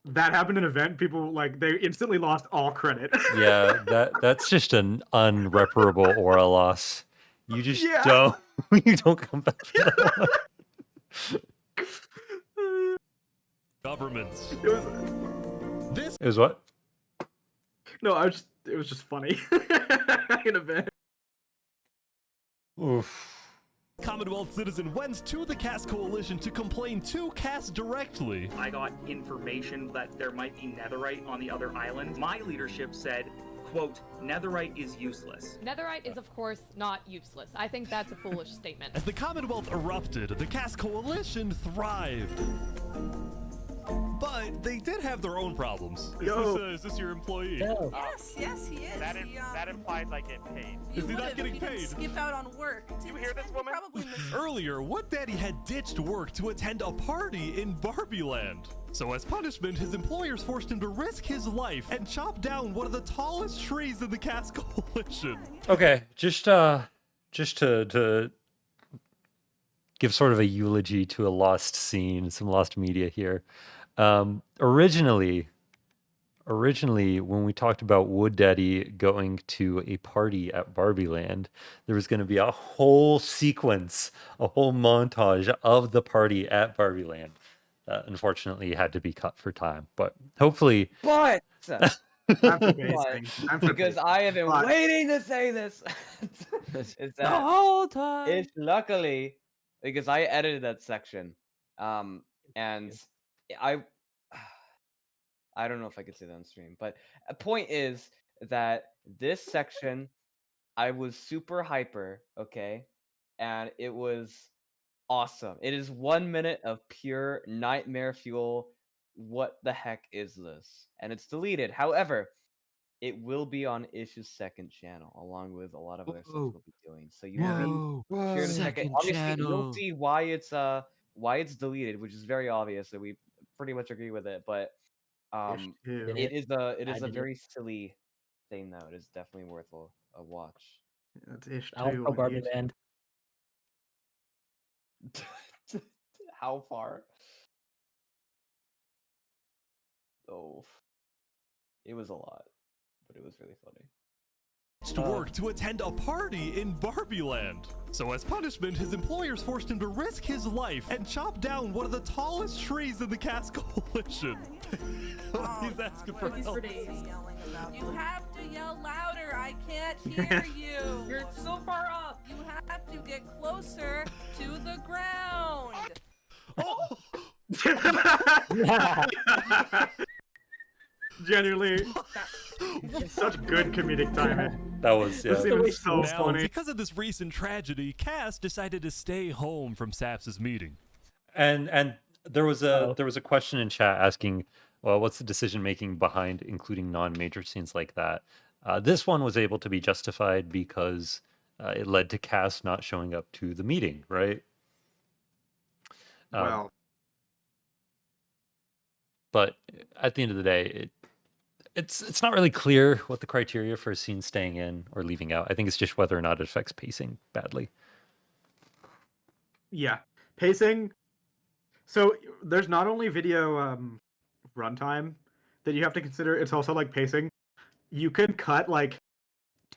that happened in an event. People they instantly lost all credit. Yeah, that's just an unreparable aura loss. You just don't you don't come back from that. Governments. It was what? No, it was just funny in a bit. Oof. Commonwealth citizen went to the Cass Coalition to complain to Cass directly. I got information that there might be netherite on the other island. My leadership said, quote, netherite is useless. Netherite is, of course, not useless. I think that's a foolish statement. As the Commonwealth erupted, the Cass Coalition thrived. But they did have their own problems. Is this your employee? No. Yes, he is. That implies I get paid. Is he not getting paid? Skip out on work. You hear this woman? Probably Earlier, Wood Daddy had ditched work to attend a party in Barbie Land. So as punishment, his employers forced him to risk his life and chop down one of the tallest trees in the Cass Coalition. Okay, just to give sort of a eulogy to a lost scene, some lost media here. Originally, when we talked about Wood Daddy going to a party at Barbie Land, there was going to be a whole sequence, a whole montage of the party at Barbie Land. Unfortunately, had to be cut for time, but hopefully. But I'm because I have been waiting to say this. Is that The whole time. It's luckily because I edited that section, and I don't know if I could say that on stream, but a point is that this section, I was super hyper, okay, and it was awesome. It is 1 minute of pure nightmare fuel. What the heck is this? And it's deleted. However, it will be on Ish's second channel, along with a lot of other stuff we'll be doing. So you will be here in a second. Obviously, you'll see why it's deleted, which is very obvious. That we pretty much agree with it, but it is a very silly thing, though. It is definitely worth a watch. That's Ish I'll too. go Barbie Land. How far? Oh, it was a lot, but it was really funny. To work to attend a party in Barbie Land. So as punishment, his employers forced him to risk his life and chop down one of the tallest trees in the Cass Coalition. He's asking for help. You have to yell louder. I can't hear you. You're so far up. You have to get closer to the ground. Genuinely, such good comedic timing. That was This scene was so Now, funny. because of this recent tragedy, Cass decided to stay home from Saps' meeting. And there was a question in chat asking, well, what's the decision making behind including non-major scenes like that? This one was able to be justified because it led to Cass not showing up to the meeting, right? Well, but at the end of the day, it's not really clear what the criteria for a scene staying in or leaving out. I think it's just whether or not it affects pacing badly. yeah, pacing. So there's not only video runtime that you have to consider, it's also like pacing. You can cut like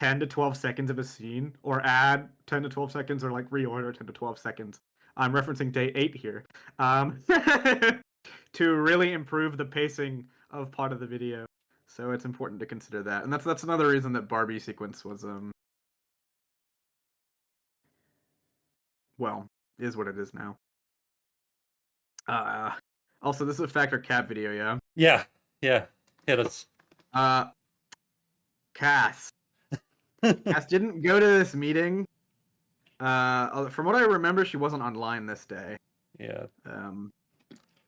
10 to 12 seconds of a scene or add 10 to 12 seconds or like reorder 10 to 12 seconds. I'm referencing day 8 here. To really improve the pacing of part of the video. So it's important to consider that. And that's another reason that Barbie sequence was well, is what it is now. Also, this is a Factor Cap video, yeah? Yeah. Hit us. Cass. Cass didn't go to this meeting. From what I remember, she wasn't online this day. Yeah.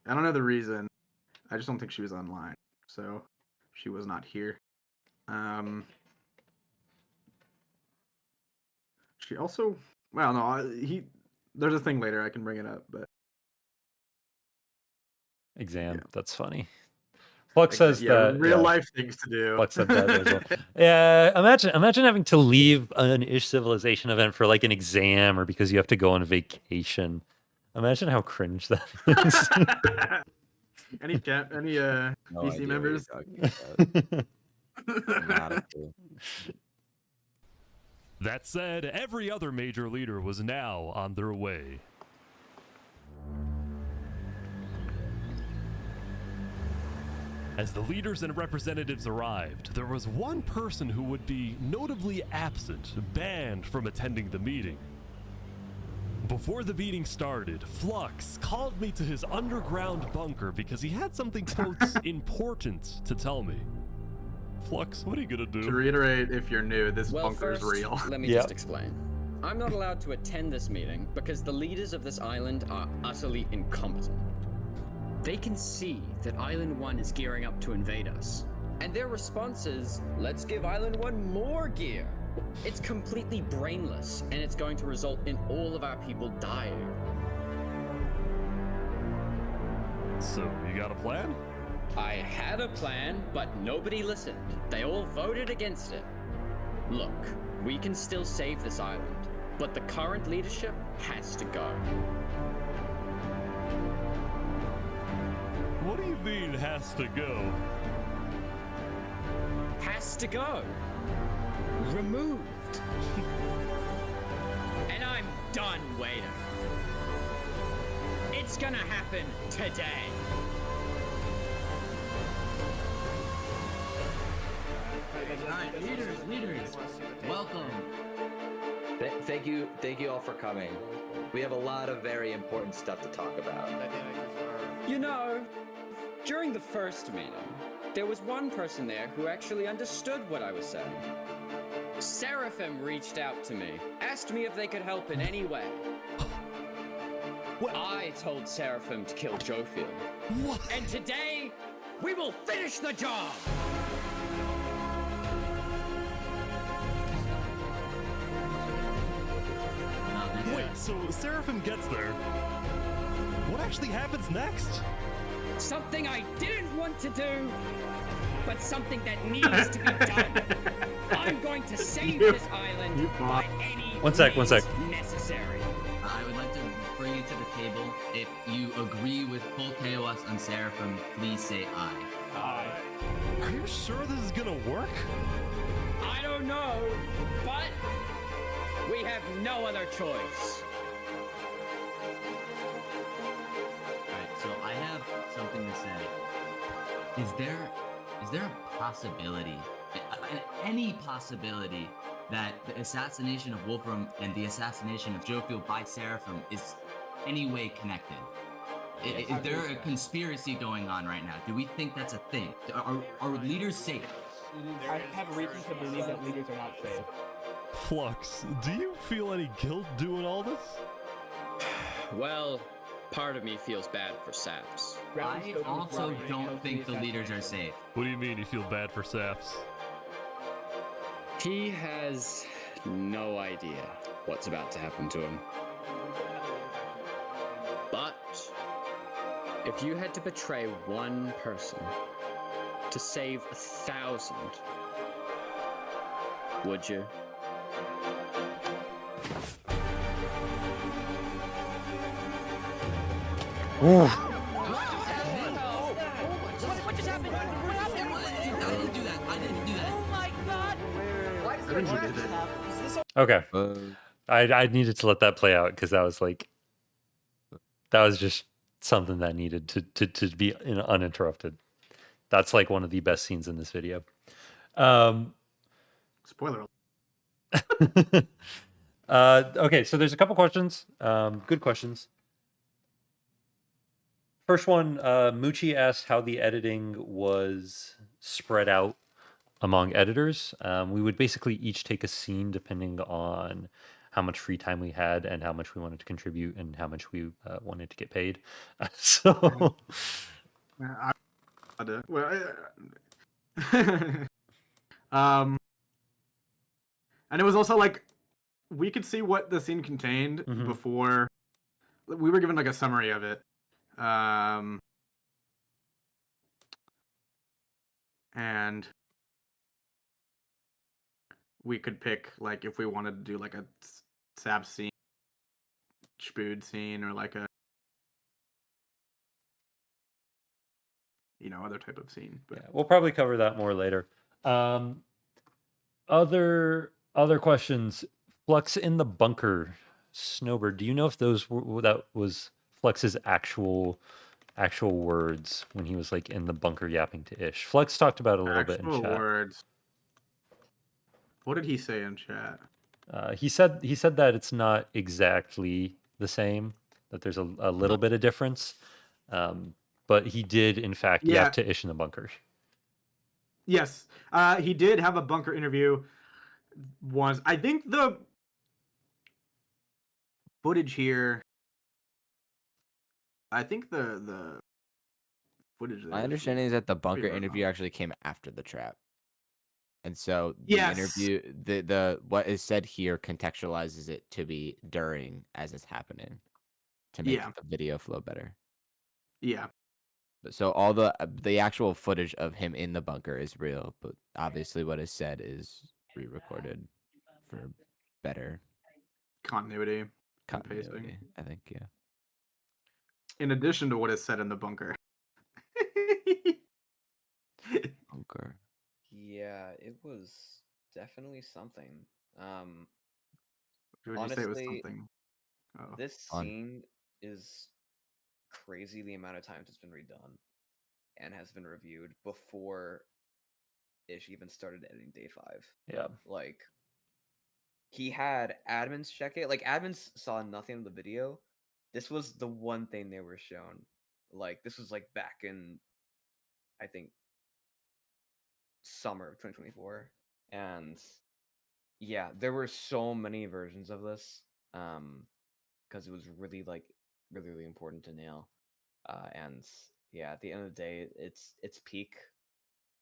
I don't know the reason. I just don't think she was online. So she was not here. She also, well, no, there's a thing later. I can bring it up, but Exam. That's funny. Flux says that real life things to do. Flux said that as well. Yeah, imagine having to leave an Ish Civilization event for like an exam or because you have to go on vacation. Imagine how cringe that is. Any PC members? That said, every other major leader was now on their way. As the leaders and representatives arrived, there was one person who would be notably absent, banned from attending the meeting. Before the meeting started, Flux called me to his underground bunker because he had something, quote, important to tell me. Flux, what are you gonna do? To reiterate, if you're new, this bunker is first, real. Let me just explain. I'm not allowed to attend this meeting because the leaders of this island are utterly incompetent. They can see that Island 1 is gearing up to invade us. And their response is, let's give Island 1 more gear. It's completely brainless, and it's going to result in all of our people dying. So, you got a plan? I had a plan, but nobody listened. They all voted against it. Look, we can still save this island, but the current leadership has to go. What do you mean, has to go? Has to go. Removed. And I'm done waiting. It's gonna happen today. Alright, leaders, welcome. Thank you all for coming. We have a lot of very important stuff to talk about. You know, during the first meeting, there was one person there who actually understood what I was saying. Seraphim reached out to me, asked me if they could help in any way. I told Seraphim to kill Jofiel. What? And today, we will finish the job! Wait, so Seraphim gets there. What actually happens next? Something I didn't want to do, but something that needs to be done. I'm going to save this island by any One sec. necessary. I would like to bring you to the table. If you agree with full chaos and Seraphim, please say aye. Aye. Are you sure this is gonna work? I don't know, but we have no other choice. Alright, so I have something to say. Is there a possibility, any possibility, that the assassination of Wolfram and the assassination of Jofiel by Seraphim is any way connected? Is there a conspiracy going on right now? Do we think that's a thing? Are leaders safe? I have reason to believe that leaders are not safe. Flux, do you feel any guilt doing all this? Well, part of me feels bad for Saps. I also don't think the leaders are safe. What do you mean you feel bad for Saps? He has no idea what's about to happen to him. But if you had to betray one person to save 1,000, would you? Oof. What just happened? What happened? I didn't do that. Oh my god! Why does the Okay. I needed to let that play out because that was just something that needed to be uninterrupted. That's like one of the best scenes in this video. Spoiler. Okay, so there's a couple questions. Good questions. First one, Moochie asked how the editing was spread out among editors. We would basically each take a scene depending on how much free time we had and how much we wanted to contribute and how much we wanted to get paid. So, and it was also like we could see what the scene contained before we were given like a summary of it. And we could pick like if we wanted to do like a Saps scene, Spood scene, or like a other type of scene. But yeah, we'll probably cover that more later. Other questions. Flux in the bunker, Snowbird. Do you know if that was Flux's actual words when he was like in the bunker yapping to Ish? Flux talked about it a little bit in chat. Words. What did he say in chat? He said that it's not exactly the same, that there's a little bit of difference. But he did, in fact, Yeah. yap to Ish in the bunker. Yes, he did have a bunker interview once. I think the footage here. I think the footage there. My is understanding is that the bunker right interview actually came after the trap. And so the Yes. interview, the what is said here contextualizes it to be during as it's happening to make Yeah. the video flow better. Yeah. But so all the actual footage of him in the bunker is real, but obviously what is said is re-recorded for better Continuity. And continuity. pacing. I think, yeah. In addition to what is said in the bunker. Bunker. Yeah, it was definitely something. Would you Honestly, say it was something? Oh. this On. scene is crazy the amount of times it's been redone and has been reviewed before Ish even started editing day 5. Yeah. Like, he had admins check it. Like, admins saw nothing of the video. This was the one thing they were shown. Like, this was like back in, I think, summer of 2024. And yeah, there were so many versions of this. Because it was really really important to nail. And yeah, at the end of the day, it's peak.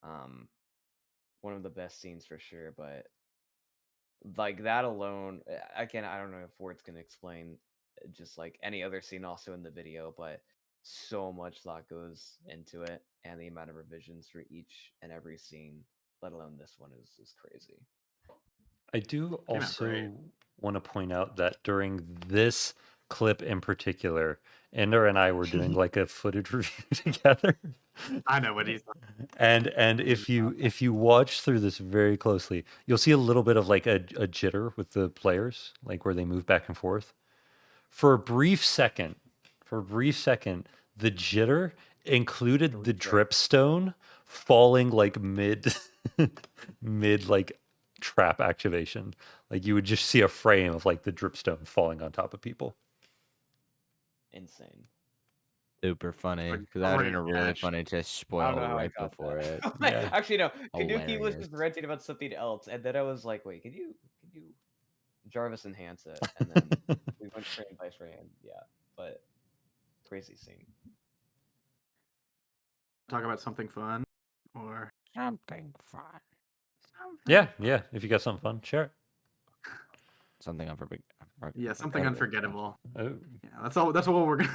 One of the best scenes for sure, but like that alone, I don't know if words can explain just like any other scene also in the video, but so much thought goes into it, and the amount of revisions for each and every scene, let alone this one, is crazy. I do Came out great. also want to point out that during this clip in particular, Ender and I were doing like a footage review together. I know what he's. And if you watch through this very closely, you'll see a little bit of like a jitter with the players, like where they move back and forth. For a brief second, the jitter included the dripstone falling like mid like trap activation. Like you would just see a frame of like the dripstone falling on top of people. Insane. Super funny, because that would have been really funny to spoil right before it. Yeah. Actually, no. Kanuki was Hilarious. just ranting about something else, and then I was like, "Wait, could you Jarvis enhance it?" And then we went frame by frame. Yeah, but crazy scene. Talk about something fun, or Something fun. Yeah. If you got something fun, share it. Something unforgettable. Yeah, something unforgettable. Oh. Yeah, that's all. That's what we're gonna.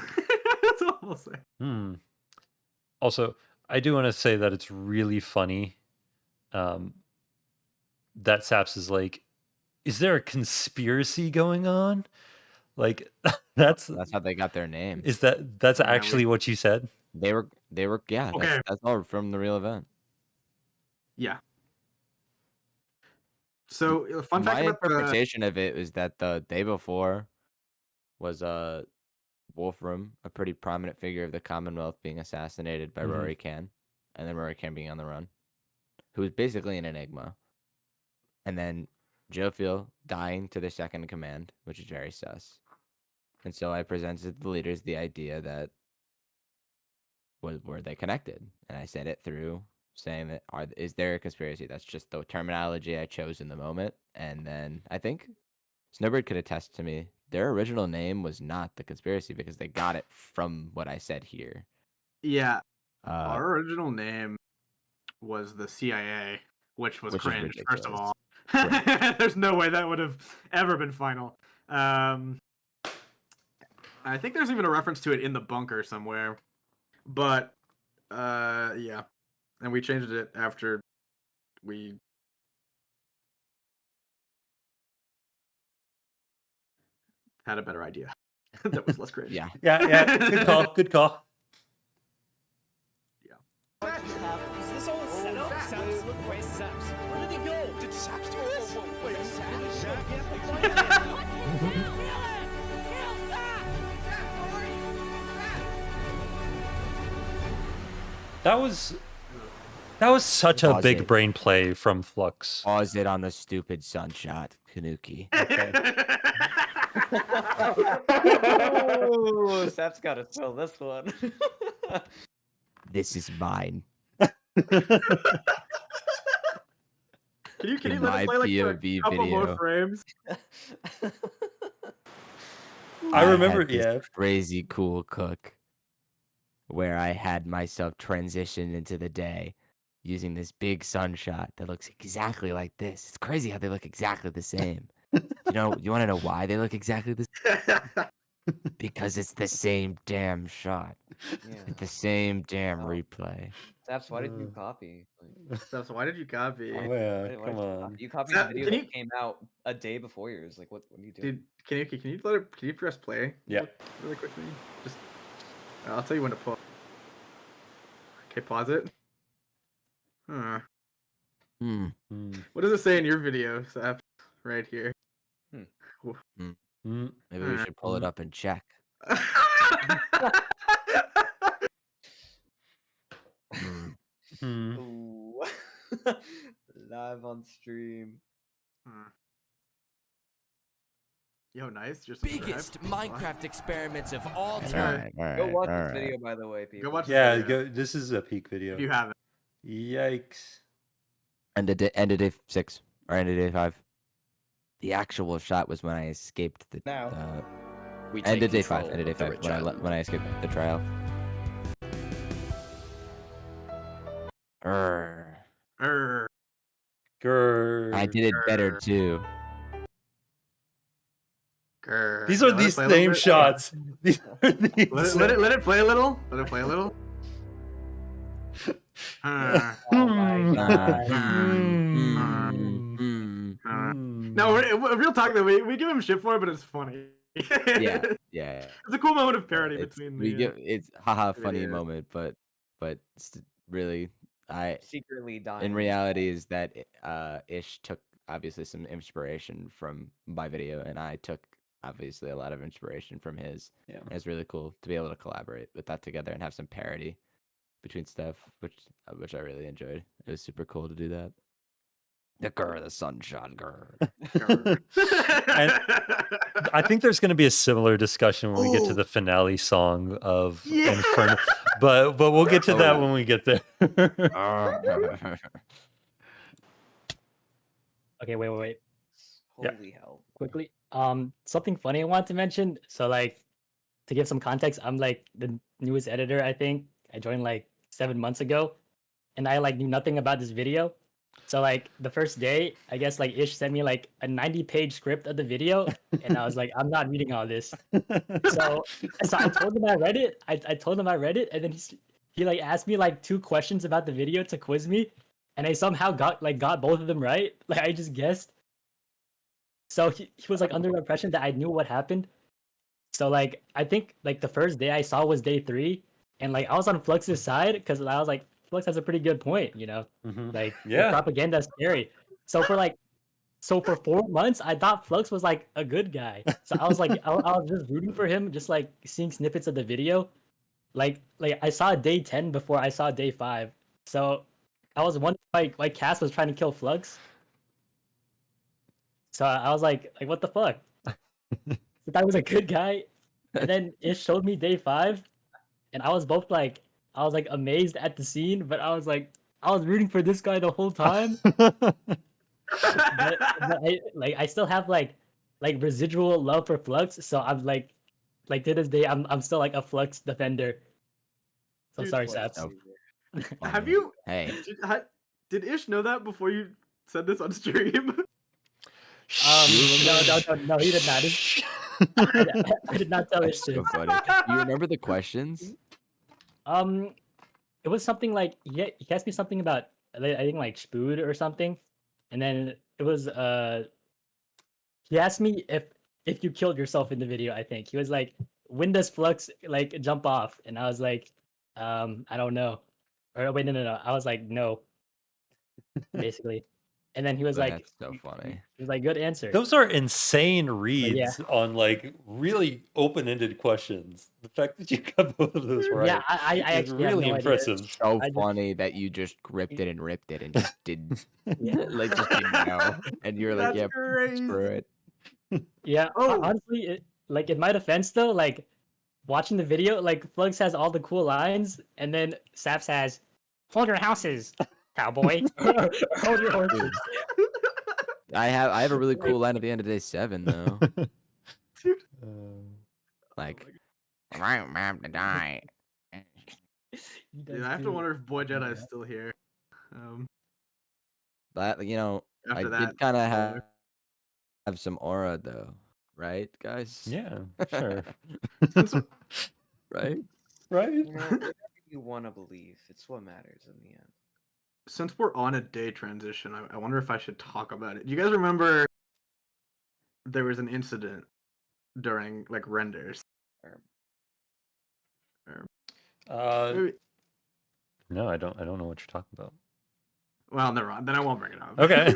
That's all we'll say. Also, I do want to say that it's really funny that Saps is like, is there a conspiracy going on? Like, that's how they got their name. Is that's actually what you said? They were yeah. Okay. That's all from the real event. Yeah. So, fun fact My about interpretation of it is that the day before was Wolfram, a pretty prominent figure of the Commonwealth, being assassinated by Rory Can, and then Rory Can being on the run, who was basically an enigma. And then Jofiel dying to the second in command, which is very sus. And so I presented the leaders the idea that were they connected? And I said it through saying that is there a conspiracy? That's just the terminology I chose in the moment. And then I think Snowbird could attest to me. Their original name was not the conspiracy because they got it from what I said here. Yeah. Our original name was the CIA, which was cringe, first of all. Right. There's no way that would have ever been final. I think there's even a reference to it in the bunker somewhere. But, yeah. And we changed it after we... had a better idea. That was less cringe. Yeah. Yeah. Good call. Good call. Is this all a setup? Saps, where's Saps? Where did he go? Did Saps do this? Wait, That was such a Pause big it. brain play from Flux. Pause it on the stupid sunshot, Kanuki. Oh, Saps gotta sell this one. This is mine. Can you In let my it play like for a POV couple more video. frames? I remember, had this yeah. crazy cool cook where I had myself transition into the day using this big sunshot that looks exactly like this. It's crazy how they look exactly the same. You want to know why they look exactly the same? Because it's the same damn shot. Yeah. It's the same damn replay. Saps, why did you copy? Saps, why did you copy? Oh, Why yeah, did come you on. copy? You copied Sap, the video can that you- came out a day before yours. Like, what are you doing? Dude, can you let it, can you press play? Yeah. Really quickly. Just, I'll tell you when to pause. Okay, pause it. Huh. What does it say in your video, Sap? Right here. Maybe we should pull it up and check. Ooh. Live on stream. Yo, nice. You're subscribed. Biggest Minecraft experiments of all Alright, time. Go watch this video, by the way, people. Go watch Yeah, this video. this is a peak video. If you haven't. Yikes. End of day 6 or end of day 5. The actual shot was when I escaped the. We End take of day 5. control End of day of the 5 rich when island. I escaped the trial. Grr. I did it better too. These are these same shots. These are these Let it play a little. Let it play a little. Oh my god. No, real talk though. We give him shit for it, but it's funny. Yeah. It's a cool moment of parody between the. It's haha funny video. moment, but really Secretly dying. in reality is that Ish took obviously some inspiration from my video, and I took obviously a lot of inspiration from his. Yeah, and it's really cool to be able to collaborate with that together and have some parody between stuff, which I really enjoyed. It was super cool to do that. The sunshine And I think there's going to be a similar discussion when we get to the finale song of Inferno, but we'll get to that when we get there. Okay, wait. Holy hell. Quickly. Something funny I want to mention. So like to give some context, I'm like the newest editor, I think. I joined like 7 months ago, and I like knew nothing about this video. So like the first day, I guess like Ish sent me like a 90-page script of the video, and I was like, I'm not reading all this. So I told him I read it. I told him I read it, and then he like asked me like 2 questions about the video to quiz me, and I somehow got both of them right. Like I just guessed. So he was like under the impression that I knew what happened. So like I think like the first day I saw was day 3, and like I was on Flux's side because I was like, Flux has a pretty good point, you know. Like the propaganda is scary. So for 4 months I thought Flux was like a good guy. So I was like I was just rooting for him, just like seeing snippets of the video. Like I saw day 10 before I saw day 5. So I was wondering why Cass was trying to kill Flux. So I was like what the fuck? So that was a good guy. And then it showed me day 5, and I was amazed at the scene, but I was rooting for this guy the whole time. but I still have like residual love for Flux, so I'm like to this day I'm still like a Flux defender. So Dude, sorry, Flux. Saps. Have you? Hey. Did Ish know that before you said this on stream? No, he did not. I did not tell Ish So this. funny. Do you remember the questions? It was something like he asked me something about I think like Spood or something, and then it was he asked me if you killed yourself in the video. I think he was like, when does Flux like jump off? And I was like, I don't know. Or wait, no. I was like, no. Basically, and then he was like, That's so funny. He was like, good answer. Those are insane reads yeah. on like really open-ended questions. The fact that you got both of those right Yeah, I is actually have really no idea. impressive. So funny that you just gripped it and ripped it and just didn't like just didn't know. And you were like, That's yeah, crazy. screw it. Yeah. Honestly, like in my defense though, like watching the video, like Flugs has all the cool lines, and then Saps has "Hold your houses, cowboy." Hold your horses. I have a really cool line at the end of day 7 though. Like, I'm about to die. Dude, I have to wonder if Boy Jedi is still here. But you know, I After did that, kind of have some aura though, right, guys? Yeah, sure. Right? Right? You know, whatever you want to believe, it's what matters in the end. Since we're on a day transition, I wonder if I should talk about it. Do you guys remember there was an incident during like renders? Maybe- No, I don't know what you're talking about. Well, never mind. Then I won't bring it up. Okay.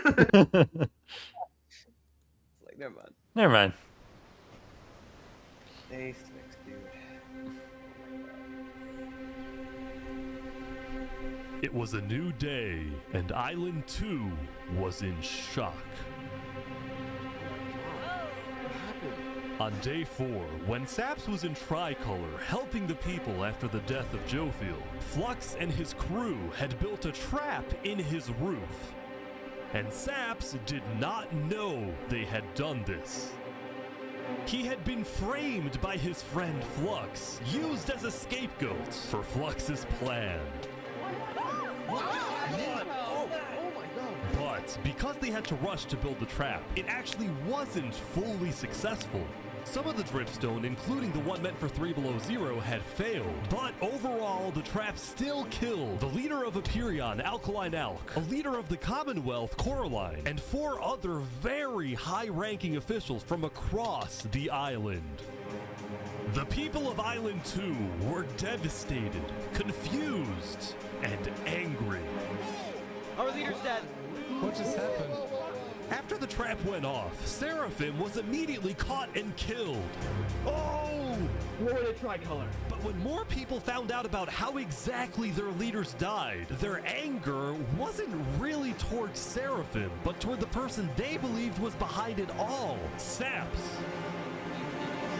Like, never mind. Never mind. Day 6, dude. It was a new day, and Island 2 was in shock. On day 4, when Saps was in Tricolor helping the people after the death of Jofiel, Flux and his crew had built a trap in his roof. And Saps did not know they had done this. He had been framed by his friend Flux, used as a scapegoat for Flux's plan. But because they had to rush to build the trap, it actually wasn't fully successful. Some of the dripstone, including the one meant for 3 Below Zero, had failed. But overall, the trap still killed the leader of Aperion, Alkaline Alk, a leader of the Commonwealth, Coraline, and 4 other very high-ranking officials from across the island. The people of Island 2 were devastated, confused, and angry. Our leader's dead. What just happened? After the trap went off, Seraphim was immediately caught and killed. Oh! What were they Tricolor? But when more people found out about how exactly their leaders died, their anger wasn't really towards Seraphim, but toward the person they believed was behind it all, Saps.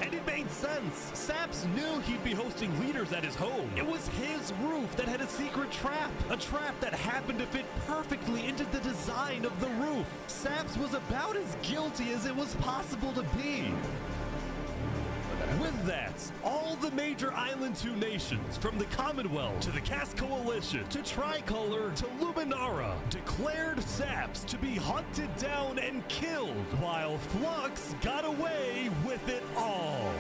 And it made sense. Saps knew he'd be hosting leaders at his home. It was his roof that had a secret trap. A trap that happened to fit perfectly into the design of the roof. Saps was about as guilty as it was possible to be. With that, all the major Island 2 nations, from the Commonwealth to the Cass Coalition to Tricolor to Luminara, declared Saps to be hunted down and killed, while Flux got away with it all.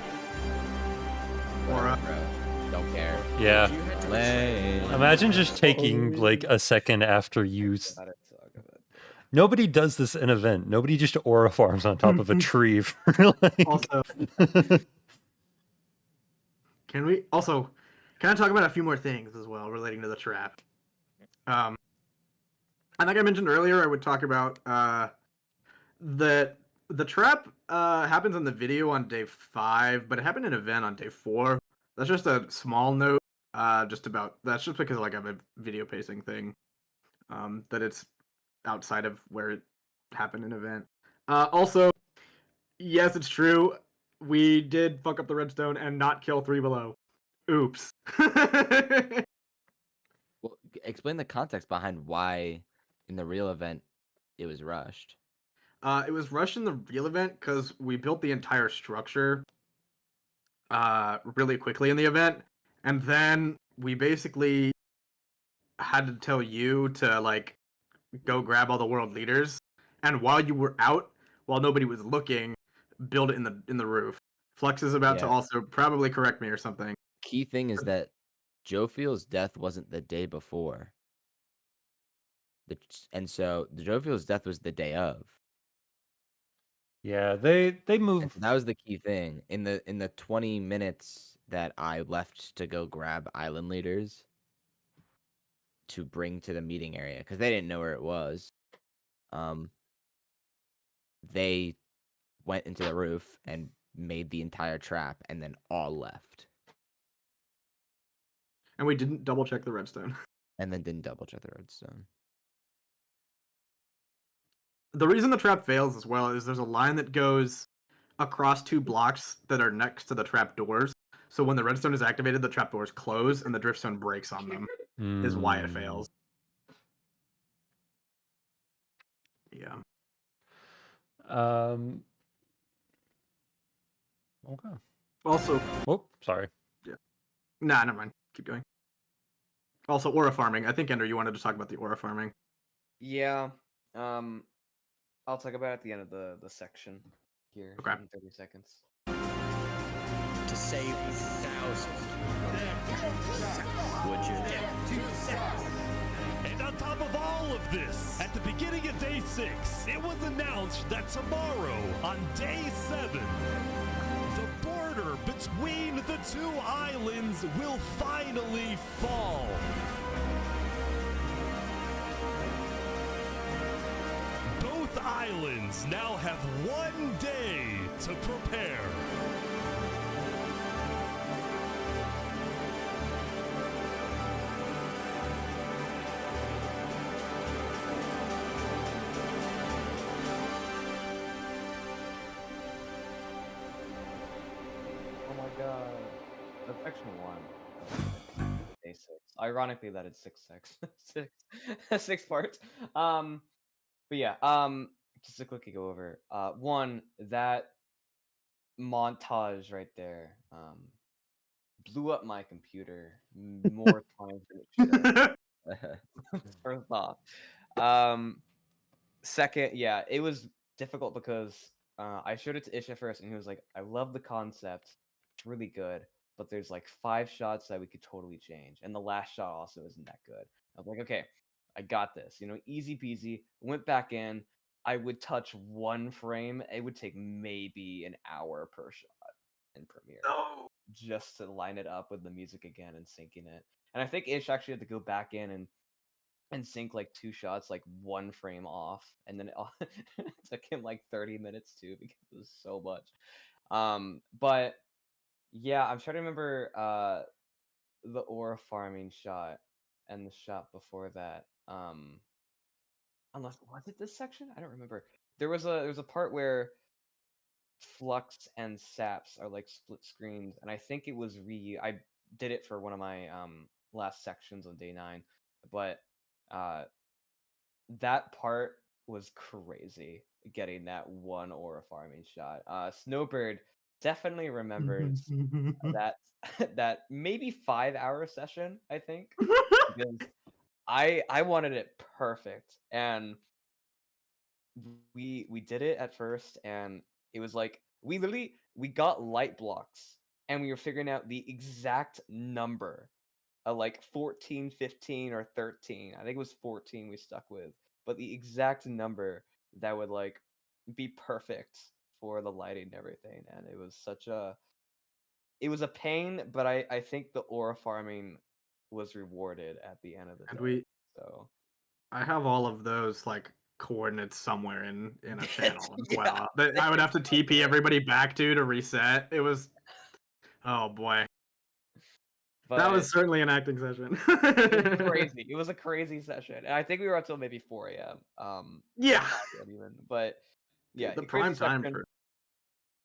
Don't care. Yeah. Lame. Imagine just taking like a second after you. Nobody does this in event. Nobody just aura farms on top of a tree for like. Also, can I talk about a few more things as well relating to the trap? I think I mentioned earlier I would talk about the trap happens in the video on day 5, but it happened in an event on day 4. That's just a small note. That's just because like I have a video pacing thing. That it's outside of where it happened in an event. Also, yes, it's true. We did fuck up the redstone and not kill 3 Below. Oops. Well, explain the context behind why, in the real event, it was rushed. It was rushed in the real event because we built the entire structure really quickly in the event, and then we basically had to tell you to like go grab all the world leaders, and while you were out, while nobody was looking, build it in the roof. Flux is about to also probably correct me or something. Key thing is that Jofiel's death wasn't the day before. And so Jofiel's death was the day of. Yeah, they moved. So that was the key thing. In the 20 minutes that I left to go grab island leaders to bring to the meeting area, because they didn't know where it was. They went into the roof and made the entire trap and then all left. And we didn't double check the redstone. And then didn't double check the redstone. The reason the trap fails as well is there's a line that goes across 2 blocks that are next to the trap doors. So when the redstone is activated, the trap doors close and the driftstone breaks on them. Is why it fails. Yeah. Okay. Also. Oh, sorry. Yeah. Nah, never mind. Keep going. Also, aura farming. I think Ender, you wanted to talk about the aura farming. Yeah. I'll talk about it at the end of the section here Okay. in 30 seconds. To save thousands. Would you? And on top of all of this, at the beginning of day 6, it was announced that tomorrow, on day 7, the border between the 2 islands will finally fall. Both islands now have 1 day to prepare. Oh my god. That's section 1. Day 6. Ironically, that is 6 parts. But yeah, just to quickly go over. 1, that montage right there, blew up my computer more times than it should have. First off. Second, yeah, it was difficult because I showed it to Ish at first, and he was like, "I love the concept. It's really good, but there's like 5 shots that we could totally change, and the last shot also isn't that good." I was like, "Okay, I got this. Easy peasy." Went back in. I would touch 1 frame. It would take maybe an hour per shot in Premiere, just to line it up with the music again and syncing it. And I think Ish actually had to go back in and sync like 2 shots, like 1 frame off, and then it took him like 30 minutes too because it was so much. But yeah, I'm trying to remember the aura farming shot and the shot before that. Unless, was it this section? I don't remember. There was a part where Flux and Saps are like split screens, and I think it was I did it for one of my last sections on day 9, but that part was crazy, getting that 1 aura farming shot. Snowbird definitely remembers that that maybe 5-hour session, I think, because I wanted it perfect, and we did it at first, and it was like we got light blocks, and we were figuring out the exact number of like 14, 15, or 13. I think it was 14 we stuck with, but the exact number that would like be perfect for the lighting and everything. And it was it was a pain, but I think the aura farming was rewarded at the end of the day. So I have all of those like coordinates somewhere in a channel as well. That I would have to TP everybody back to reset. It was, oh boy. That was certainly an acting session. It was crazy. It was a crazy session, and I think we were up till maybe 4 a.m. Yeah. Even, but yeah, the crazy prime time section.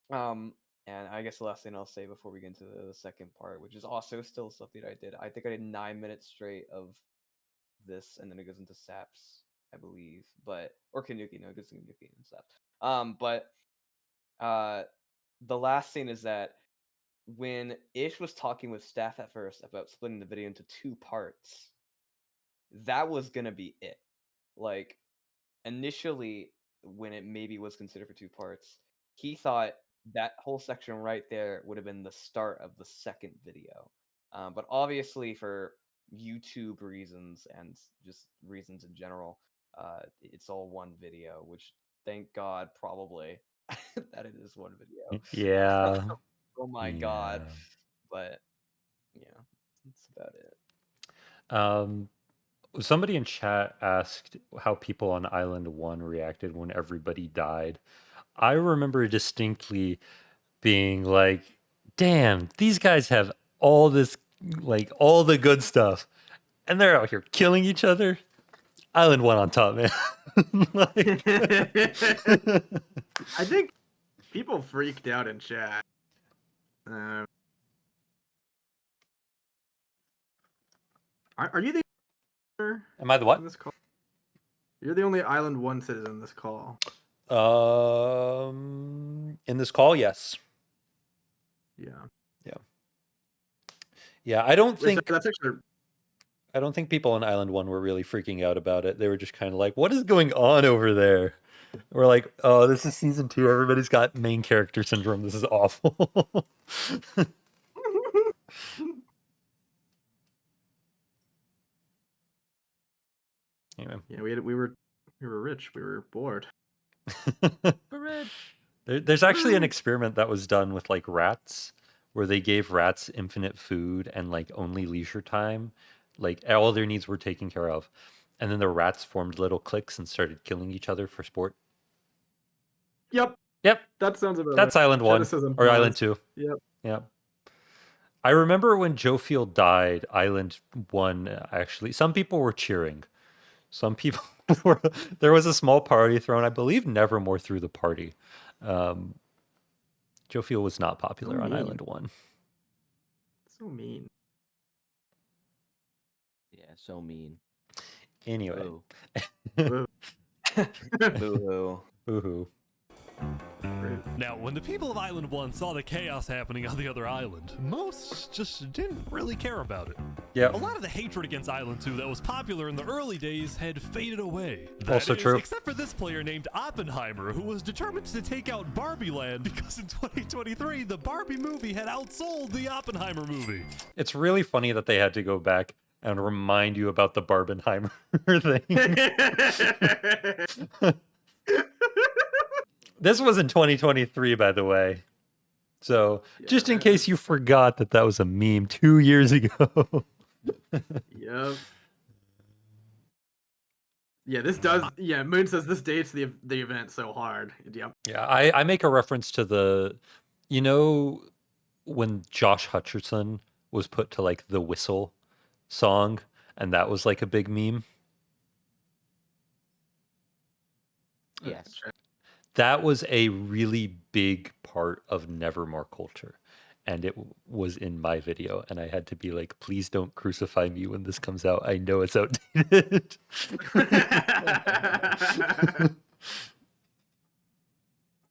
for. And I guess the last thing I'll say before we get into the second part, which is also still something I did. I think I did 9 minutes straight of this, and then it goes into Saps, I believe, or Kanuki. No, it goes to Kanuki and Saps. But the last thing is that when Ish was talking with staff at first about splitting the video into 2 parts, that was gonna be it. Like, initially, when it maybe was considered for 2 parts, he thought that whole section right there would have been the start of the second video. But obviously, for YouTube reasons and just reasons in general, it's all 1 video, which thank God, probably, that it is 1 video. Yeah. Oh my god. But yeah, that's about it. Somebody in chat asked how people on Island 1 reacted when everybody died. I remember distinctly being like, damn, these guys have all this, like all the good stuff, and they're out here killing each other. Island 1 on top, man. Like... I think people freaked out in chat. Are you the? Am I the what? In this call? You're the only Island 1 citizen in this call. In this call, yes. Yeah. Yeah, I don't think that's actually. I don't think people on Island 1 were really freaking out about it. They were just kind of like, "What is going on over there?" We're like, "Oh, this is season 2. Everybody's got main character syndrome. This is awful." Anyway. Yeah, we were rich. We were bored. We're rich. There's actually an experiment that was done with like rats, where they gave rats infinite food and like only leisure time, like all their needs were taken care of, and then the rats formed little cliques and started killing each other for sport. Yep. That sounds about That's right. Island 1 or Island 2. Yep. I remember when Joe Field died, Island 1 actually. Some people were cheering. Some people were. There was a small party thrown. I believe Nevermore threw the party. Joe Field was not popular on Island 1. So mean. Yeah, so mean. Anyway. Boo. Boo-hoo. Boo-hoo. Now, when the people of Island 1 saw the chaos happening on the other island, most just didn't really care about it. Yeah. A lot of the hatred against Island 2 that was popular in the early days had faded away. That Also is, true. Except for this player named Oppenheimer, who was determined to take out Barbie Land because in 2023, the Barbie movie had outsold the Oppenheimer movie. It's really funny that they had to go back and remind you about the Barbenheimer thing. This was in 2023, by the way. So, just in case you forgot that was a meme 2 years ago. Yep. Yeah, this does. Yeah, Moon says this dates the event so hard. Yep. Yeah, I make a reference to the, you know, when Josh Hutcherson was put to like the Whistle song, and that was like a big meme. Yes. That was a really big part of Nevermore culture. And it was in my video. And I had to be like, please don't crucify me when this comes out. I know it's outdated.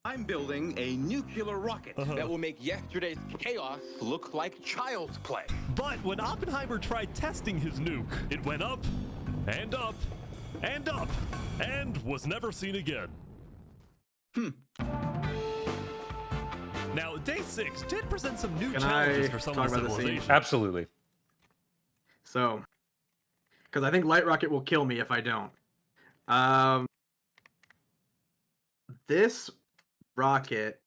I'm building a nuclear rocket that will make yesterday's chaos look like child's play. But when Oppenheimer tried testing his nuke, it went up and up and up and was never seen again. Now, day 6 did present some new challenges for some of the civilization. Absolutely. So, because I think Light Rocket will kill me if I don't. This rocket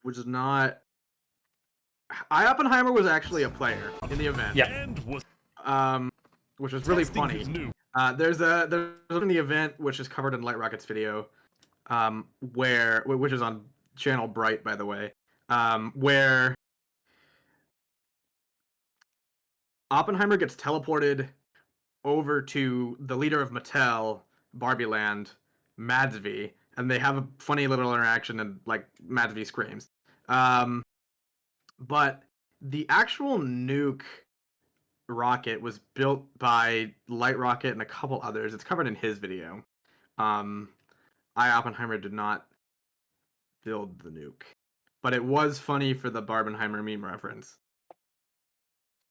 was not. Oppenheimer was actually a player in the event. Yeah. And was which was really funny. There's in the event which is covered in Light Rocket's video, which is on channel Bright, by the way, where Oppenheimer gets teleported over to the leader of Mattel, Barbie Land, Madsby, and they have a funny little interaction, and like Madsby screams. But the actual nuke rocket was built by Light Rocket and a couple others. It's covered in his video. Oppenheimer did not build the nuke, but it was funny for the Barbenheimer meme reference.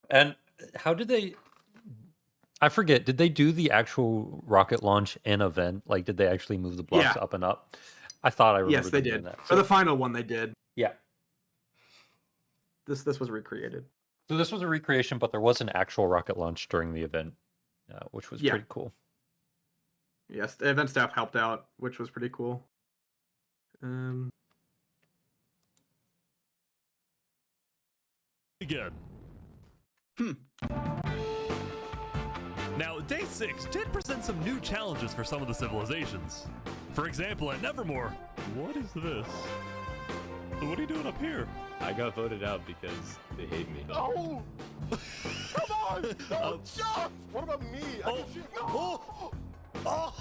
And how did they? I forget. Did they do the actual rocket launch in event? Like, did they actually move the blocks up and up? I thought I remember. Yes, they them did. doing that. For the final one, they did. Yeah. This was recreated. So this was a recreation, but there was an actual rocket launch during the event, which was pretty cool. Yes, the event staff helped out, which was pretty cool. Again. Now, day 6 did present some new challenges for some of the civilizations. For example, at Nevermore, what is this? What are you doing up here? I got voted out because they hate me. Oh! Come John! No, John! What about me? I can shoot. No! Oh!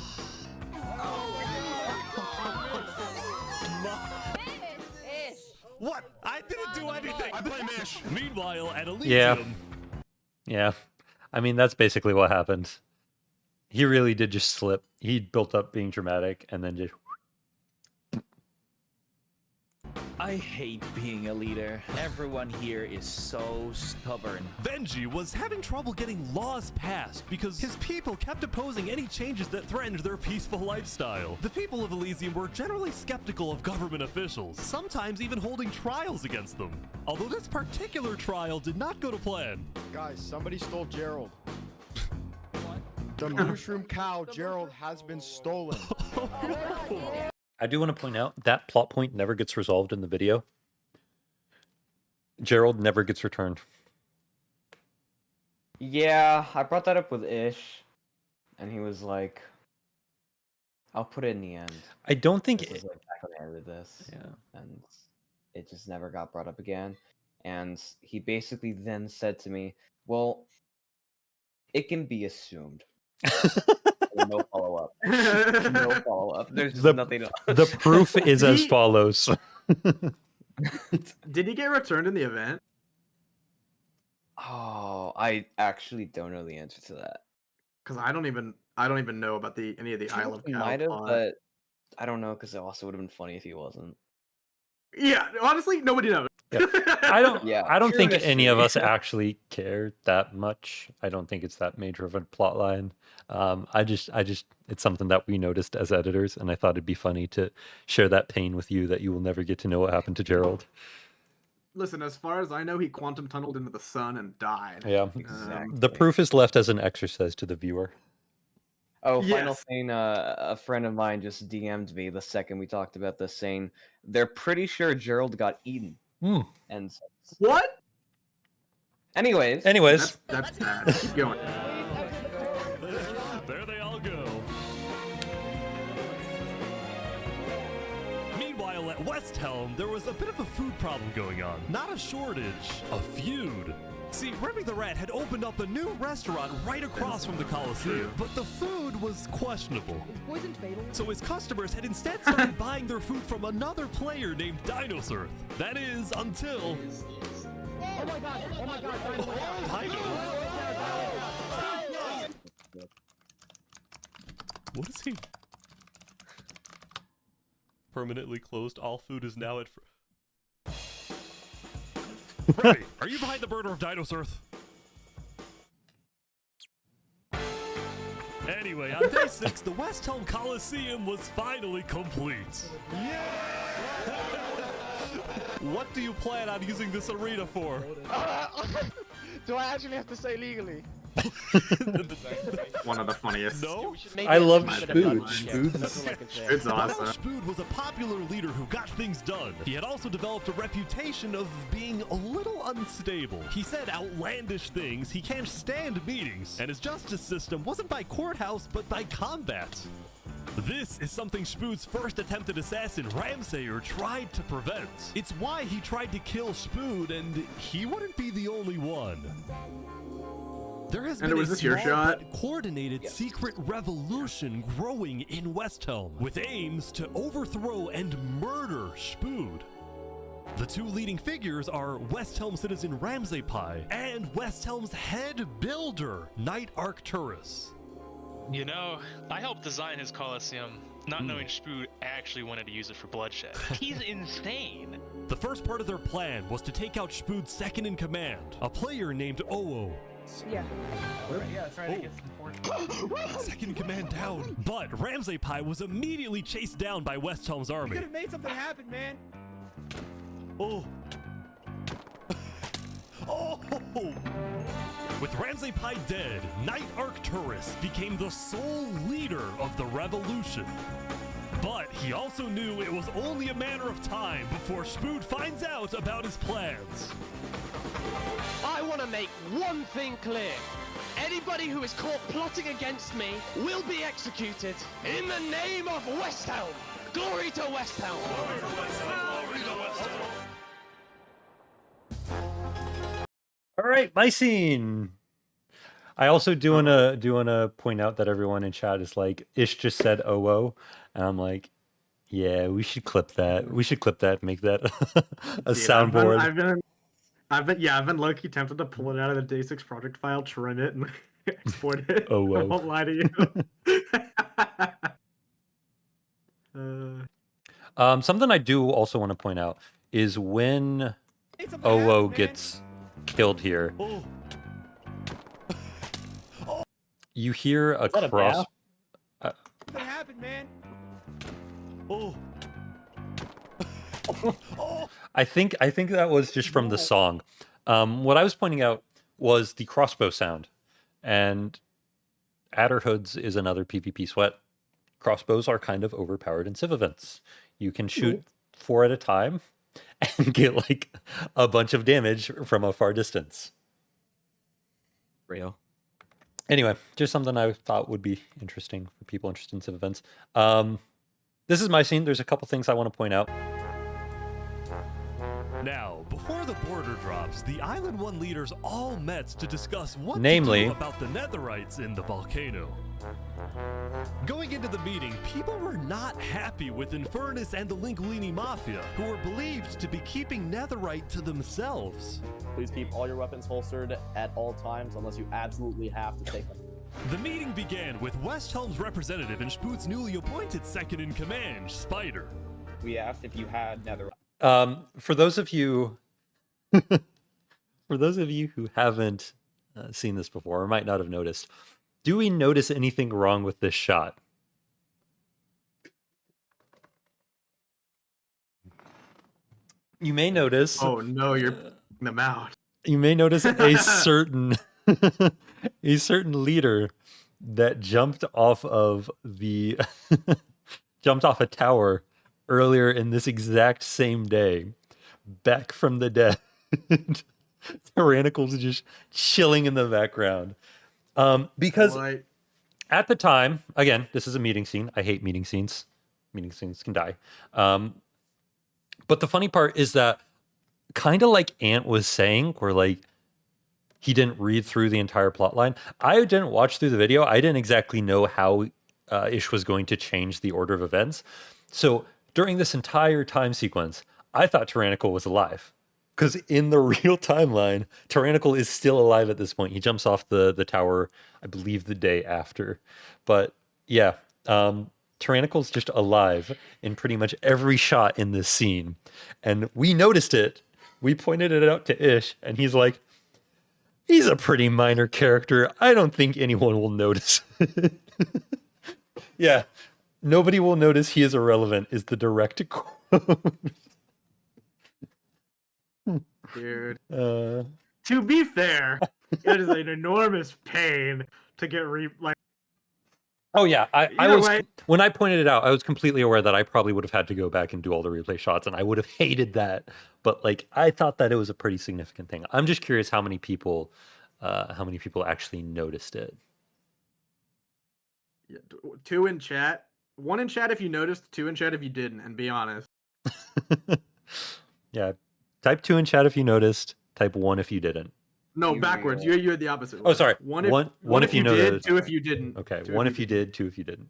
What? I didn't do anything. I blame Ish. Meanwhile, at Elysium. Yeah. Yeah. I mean, that's basically what happened. He really did just slip. He built up being dramatic and then just... I hate being a leader. Everyone here is so stubborn. Benji was having trouble getting laws passed because his people kept opposing any changes that threatened their peaceful lifestyle. The people of Elysium were generally skeptical of government officials, sometimes even holding trials against them. Although this particular trial did not go to plan. Guys, somebody stole Gerald. The mushroom cow, Gerald, has been stolen. I do want to point out that plot point never gets resolved in the video. Gerald never gets returned. Yeah, I brought that up with Ish, and he was like, "I'll put it in the end." I don't think this was like back when I heard this. Yeah, and it just never got brought up again. And he basically then said to me, "Well, it can be assumed." No follow up. No follow up. There's just nothing else. The proof is as follows. Did he get returned in the event? Oh, I actually don't know the answer to that. Because I don't even know about any of the Isle of Cow. Might have, but I don't know because it also would have been funny if he wasn't. Yeah, honestly, nobody knows. Yeah. I don't. Yeah, I don't true think mystery. any of us actually care that much. I don't think it's that major of a plot line. I just, it's something that we noticed as editors, and I thought it'd be funny to share that pain with you that you will never get to know what happened to Gerald. Listen, as far as I know, he quantum tunneled into the sun and died. Yeah, the proof is left as an exercise to the viewer. Oh, Yes. final thing, a friend of mine just DM'd me the second we talked about this, saying they're pretty sure Gerald got eaten. And what? Anyways. That's bad. Keep going. There they all go. Meanwhile, at Westhelm, there was a bit of a food problem going on. Not a shortage, a feud. See, Remy the Rat had opened up a new restaurant right across from the Coliseum, but the food was questionable. Poison fatal? So his customers had instead started buying their food from another player named Dinosaur. That is, until... Oh my god! Oh my god! What is he? Permanently closed. All food is now at... Remy, are you behind the murder of Dinosaur? Anyway, on day 6, the Westhelm Coliseum was finally complete. Yeah! What do you plan on using this arena for? Do I actually have to say legally? One of the funniest. No? I love Spood. Spood's awesome. Spood was a popular leader who got things done. He had also developed a reputation of being a little unstable. He said outlandish things, he can't stand meetings, and his justice system wasn't by courthouse, but by combat. This is something Spood's first attempted assassin, Ramsayer, tried to prevent. It's why he tried to kill Spood, and he wouldn't be the only one. There has been a small but coordinated secret revolution growing in Westhelm, with aims to overthrow and murder Spood. The two leading figures are Westhelm citizen Ramsay Pie and Westhelm's head builder, Knight Arcturus. You know, I helped design his Colosseum, not knowing Spood actually wanted to use it for bloodshed. He's insane. The first part of their plan was to take out Spood's second in command, a player named Oo. Yeah. Yeah, that's right. Against the force. Second in command down. But Ramsay Pie was immediately chased down by Westhelm's You army. could have made something happen, man. Oh. Oh. With Ramsay Pie dead, Knight Arcturus became the sole leader of the revolution. But he also knew it was only a matter of time before Spood finds out about his plans. I want to make one thing clear. Anybody who is caught plotting against me will be executed in the name of Westhelm. Glory to Westhelm. Glory to Westhelm. Glory to Westhelm. All right, my scene. I also do wanna point out that everyone in chat is like, Ish just said "oh," and I'm like, yeah, we should clip that. We should clip that, make that a soundboard. I've been low-key tempted to pull it out of the Day 6 project file, trim it, and export it. Oh, I whoa. won't lie to you. Something I do also want to point out is when OO gets killed here, you hear a that a cross. What happened, man? Oh. I think that was just from the song. What I was pointing out was the crossbow sound, and Adderhoods is another PvP sweat. Crossbows are kind of overpowered in civ events. You can shoot 4 at a time and get like a bunch of damage from a far distance. Real. Anyway, just something I thought would be interesting for people interested in civ events. This is my scene. There's a couple things I want to point out. Now, before the border drops, the Island 1 leaders all met to discuss what Namely, to do about the Netherites in the Volcano. Going into the meeting, people were not happy with Infernus and the Lingulini Mafia, who were believed to be keeping Netherite to themselves. Please keep all your weapons holstered at all times unless you absolutely have to take them. The meeting began with Westhelm's representative and Spoot's newly appointed second-in-command, Spider. We asked if you had Netherite. For those of you who haven't seen this before or might not have noticed, do we notice anything wrong with this shot? You may notice. Oh no, you're them out. You may notice a certain a certain leader that jumped off of the jumped off a tower earlier in this exact same day, back from the dead. Tyrannical's just chilling in the background. Because at the time, again, this is a meeting scene. I hate meeting scenes. Meeting scenes can die. But the funny part is that, kind of like Ant was saying, where like he didn't read through the entire plot line. I didn't watch through the video. I didn't exactly know how Ish was going to change the order of events. So during this entire time sequence, I thought Tyrannical was alive. Because in the real timeline, Tyrannical is still alive at this point. He jumps off the tower, I believe, the day after. But yeah, Tyrannical's just alive in pretty much every shot in this scene. And we noticed it. We pointed it out to Ish, and he's like, he's a pretty minor character. I don't think anyone will notice. Yeah, nobody will notice he is irrelevant is the direct quote. Dude. To be fair, it is an enormous pain to get Oh yeah, I was when I pointed it out, I was completely aware that I probably would have had to go back and do all the replay shots, and I would have hated that. But like, I thought that it was a pretty significant thing. I'm just curious how many people actually noticed it. Yeah, 2 in chat. 1 in chat if you noticed, 2 in chat if you didn't, and be honest. Yeah, type 2 in chat if you noticed. Type 1 if you didn't. No, backwards. You had the opposite. Oh, sorry. One if you did, noticed. 2 if you didn't. Okay, 1 if you did, 2 if you didn't.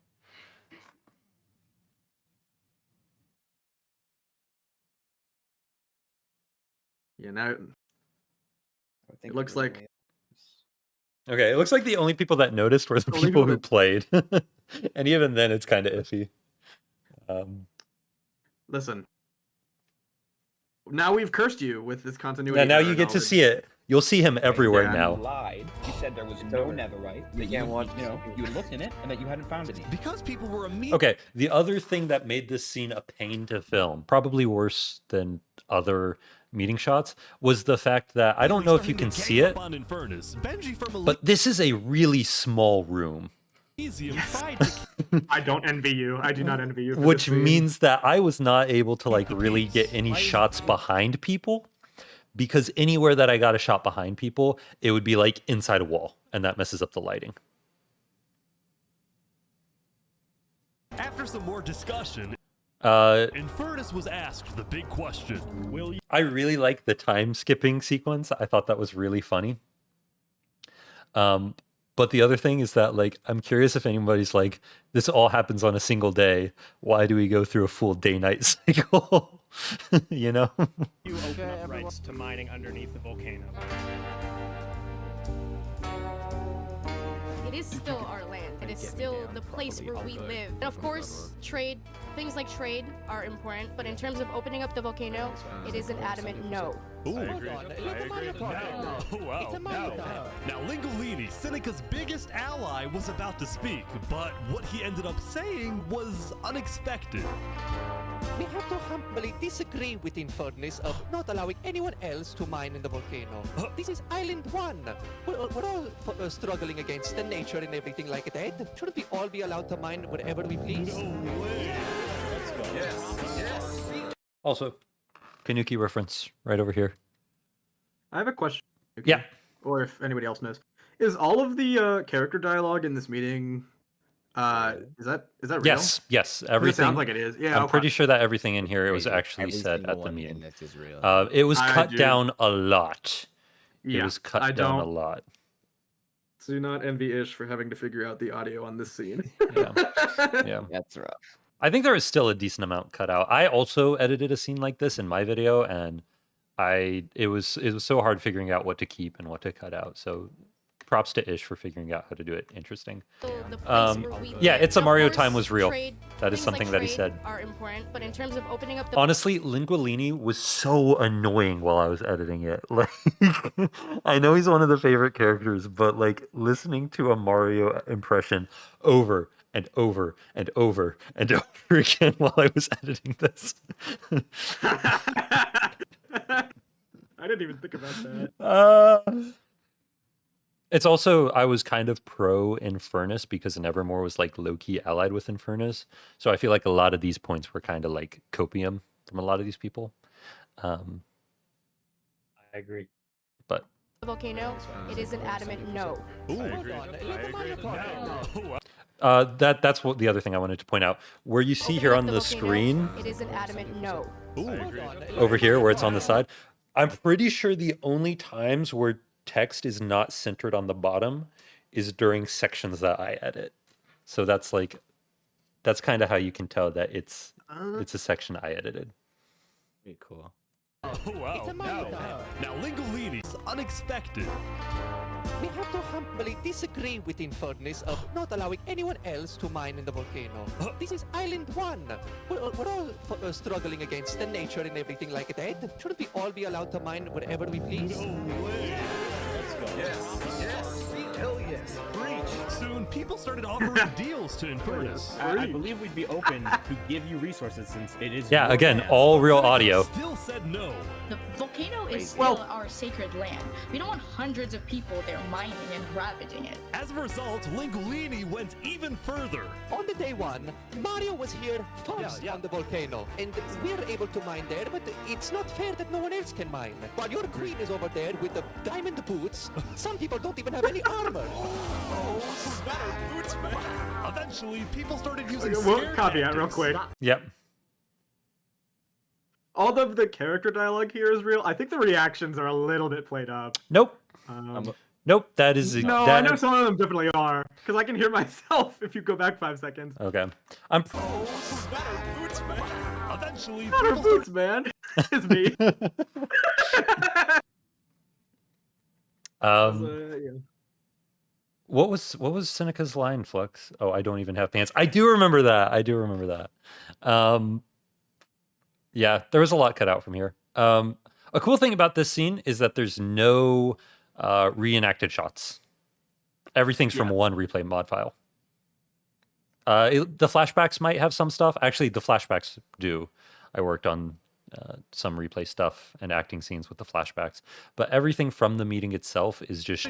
Yeah, now it looks like. Okay, it looks like the only people that noticed were the people who played. And even then, it's kind of iffy. Listen. Now we've cursed you with this continuity. Yeah, now you get to see it. You'll see him everywhere now. You lied. You said there was no netherite. That you looked in it and that you hadn't found any. Because people were Okay, the other thing that made this scene a pain to film, probably worse than other meeting shots, was the fact that, I don't know if you can see it, but this is a really small room. Yes. I don't envy you. I do not envy you. Which means that I was not able to like really get any shots behind people, because anywhere that I got a shot behind people, it would be like inside a wall, and that messes up the lighting. After some more discussion, Infernus was asked the big question. Will you? I really like the time skipping sequence. I thought that was really funny. But the other thing is that, like, I'm curious if anybody's like, this all happens on a single day. Why do we go through a full day-night cycle? You know? You open up rights to mining underneath the volcano. It is still our land. It is still the place where we live. And of course, trade, things like trade are important, but in terms of opening up the volcano, it is an adamant no. Ooh, I agree. Oh, wow. Now, Lingulini, Cynnikka's biggest ally, was about to speak, but what he ended up saying was unexpected. We have to humbly disagree with Infernus of not allowing anyone else to mine in the volcano. This is Island 1. We're all struggling against the nature and everything like that. Shouldn't we all be allowed to mine wherever we please? No way. Let's go. Yes. Also, Kanuki reference right over here. I have a question. Yeah. Or if anybody else knows, is all of the character dialogue in this meeting? Is that real? Yes. Everything sounds like it is. Yeah, I'm okay. pretty sure that everything in here it was actually said at the meeting. It was cut down a lot. It was cut down a lot. Do not envy Ish for having to figure out the audio on this scene. Yeah. That's rough. I think there was still a decent amount cut out. I also edited a scene like this in my video, and it was so hard figuring out what to keep and what to cut out. So props to Ish for figuring out how to do it interesting. Yeah, It's a Mario Time was real. That is something that he said. Are important, but in terms of opening up the Honestly, Lingulini was so annoying while I was editing it. Like, I know he's one of the favorite characters, but like listening to a Mario impression over and over and over and over again while I was editing this. I didn't even think about that. It's also, I was kind of pro Infernus because Nevermore was like low-key allied with Infernus. So I feel like a lot of these points were kind of like copium from a lot of these people. I agree. But the volcano, it is an adamant no. That's what the other thing I wanted to point out. Where you see here on the screen, it is an adamant no. over here where it's on the side, I'm pretty sure the only times where text is not centered on the bottom is during sections that I edit. So that's kind of how you can tell that it's a section I edited. Pretty cool. Oh, wow. Now Lingulini's unexpected. We have to humbly disagree with Infernus of not allowing anyone else to mine in the volcano. This is Island 1. We're all struggling against the nature and everything like that. Shouldn't we all be allowed to mine wherever we please? No way. Let's go. Yes. Hell yes. Soon, people started offering deals to Infernus. I believe we'd be open to give you resources since it is. Yeah, again, all real audio. Still said no. The volcano is still our sacred land. We don't want hundreds of people there mining and ravaging it. As a result, Lingulini went even further. On the day one, Mario was here first on the volcano, and we're able to mine there, but it's not fair that no one else can mine. While your queen is over there with the diamond boots, some people don't even have any armor. Boots, man. Eventually, people started using caveat real quick. Yep. All of the character dialogue here is real. I think the reactions are a little bit played up. Nope. Nope. That is no. I know some of them definitely are because I can hear myself if you go back 5 seconds. Okay. Boots, man. Eventually, Not her boots, man. It's me. What was Cynnikka's line, Flux? Oh, I don't even have pants. I do remember that. Yeah, there was a lot cut out from here. A cool thing about this scene is that there's no reenacted shots. Everything's from one replay mod file. The flashbacks might have some stuff. Actually, the flashbacks do. I worked on some replay stuff and acting scenes with the flashbacks, but everything from the meeting itself is just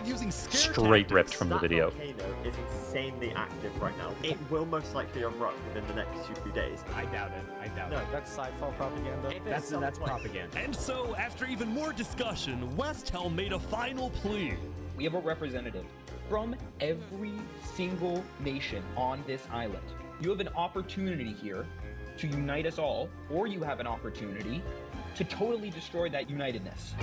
straight ripped from the video. Volcano is insanely active right now. It will most likely erupt within the next 2 days. I doubt it. No, that's sci-fi propaganda. That's propaganda. And so, after even more discussion, Westhelm made a final plea. We have a representative from every single nation on this island. You have an opportunity here to unite us all, or you have an opportunity to totally destroy that unitedness.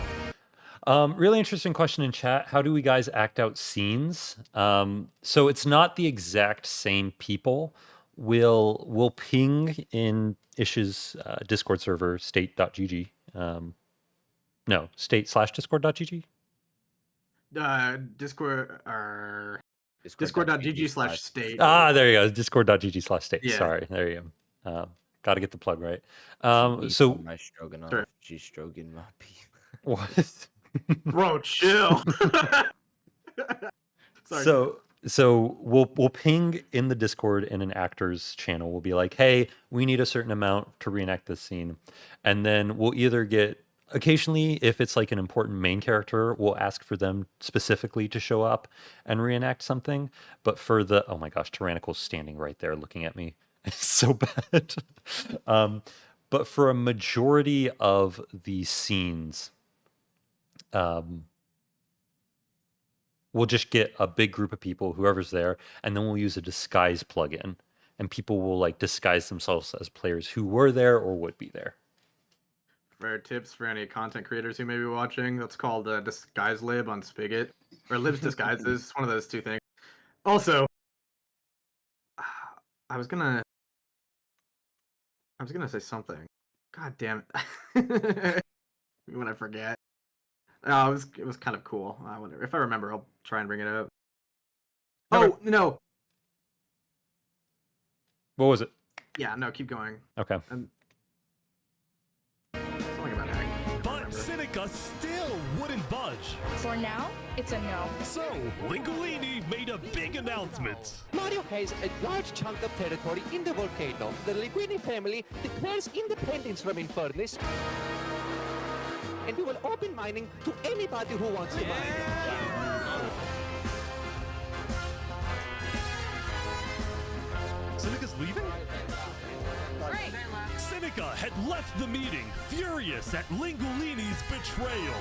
Really interesting question in chat. How do we guys act out scenes? So it's not the exact same people. We'll ping in Ish's Discord server, state.gg. No, state/discord.gg. Discord.gg/state. There you go. Discord.gg/state. Yeah. Sorry, there you go. Got to get the plug right. So my stroganoff. Sure. She's stroking my pee. What? Bro, chill. Sorry. So we'll ping in the Discord in an actor's channel. We'll be like, hey, we need a certain amount to reenact this scene. And then we'll either get, occasionally, if it's like an important main character, we'll ask for them specifically to show up and reenact something. But for the, oh my gosh, Tyrannical's standing right there looking at me. It's so bad. But for a majority of the scenes, we'll just get a big group of people, whoever's there, and then we'll use a disguise plugin, and people will like disguise themselves as players who were there or would be there. For tips for any content creators who may be watching, that's called Disguise Lib on Spigot, or Lib's Disguises. It's one of those two things. Also, I was gonna say something. God damn it! When I forget. It was kind of cool. Whatever. If I remember, I'll try and bring it up. Oh no! What was it? Yeah, no, keep going. Okay. Something about hacking. But Cynnikka still wouldn't budge. For now, it's a no. So, Lingulini made a big announcement. Mario has a large chunk of territory in the volcano. The Lingulini family declares independence from Infernus, and we will open mining to anybody who wants to mine. Cynnikka's leaving? Cynnikka had left the meeting, furious at Lingulini's betrayal.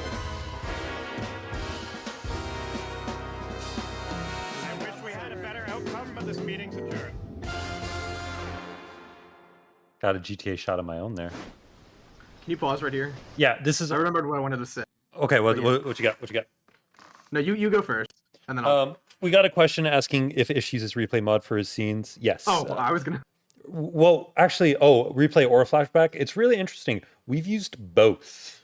I wish we had a better outcome, but this meeting's adjourned. Got a GTA shot of my own there. Can you pause right here? Yeah, this is. I remembered what I wanted to say. Okay, what you got? What you got? No, you go first, and then I'll. We got a question asking if Ish uses replay mod for his scenes. Yes. Oh, I was gonna. Well, actually, replay or flashback. It's really interesting. We've used both.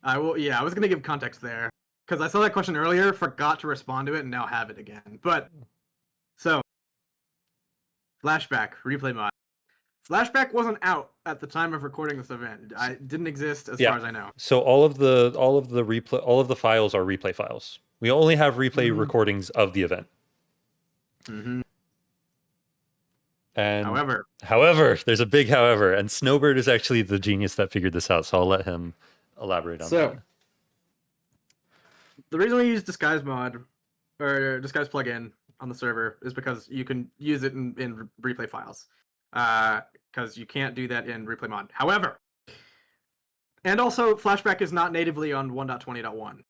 I was gonna give context there because I saw that question earlier, forgot to respond to it, and now have it again. But so, flashback, replay mod. Flashback wasn't out at the time of recording this event. It didn't exist as far as I know. So all of the files are replay files. We only have replay recordings of the event. Mm-hmm. And however, there's a big however, and Snowbird is actually the genius that figured this out. So I'll let him elaborate on that. The reason we use disguise mod or disguise plugin on the server is because you can use it in replay files. Because you can't do that in replay mod. However, and also flashback is not natively on 1.20.1.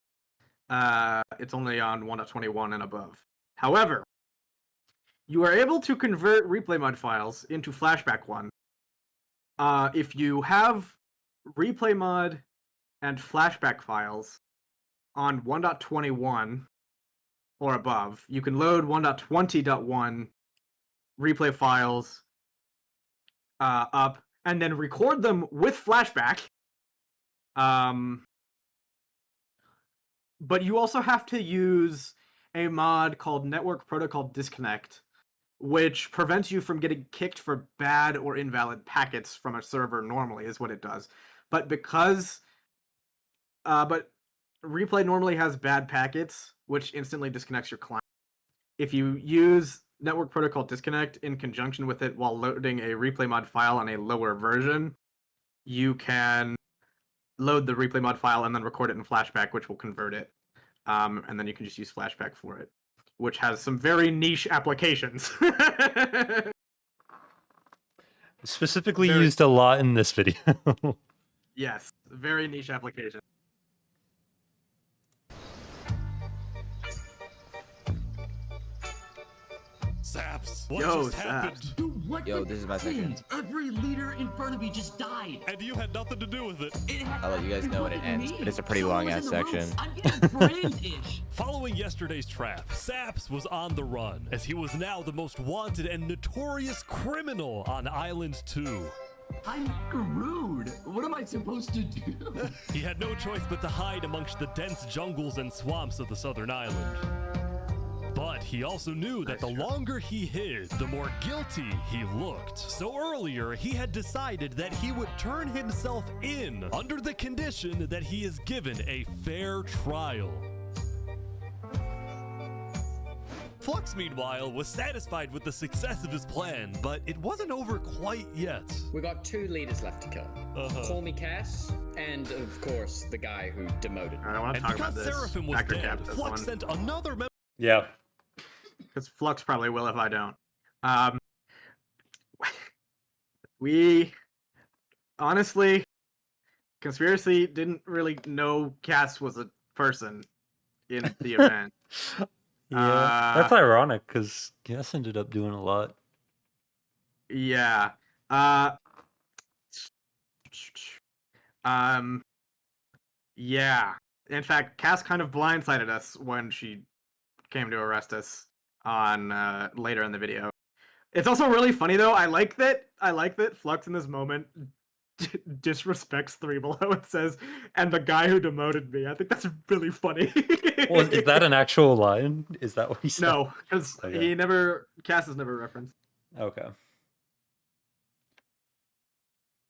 It's only on 1.21 and above. However, you are able to convert replay mod files into flashback one. If you have replay mod and flashback files on 1.21 or above, you can load 1.20.1 replay files up and then record them with flashback. But you also have to use a mod called Network Protocol Disconnect, which prevents you from getting kicked for bad or invalid packets from a server normally, is what it does. But because but replay normally has bad packets, which instantly disconnects your client. If you use Network Protocol Disconnect in conjunction with it while loading a replay mod file on a lower version, you can load the replay mod file and then record it in flashback, which will convert it. And then you can just use flashback for it, which has some very niche applications. Specifically used a lot in this video. Yes, very niche application. Saps, what Yo, just happened? Dude, what Yo, this is my section. Every leader in front of me just died. And you had nothing to do with it. I'll let you guys know when it ends, but it's a pretty long ass section. Following yesterday's trap, Saps was on the run, as he was now the most wanted and notorious criminal on Island 2. I'm screwed. What am I supposed to do? He had no choice but to hide amongst the dense jungles and swamps of the southern island. But he also knew that the longer he hid, the more guilty he looked. So earlier, he had decided that he would turn himself in under the condition that he is given a fair trial. Flux, meanwhile, was satisfied with the success of his plan, but it wasn't over quite yet. We got 2 leaders left to kill. Callmecass, and of course, the guy who demoted. I want to talk about this. Seraphim was dead, Flux sent another member. Yeah. Because Flux probably will if I don't. We honestly, Conspiracy didn't really know Cass was a person in the event. Yeah, that's ironic because Cass ended up doing a lot. Yeah. Yeah. In fact, Cass kind of blindsided us when she came to arrest us on later in the video. It's also really funny though. I like that Flux in this moment disrespects 3 Below and says, "And the guy who demoted me." I think that's really funny. Well, is that an actual line? Is that what he said? No, because Cass is never referenced. Okay.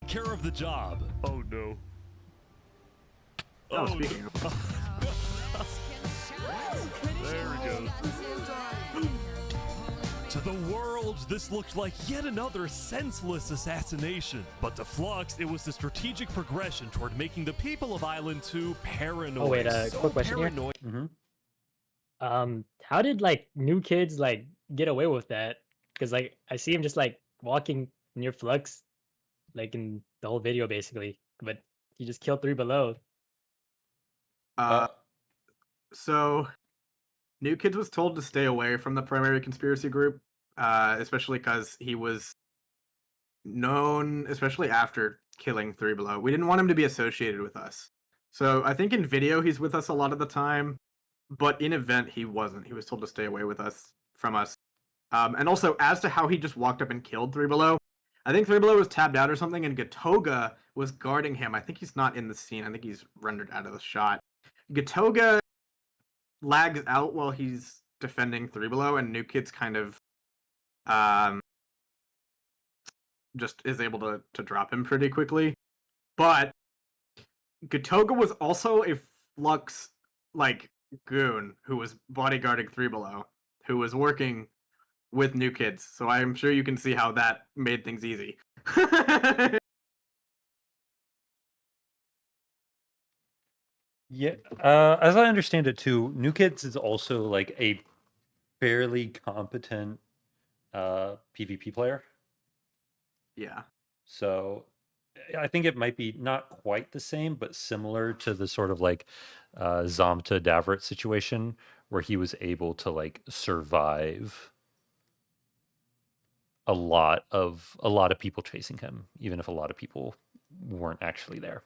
Care of the job. Oh no. Oh, speaking of. There we go. To the world, this looked like yet another senseless assassination. But to Flux, it was the strategic progression toward making the people of Island 2 paranoid. Oh wait, quick question paranoid. here. How did like new kids like get away with that? Because like I see him just like walking near Flux, like in the whole video basically, but he just killed 3 Below. So, New Kids was told to stay away from the primary conspiracy group, especially because he was known, especially after killing 3 Below. We didn't want him to be associated with us. So I think in video he's with us a lot of the time, but in event he wasn't. He was told to stay away from us. And also, as to how he just walked up and killed 3 Below, I think 3 Below was tabbed out or something, and Gatoga was guarding him. I think he's not in the scene. I think he's rendered out of the shot. Gatoga lags out while he's defending 3 Below, and New Kids kind of just is able to drop him pretty quickly. But Gatoga was also a Flux like goon who was bodyguarding 3 Below, who was working with New Kids. So I'm sure you can see how that made things easy. Yeah, as I understand it too, New Kids is also like a fairly competent PvP player. Yeah. So I think it might be not quite the same, but similar to the sort of like Zamta Davrit situation where he was able to like survive a lot of people chasing him, even if a lot of people weren't actually there.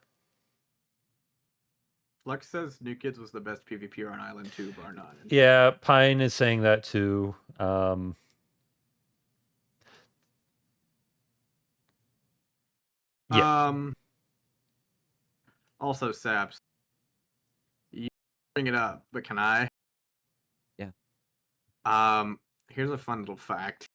Flux says New Kids was the best PvPer on Island 2, bar none. Yeah, Pine is saying that too. Yeah. Also, Saps, you bring it up, but can I? Yeah. Here's a fun little fact.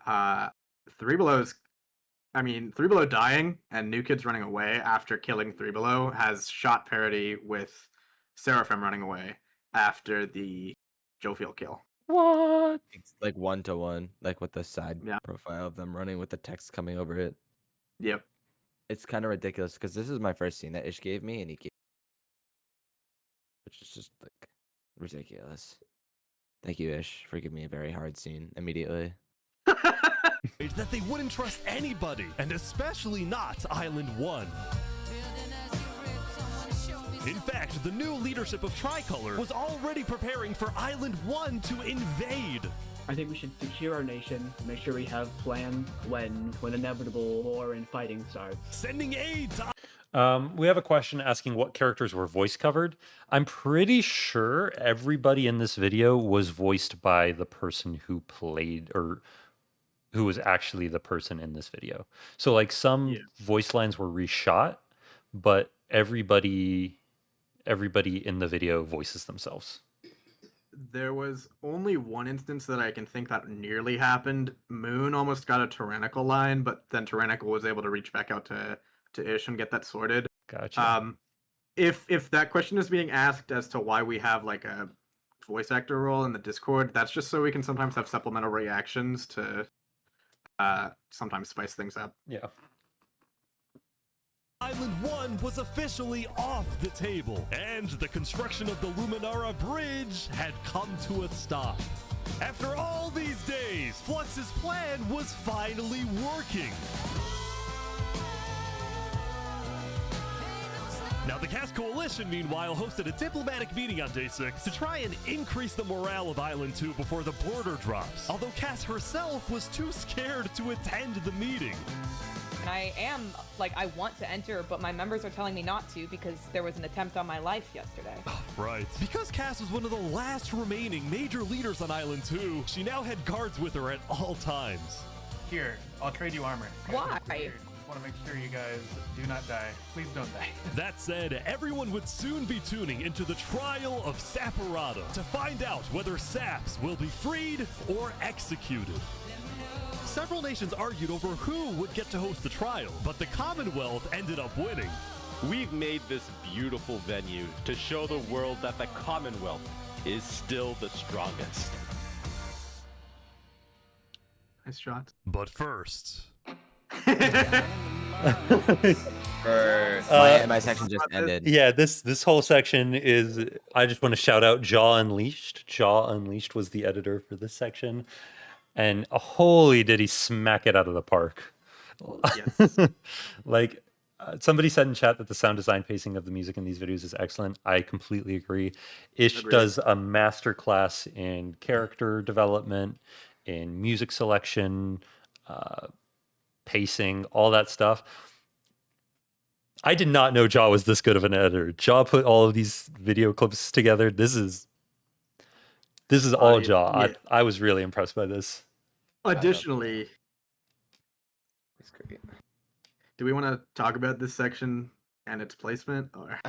3 Below dying and New Kids running away after killing 3 Below has shot parity with Seraphim running away after the Jofiel kill. What? It's like 1-to-1, like with the side profile of them running with the text coming over it. Yep. It's kind of ridiculous because this is my first scene that Ish gave me, and he gave, which is just like ridiculous. Thank you, Ish, for giving me a very hard scene immediately. That they wouldn't trust anybody, and especially not Island 1. In fact, the new leadership of Tricolor was already preparing for Island 1 to invade. I think we should secure our nation, make sure we have plans when inevitable war and fighting starts. Sending aid to... We have a question asking what characters were voice covered. I'm pretty sure everybody in this video was voiced by the person who played, or who was actually the person in this video. So like some voice lines were reshot, but everybody in the video voices themselves. There was only one instance that I can think that nearly happened. Moon almost got a tyrannical line, but then tyrannical was able to reach back out to Ish and get that sorted. Gotcha. If that question is being asked as to why we have like a voice actor role in the Discord, that's just so we can sometimes have supplemental reactions to sometimes spice things up. Yeah. Island 1 was officially off the table, and the construction of the Luminara bridge had come to a stop. After all these days, Flux's plan was finally working. Now, the Cass Coalition, meanwhile, hosted a diplomatic meeting on day 6 to try and increase the morale of Island 2 before the border drops, although Cass herself was too scared to attend the meeting. And I want to enter, but my members are telling me not to because there was an attempt on my life yesterday. Right. Because Cass was one of the last remaining major leaders on Island 2, she now had guards with her at all times. Here, I'll trade you armor. Why? Just want to make sure you guys do not die. Please don't die. That said, everyone would soon be tuning into the trial of Saparata to find out whether Saps will be freed or executed. Several nations argued over who would get to host the trial, but the Commonwealth ended up winning. We've made this beautiful venue to show the world that the Commonwealth is still the strongest. Nice shot. But first... My section just ended. Yeah, this whole section is... I just want to shout out Jaw Unleashed. Jaw Unleashed was the editor for this section. And holy did he smack it out of the park. Yes. Like, somebody said in chat that the sound design pacing of the music in these videos is excellent. I completely agree. Ish does a masterclass in character development, in music selection, pacing, all that stuff. I did not know Jaw was this good of an editor. Jaw put all of these video clips together. This is all Jaw. Yeah. I was really impressed by this. Additionally, that's great. Do we want to talk about this section and its placement? Or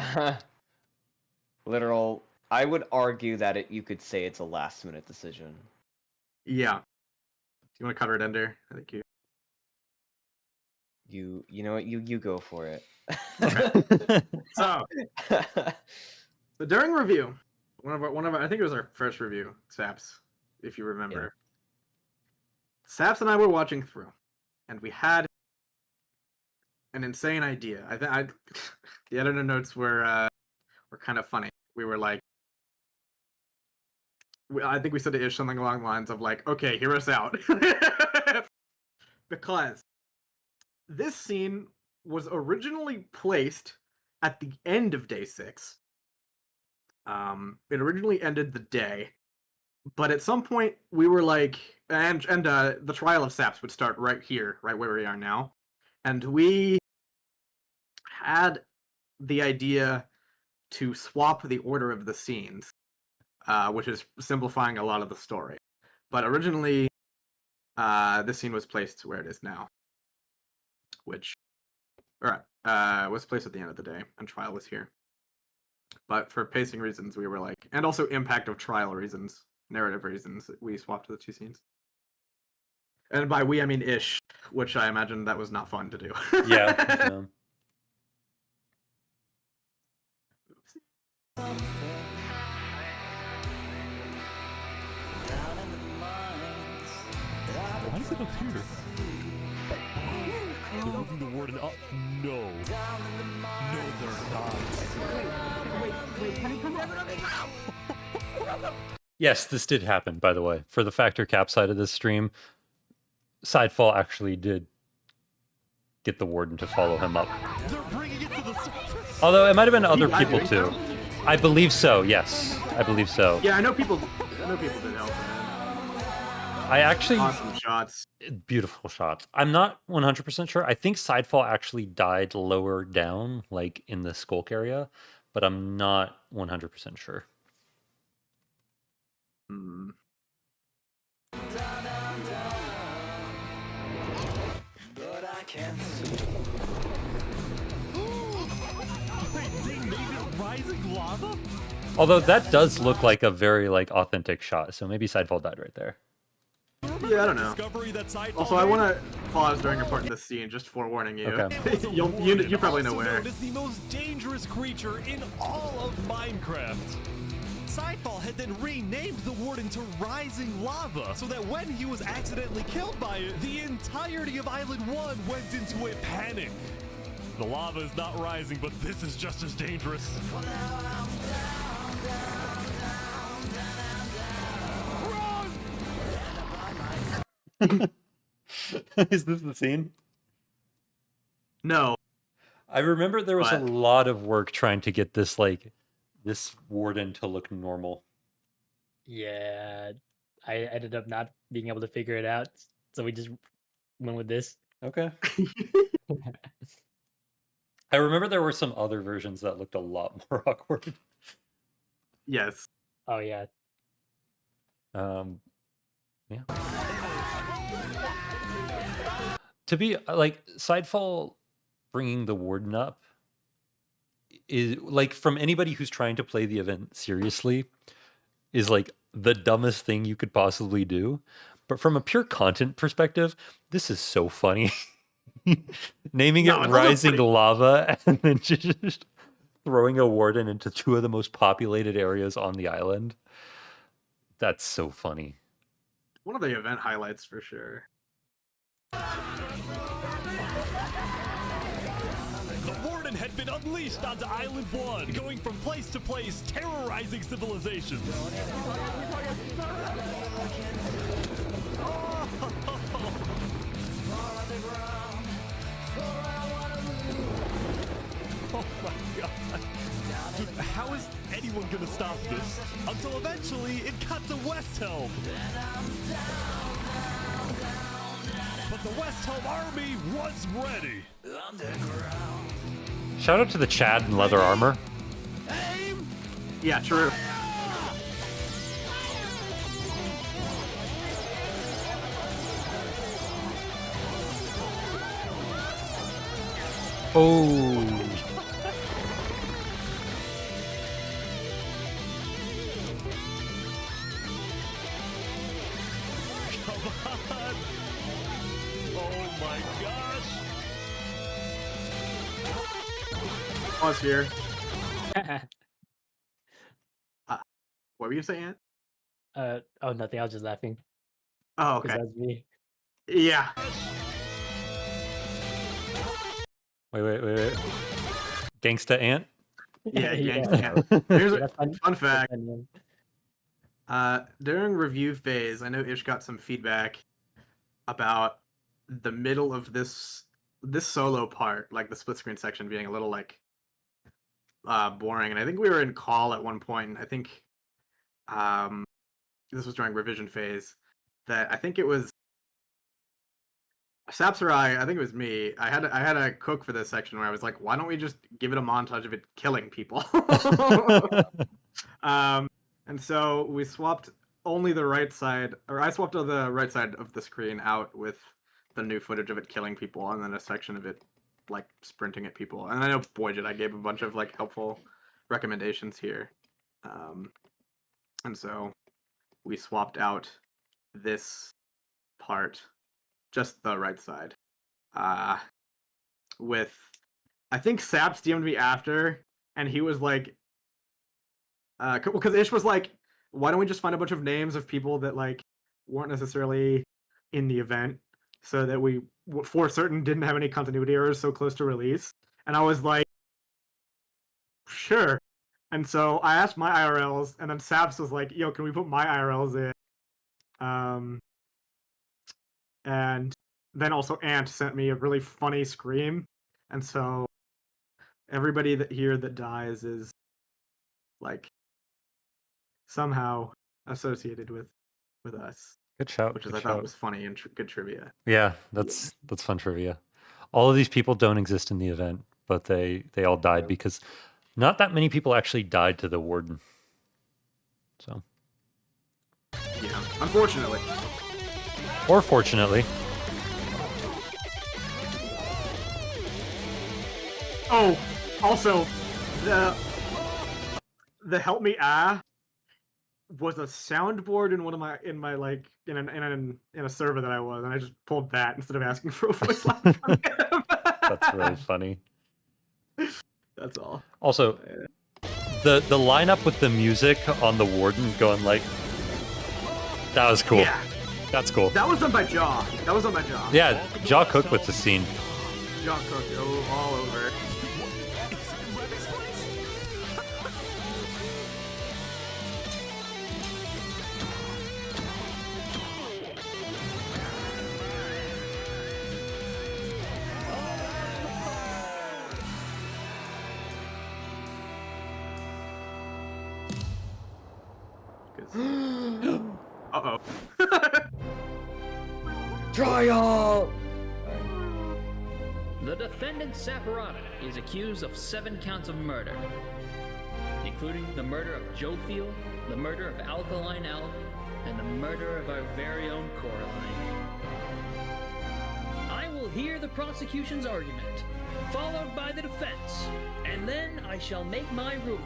literal, I would argue that you could say it's a last-minute decision. Yeah. Do you want to cover it, Ender? I think you know what? You go for it. Okay. So during review, one of our I think it was our first review, Saps, if you remember. Yeah. Saps and I were watching through, and we had an insane idea. The editor notes were kind of funny. We were like, I think we said to Ish something along the lines of like, okay, hear us out. Because this scene was originally placed at the end of day 6. It originally ended the day, but at some point we were like, and the trial of Saps would start right here, right where we are now, and we had the idea to swap the order of the scenes, which is simplifying a lot of the story. But originally, this scene was placed where it is now, which, was placed at the end of the day, and trial was here. But for pacing reasons, we were like, and also impact of trial reasons, narrative reasons, we swapped the two scenes. And by we, I mean Ish, which I imagine that was not fun to do. Yeah. Why does it appear? They're moving the warden up. No. No, they're not. Wait, can you come back? Yes, this did happen, by the way. For the Factor Cap side of this stream, Sidefall actually did get the warden to follow him up. They're bringing it to the surface. Although it might have been other people too. I believe so, yes. I believe so. Yeah, I know people did help, man. I actually awesome shots. Beautiful shots. I'm not 100% sure. I think Sidefall actually died lower down, like in the Skulk area, but I'm not 100% sure. Hmm. But I can't see. They made it rising lava? Although that does look like a very like authentic shot, so maybe Sidefall died right there. Yeah, I don't know. Also, I want to pause during a part in this scene, just forewarning you. Okay. you probably know where. Known as the most dangerous creature in all of Minecraft. Sidefall had then renamed the warden to Rising Lava, so that when he was accidentally killed by it, the entirety of Island 1 went into a panic. The lava is not rising, but this is just as dangerous. Is this the scene? No. I remember there was a lot of work trying to get this this warden to look normal. Yeah, I ended up not being able to figure it out, so we just went with this. Okay. I remember there were some other versions that looked a lot more awkward. Yes. Oh yeah. Yeah. To be like Sidefall bringing the warden up is like, from anybody who's trying to play the event seriously, is like the dumbest thing you could possibly do. But from a pure content perspective, this is so funny. Naming it Rising Lava and then just throwing a warden into two of the most populated areas on the island. That's so funny. One of the event highlights for sure. The warden had been unleashed onto Island 1, going from place to place, terrorizing civilizations. Oh my god. Dude, how is anyone gonna stop this? Until eventually it got to Westhelm. But the Westhelm army was ready. Shout out to the Chad in leather armor. Yeah, true. Oh. Come on. Oh my gosh. Pause here. What were you saying? Oh, nothing. I was just laughing. Oh, 'Cause okay. that's me. Yeah. Wait. Gangsta Ant? Yeah, Yeah. gangsta. Here's a That's fun fact. fun, During review phase, I know Ish got some feedback about the middle of this solo part, like the split screen section, being a little like boring. And I think we were in call at one point, and I think this was during revision phase, that I think it was Saps or I think it was me. I had a cook for this section where I was like, why don't we just give it a montage of it killing people? And so we swapped only the right side, or I swapped the right side of the screen out with the new footage of it killing people, and then a section of it like sprinting at people. And I know, boy, did I gave a bunch of like helpful recommendations here. And so we swapped out this part, just the right side, with, I think Saps DM'd me after, and he was like, because Ish was like, why don't we just find a bunch of names of people that like weren't necessarily in the event, so that we for certain didn't have any continuity errors so close to release. And I was like, sure. And so I asked my IRLs, and then Saps was like, yo, can we put my IRLs in? And then also Ant sent me a really funny scream, and so everybody that dies is like somehow associated with us. Good shout. Which good I shout. thought was funny and good trivia. Yeah, that's fun trivia. All of these people don't exist in the event, but they all died because not that many people actually died to the warden. So. Yeah, unfortunately. Or fortunately. Oh, also, the help me was a soundboard in one of my in a server that I was, and I just pulled that instead of asking for a voice line from him. That's really funny. That's all. Also, the lineup with the music on the warden going like, that was cool. Yeah. That's cool. That was done by Jaw. Yeah, Jaw cooked with the scene. Jaw cooked all over. Uh-oh. Trial! The defendant Saparata is accused of 7 counts of murder, including the murder of Joe Field, the murder of Alkaline Alp, and the murder of our very own Coraline. I will hear the prosecution's argument, followed by the defense, and then I shall make my ruling.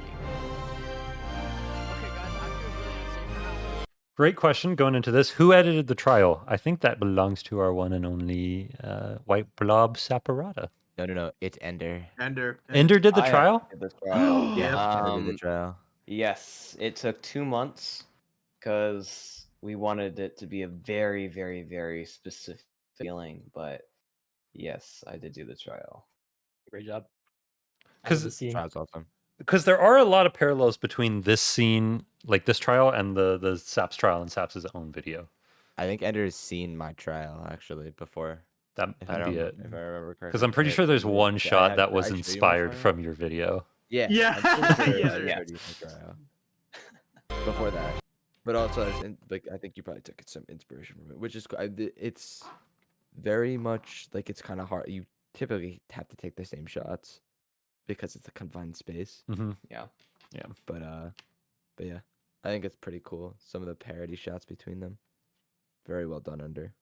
Great question going into this. Who edited the trial? I think that belongs to our one and only white blob Saparata. No. It's Ender. Ender did the trial? Did the trial. Yeah, did the trial. Yes, it took 2 months because we wanted it to be a very, very, very specific feeling. But yes, I did do the trial. Great job. Because trial's awesome. Because there are a lot of parallels between this scene, like this trial, and the Saps trial and Saps' own video. I think Ender has seen my trial actually before. That might be it. If I remember correctly. Because I'm pretty sure there's one shot that was inspired from your video. Yeah. Yeah. Trial. Before that, but also I think you probably took some inspiration from it, which is it's very much like it's kind of hard. You typically have to take the same shots because it's a confined space. Mm-hmm. Yeah. But yeah, I think it's pretty cool. Some of the parody shots between them, very well done. Under.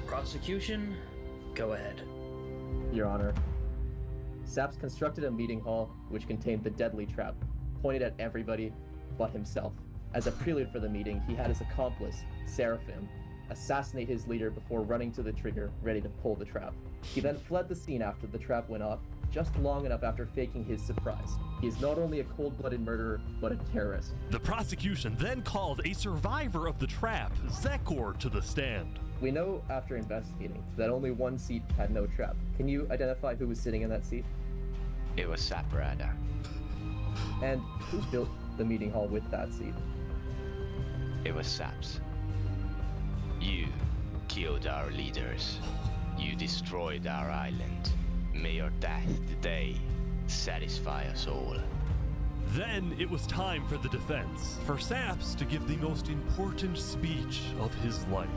Prosecution, go ahead. Your Honor, Saps constructed a meeting hall which contained the deadly trap, pointed at everybody but himself. As a prelude for the meeting, he had his accomplice, Seraphim, assassinate his leader before running to the trigger, ready to pull the trap. He then fled the scene after the trap went off, just long enough after faking his surprise. He is not only a cold-blooded murderer, but a terrorist. The prosecution then called a survivor of the trap, Zekor, to the stand. We know after investigating that only one seat had no trap. Can you identify who was sitting in that seat? It was Saparata. And who built the meeting hall with that seat? It was Saps. You killed our leaders. You destroyed our island. May your death today satisfy us all. Then it was time for the defense, for Saps to give the most important speech of his life.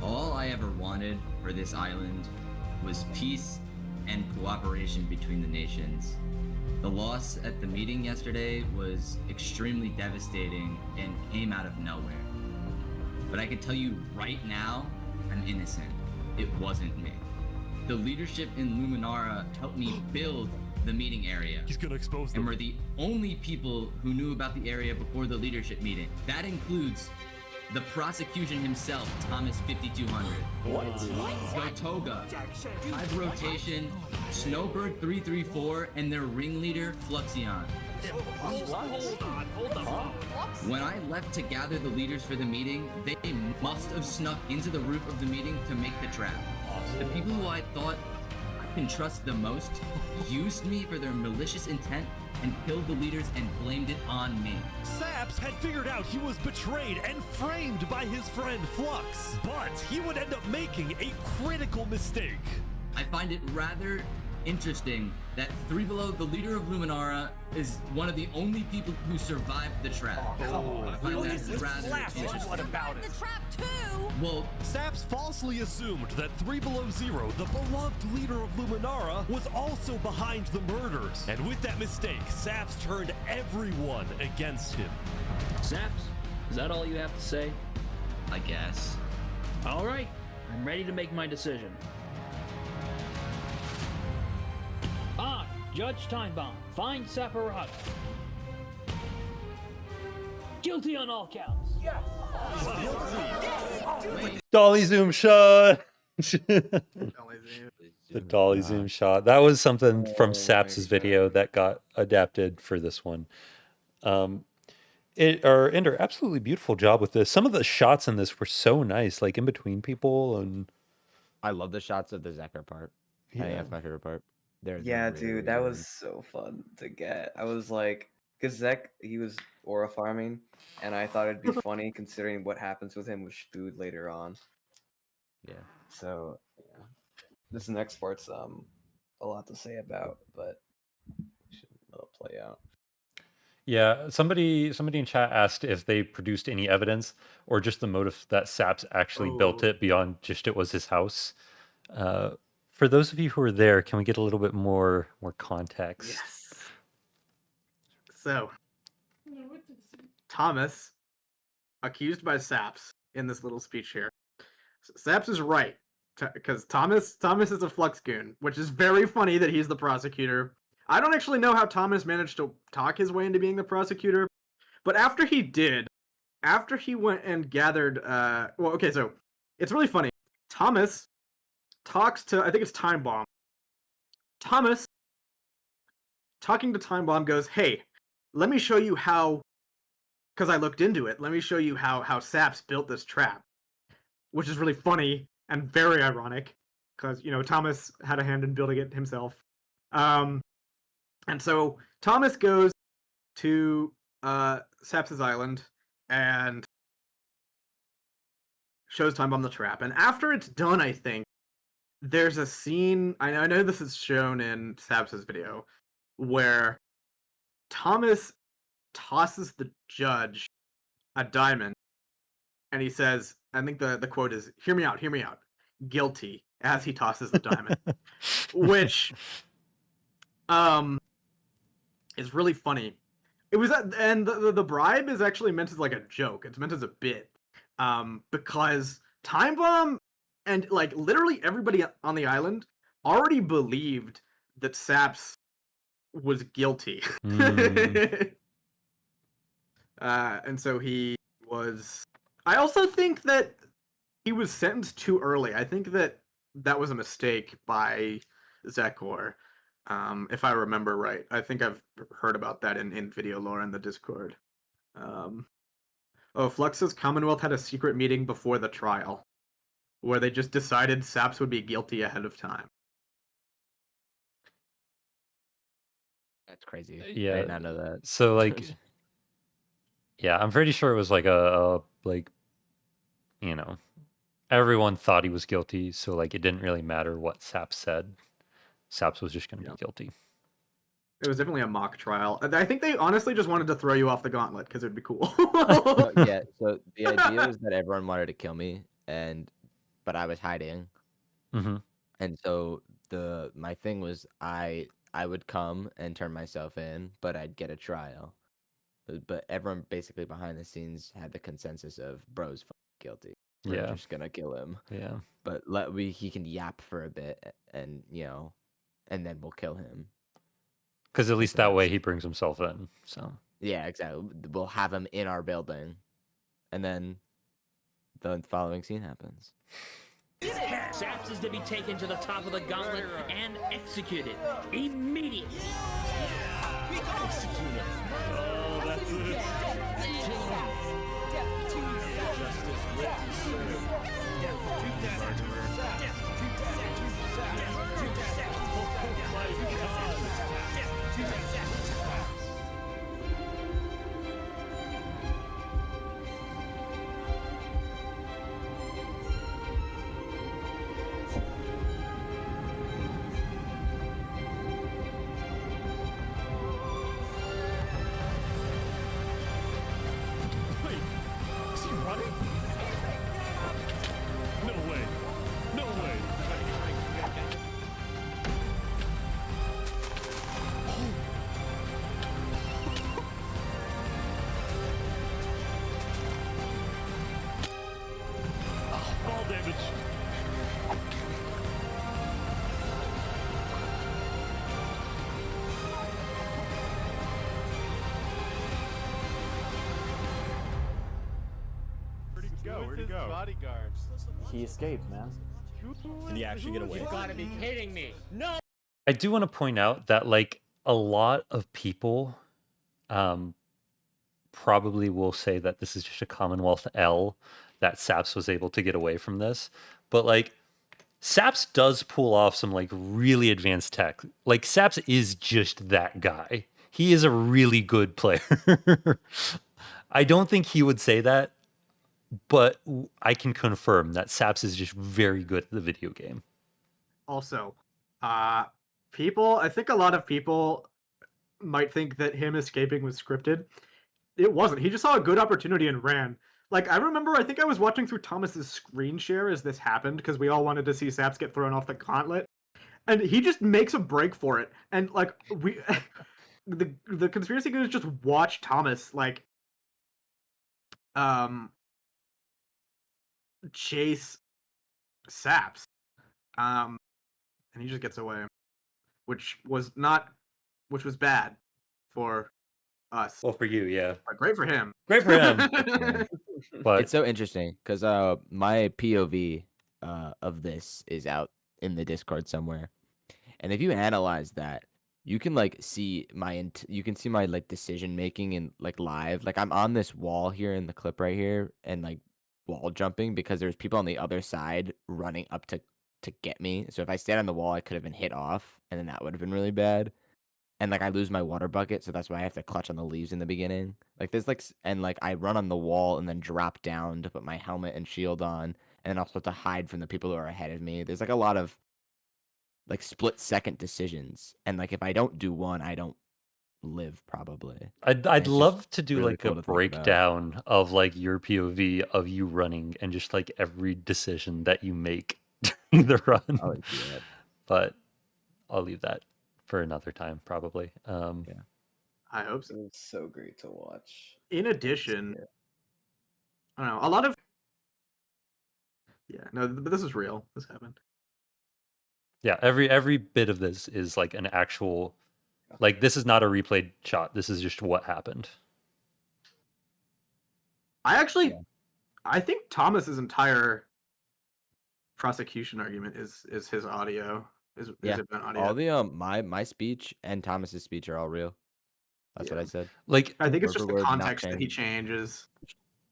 All I ever wanted for this island was peace and cooperation between the nations. The loss at the meeting yesterday was extremely devastating and came out of nowhere. But I can tell you right now, I'm innocent. It wasn't me. The leadership in Luminara helped me build the meeting area. He's gonna expose them. And we're the only people who knew about the area before the leadership meeting. That includes the prosecution himself, Thomas 5200. What? Gotoga, Hive Rotation, Snowbird 334, and their ringleader, Fluixon. Hold on. When I left to gather the leaders for the meeting, they must have snuck into the roof of the meeting to make the trap. The people who I thought I can trust the most used me for their malicious intent and killed the leaders and blamed it on me. Saps had figured out he was betrayed and framed by his friend Flux, but he would end up making a critical mistake. I find it rather interesting that Three Below, the leader of Luminara, is one of the only people who survived the trap. I find that rather interesting. What about it? The trap too. Well, Saps falsely assumed that 3 Below Zero, the beloved leader of Luminara, was also behind the murders. And with that mistake, Saps turned everyone against him. Saps, is that all you have to say? I guess. All right, I'm ready to make my decision. Judge Timebomb, find Saparata. Guilty on all counts. Yes. Dolly zoom shot. The dolly zoom shot. That was something from Saps's video that got adapted for this one. Ender, absolutely beautiful job with this. Some of the shots in this were so nice, like in between people, and I love the shots of the Zekka part. I think that's my favorite part. Yeah, dude, that was so fun to get. I was like, because Zek, he was aura farming, and I thought it'd be funny considering what happens with him with food later on. Yeah. So, yeah. This next part's a lot to say about, but we should let it play out. Yeah, somebody in chat asked if they produced any evidence or just the motive that Saps actually built it beyond just it was his house. For those of you who are there, can we get a little bit more context? Yes. So, Thomas, accused by Saps in this little speech here. Saps is right, because Thomas is a flux goon, which is very funny that he's the prosecutor. I don't actually know how Thomas managed to talk his way into being the prosecutor, but after he went and gathered, so it's really funny. Thomas talks to, I think it's Time Bomb. Thomas, talking to Time Bomb, goes, "Hey, let me show you how," because I looked into it, "let me show you how Saps built this trap," which is really funny and very ironic, because, Thomas had a hand in building it himself. And so Thomas goes to Saps's island and shows Time Bomb the trap. And after it's done, I think, there's a scene, I know this is shown in Saps's video, where Thomas tosses the judge a diamond, and he says, I think the quote is, hear me out, guilty," as he tosses the diamond. Which is really funny. It was and the bribe is actually meant as like a joke. It's meant as a bit. Because Time Bomb and like literally everybody on the island already believed that Saps was guilty. And so he was. I also think that he was sentenced too early. I think that was a mistake by Zekor, if I remember right. I think I've heard about that in video lore in the Discord. Flux says Commonwealth had a secret meeting before the trial, where they just decided Saps would be guilty ahead of time. That's crazy. Yeah, I did not know that. So like, yeah, I'm pretty sure it was like a everyone thought he was guilty, so like it didn't really matter what Saps said. Saps was just going to be guilty. It was definitely a mock trial. I think they honestly just wanted to throw you off the gauntlet because it'd be cool. Yeah, so the idea was that everyone wanted to kill me, but I was hiding. Mm-hmm. And so my thing was I would come and turn myself in, but I'd get a trial. But everyone basically behind the scenes had the consensus of bro's guilty. We're just gonna kill him. Yeah. But he can yap for a bit, and and then we'll kill him. Because at least that way he brings himself in. So yeah, exactly. We'll have him in our building, and then the following scene happens. Saps is to be taken to the top of the gauntlet and executed immediately. Executed. Oh, that's it. go? Where'd he go? Bodyguard. He escaped, man. Did he actually get away? You gotta be kidding me! No! I do want to point out that like a lot of people probably will say that this is just a Commonwealth L, that Saps was able to get away from this. But like Saps does pull off some like really advanced tech. Like Saps is just that guy. He is a really good player. I don't think he would say that, but I can confirm that Saps is just very good at the video game. Also, I think a lot of people might think that him escaping was scripted. It wasn't. He just saw a good opportunity and ran. Like, I remember, I think I was watching through Thomas's screen share as this happened, because we all wanted to see Saps get thrown off the gauntlet. And he just makes a break for it. And, like, the conspiracy goons just watch Thomas, like, chase Saps. And he just gets away. Which was bad for us. Well, for you, yeah. But great for him. Great for him. But it's so interesting because my POV of this is out in the Discord somewhere, and if you analyze that, you can like see my like decision making in like live. Like I'm on this wall here in the clip right here, and like wall jumping because there's people on the other side running up to get me. So if I stand on the wall, I could have been hit off, and then that would have been really bad. And like I lose my water bucket, so that's why I have to clutch on the leaves in the beginning. Like there's like and like I run on the wall and then drop down to put my helmet and shield on, and then also to hide from the people who are ahead of me. There's like a lot of like split second decisions, and like if I don't do one, I don't live probably. I'd love to do really like cool a breakdown of like your POV of you running and just like every decision that you make during the run. I would do that. But I'll leave that for another time, probably. Yeah, I hope so. It was so great to watch. In addition, I don't know, a lot of but this is real. This happened. Yeah, every bit of this is like an actual, like this is not a replayed shot. This is just what happened. I think Thomas's entire prosecution argument is his audio. Is event audio. All the my speech and Thomas's speech are all real. That's what I said. Like I think it's just the context that he changes.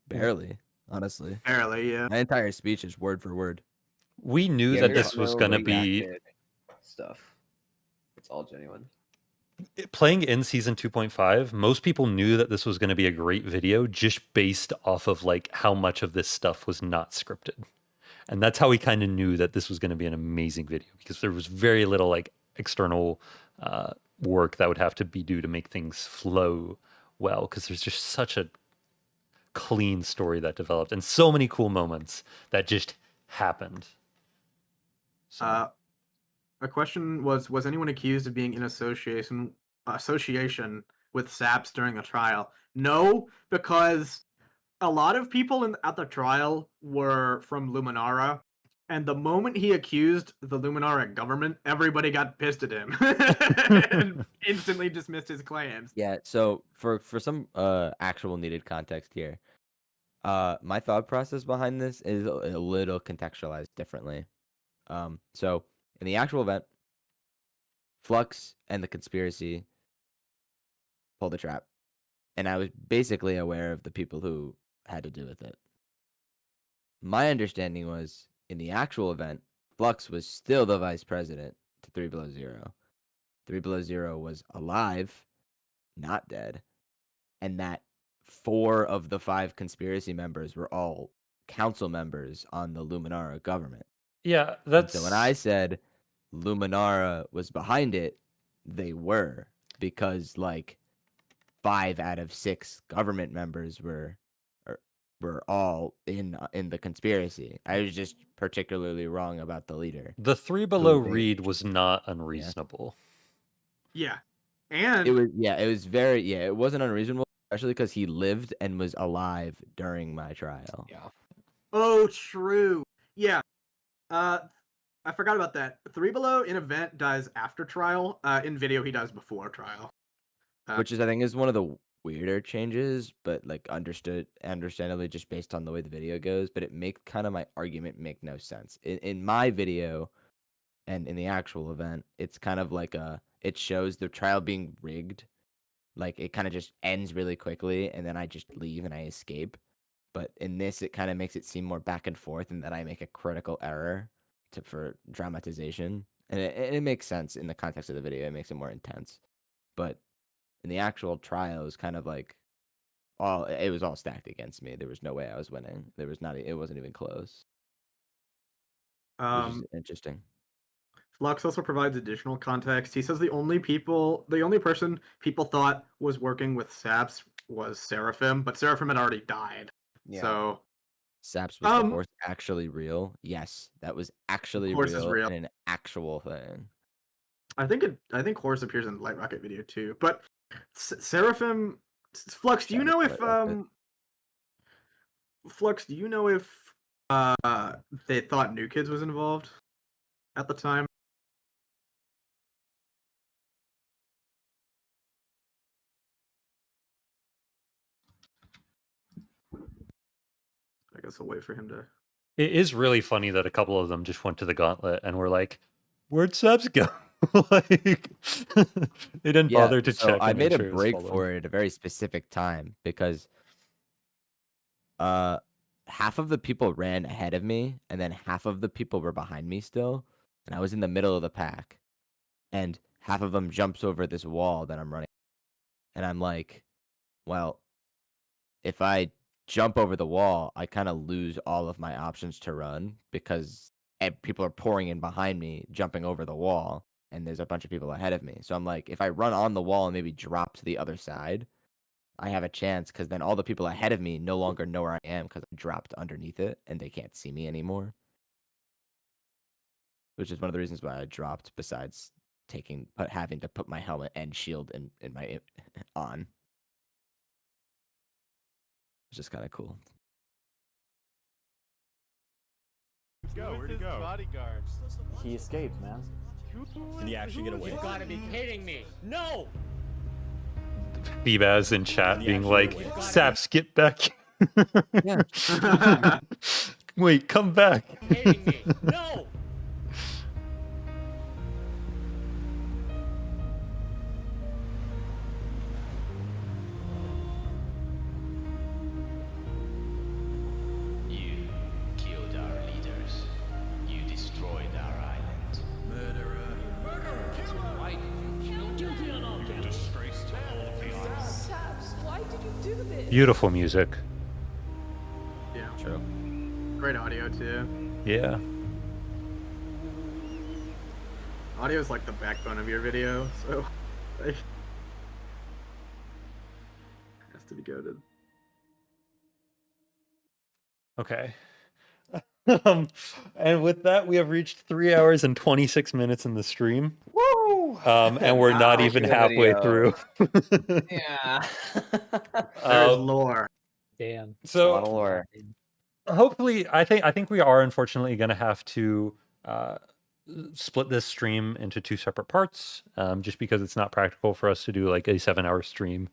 Barely, honestly. Barely, yeah. My entire speech is word for word. We knew that this was going to be stuff. It's all genuine. Playing in season 2.5, most people knew that this was going to be a great video just based off of like how much of this stuff was not scripted. And that's how we kind of knew that this was going to be an amazing video, because there was very little like external work that would have to be due to make things flow well, because there's just such a clean story that developed and so many cool moments that just happened. So. A question was anyone accused of being in association with Saps during the trial? No, because a lot of people at the trial were from Luminara, and the moment he accused the Luminara government, everybody got pissed at him and instantly dismissed his claims. Yeah, so for some actual needed context here, my thought process behind this is a little contextualized differently. So in the actual event, Flux and the conspiracy pulled the trap, and I was basically aware of the people who had to do with it. My understanding was, in the actual event, Flux was still the vice president to 3 Below Zero. 3 Below Zero was alive, not dead, and that 4 of the 5 conspiracy members were all council members on the Luminara government. Yeah, that's... So when I said Luminara was behind it, they were, because like 5 out of 6 government members were all in the conspiracy. I was just particularly wrong about the leader. The 3 Below read was not unreasonable. Yeah. And it wasn't unreasonable, especially because he lived and was alive during my trial. Yeah. Oh, true. Yeah. I forgot about that. 3 Below in event dies after trial. In video, he dies before trial. Which is, I think, is one of the weirder changes, but like understandably just based on the way the video goes. But it makes kind of my argument make no sense. In my video and in the actual event, it's kind of like it shows the trial being rigged. Like it kind of just ends really quickly, and then I just leave and I escape. But in this, it kind of makes it seem more back and forth, and that I make a critical error for dramatization, and it makes sense in the context of the video. It makes it more intense, but in the actual trial, it was kind of like it was all stacked against me. There was no way I was winning. There was not. It wasn't even close. Which is interesting. Flux also provides additional context. He says the only person people thought was working with Saps was Seraphim, but Seraphim had already died. Yeah. So Saps was the horse actually real? Yes, that was actually real and an actual thing. I think horse appears in the Light Rocket video too. But Seraphim, Flux, do you know if they thought New Kids was involved at the time? I guess I'll wait for him to. It is really funny that a couple of them just went to the gauntlet and were like, "Where'd Saps go?" Like they didn't bother to check. I made a break for it at a very specific time because half of the people ran ahead of me, and then half of the people were behind me still, and I was in the middle of the pack, and half of them jumps over this wall that I'm running, and I'm like, well, if I jump over the wall, I kind of lose all of my options to run because people are pouring in behind me, jumping over the wall, and there's a bunch of people ahead of me. So I'm like, if I run on the wall and maybe drop to the other side, I have a chance because then all the people ahead of me no longer know where I am because I dropped underneath it and they can't see me anymore. Which is one of the reasons why I dropped, besides having to put my helmet and shield in my on. It's just kind of cool. Where'd he go? Bodyguard. He escaped, man. Did he actually get away? You gotta be kidding me! No! Bebaz in chat being like, "Saps, get back!" Wait, come back! Kidding me? No! Beautiful music. Yeah. True. Great audio too. Yeah. Audio is like the backbone of your video, so it has to be goated. Okay. And with that, we have reached 3 hours and 26 minutes in the stream. Woo! And we're not even halfway through. Yeah. There's lore. Damn. So a lot of lore. Hopefully, I think we are unfortunately going to have to split this stream into 2 separate parts, just because it's not practical for us to do like a 7-hour stream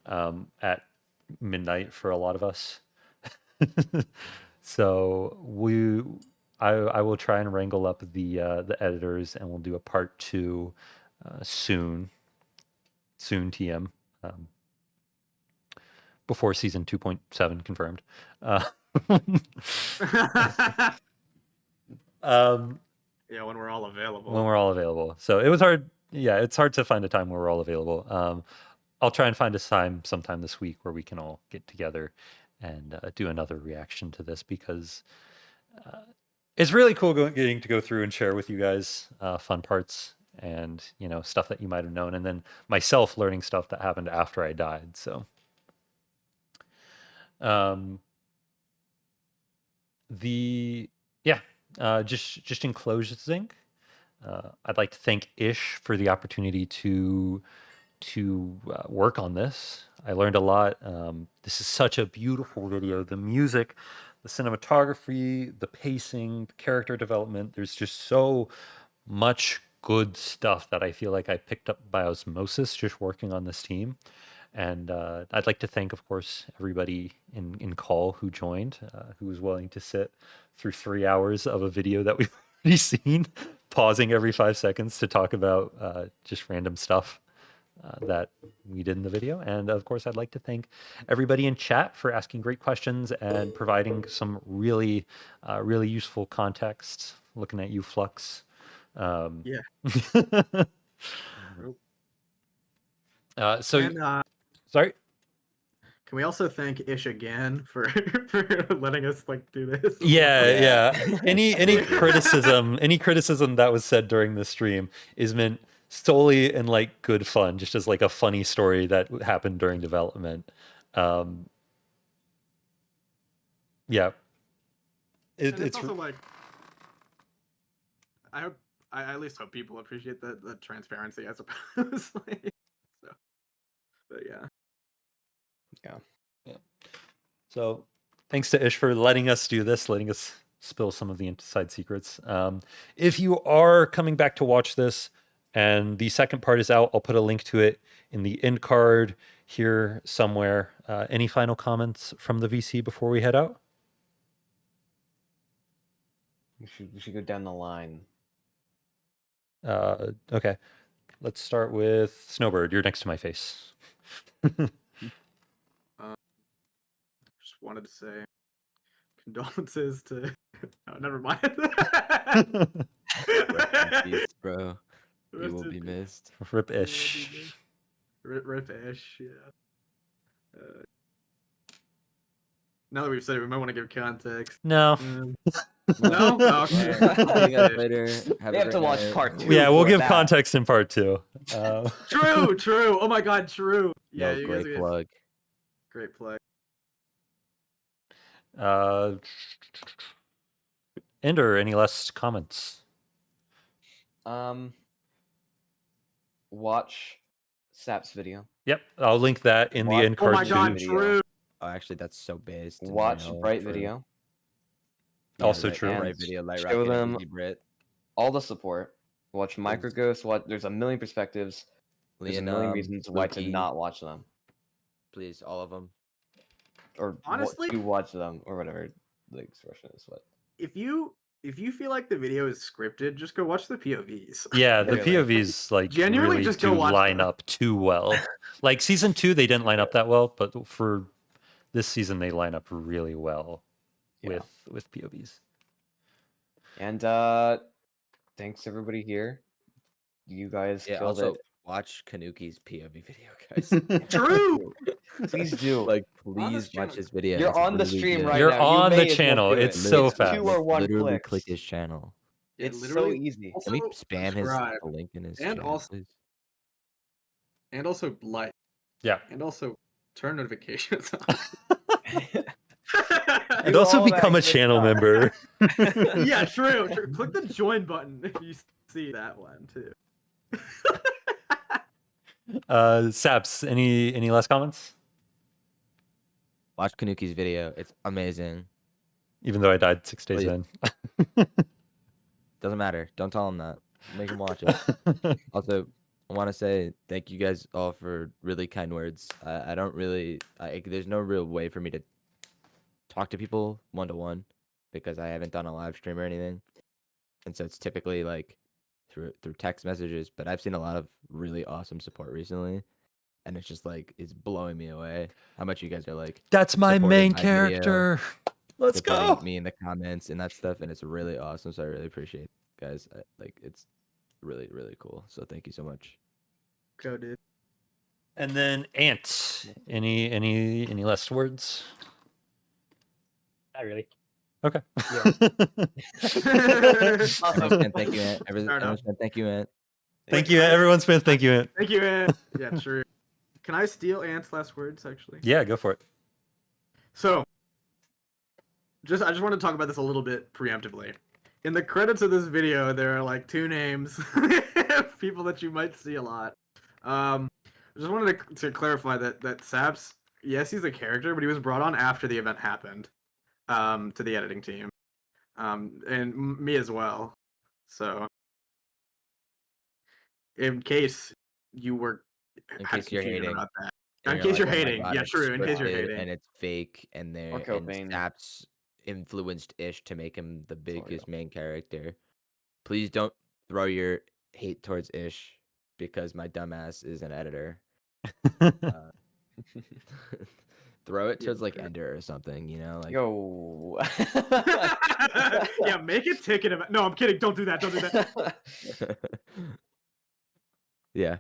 at midnight for a lot of us. So I will try and wrangle up the editors, and we'll do a part 2 soon TM, before season 2.7 confirmed. Yeah, when we're all available. When we're all available. So it was hard. Yeah, it's hard to find a time where we're all available. I'll try and find a time sometime this week where we can all get together and do another reaction to this, because it's really cool getting to go through and share with you guys fun parts and, you know, stuff that you might have known, and then myself learning stuff that happened after I died. So just in closing, I'd like to thank Ish for the opportunity to work on this. I learned a lot. This is such a beautiful video. The music, the cinematography, the pacing, the character development. There's just so much good stuff that I feel like I picked up by osmosis just working on this team. And I'd like to thank, of course, everybody in call who joined, who was willing to sit through 3 hours of a video that we've already seen, pausing every 5 seconds to talk about just random stuff that we did in the video. And of course, I'd like to thank everybody in chat for asking great questions and providing some really, really useful context. Looking at you, Flux. Yeah. So, And, sorry. Can we also thank Ish again for for letting us like do this? Yeah. Any criticism that was said during the stream is meant solely in like good fun, just as like a funny story that happened during development. Yeah. It's also like, I at least hope people appreciate the transparency, I suppose. So, but yeah. So thanks to Ish for letting us do this, letting us spill some of the inside secrets. If you are coming back to watch this and the second part is out, I'll put a link to it in the end card here somewhere. Any final comments from the VC before we head out? We should go down the line. Okay. Let's start with Snowbird. You're next to my face. Just wanted to say condolences to. Oh, never mind. Peace, bro. You will be missed. Rip Ish. Rip Ish. Yeah. Now that we've said it, we might want to give context. No. No. Oh, okay. See you guys later. We have to watch part 2. Yeah, we'll give that. context in part 2. True. Oh my God, true. Yeah, Yo, you great guys. plug. Great plug. Ender, any last comments? Watch Saps video. Yep, I'll link that in the end card. Oh my God, too. true. Oh, actually, that's so based. Watch Bright video. Also Right, true. Bright video, Light Show Rocket, them Easy Brit. all the support. Watch Microghost. There's a million perspectives. There's a million reasons why to not watch them. Please, all of them. Or Honestly, to watch them, or whatever the expression is. What? If you feel like the video is scripted, just go watch the POVs. Yeah, the POVs like Genuinely really just do go watch line them. up too well. Like season 2, they didn't line up that well, but for this season, they line up really well with POVs. And thanks everybody here. You guys Yeah, killed also it. watch Kanuki's POV video, guys. True. Please do. Like, please watch his video. You're It's on the really stream good. right You're now. You on may the as well channel. do it. It's so Literally- fast. 2 or 1 Literally clicks. click his channel. It's so literally- easy. Can we Also, spam subscribe. the link in his And channel, also- please? And also like. Yeah. And also turn notifications on. And Do also all that become a good channel stuff. member. Yeah, true. Click the join button if you see that one too. Saps, any last comments? Watch Kanuki's video. It's amazing. Even though I died 6 days Please. in. Doesn't matter. Don't tell him that. Make him watch it. Also, I want to say thank you guys all for really kind words. I don't really, there's no real way for me to talk to people one-to-one because I haven't done a live stream or anything. And so it's typically like through text messages, but I've seen a lot of really awesome support recently. And it's just like, it's blowing me away how much you guys are like. That's my supporting main my video, character. Let's supporting go. me in the comments and that stuff. And it's really awesome. So I really appreciate it, guys. It's really, really cool. So thank you so much. Go, dude. And then Ant, any last words? Not really. Okay. Awesome, man. Thank you, Ant. Everyone's been thank you, Ant. Thank you, Ant. Everyone's been thank you, Ant. Thank you, Ant. Yeah, true. Can I steal Ant's last words, actually? Yeah, go for it. So, I just want to talk about this a little bit preemptively. In the credits of this video, there are like 2 names of people that you might see a lot. I just wanted to clarify that Saps, yes, he's a character, but he was brought on after the event happened to the editing team, and me as well. So, in case you were In case you're confusion hating. about that. In case you're hating, yeah, true. In case you're hating, and it's fake, and Saps influenced Ish to make him the biggest main character. Please don't throw your hate towards Ish because my dumbass is an editor. Throw it towards like Ender or something, you know? Like Yo. Yeah, make it ticket. No, I'm kidding. Don't do that. Don't do that. Yeah.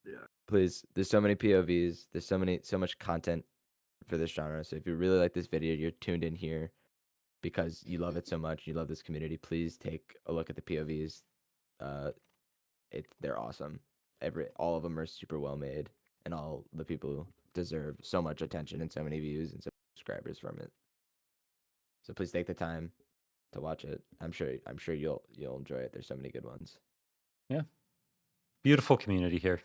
Yeah. Please. There's so many POVs. There's so much content for this genre. So if you really like this video, you're tuned in here because you love it so much, you love this community. Please take a look at the POVs. They're awesome. All of them are super well made, and all the people deserve so much attention and so many views and subscribers from it. So please take the time to watch it. I'm sure you'll enjoy it. There's so many good ones. Yeah. Beautiful community here.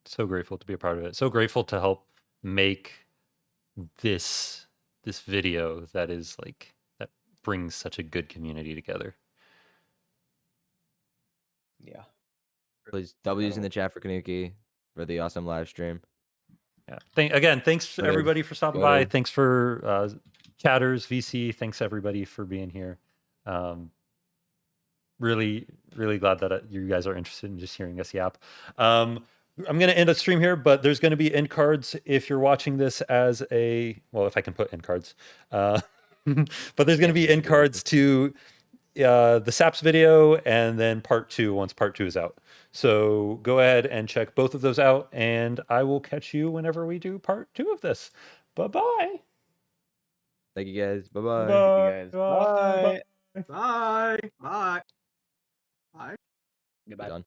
So grateful to be a part of it. So grateful to help make this video that brings such a good community together. Yeah. Please W's in the chat for Cynnikka for the awesome live stream. Yeah. Thanks everybody for stopping by. Thanks for chatters, VC. Thanks everybody for being here. Really glad that you guys are interested in just hearing us yap. I'm going to end a stream here, but there's going to be end cards if you're watching this as if I can put end cards. But there's going to be end cards to the Saps video and then part 2 once part 2 is out. So go ahead and check both of those out, and I will catch you whenever we do part 2 of this. Bye-bye. Thank you guys. Bye-bye. Bye. Bye. Bye. Bye. Bye. Goodbye. Done.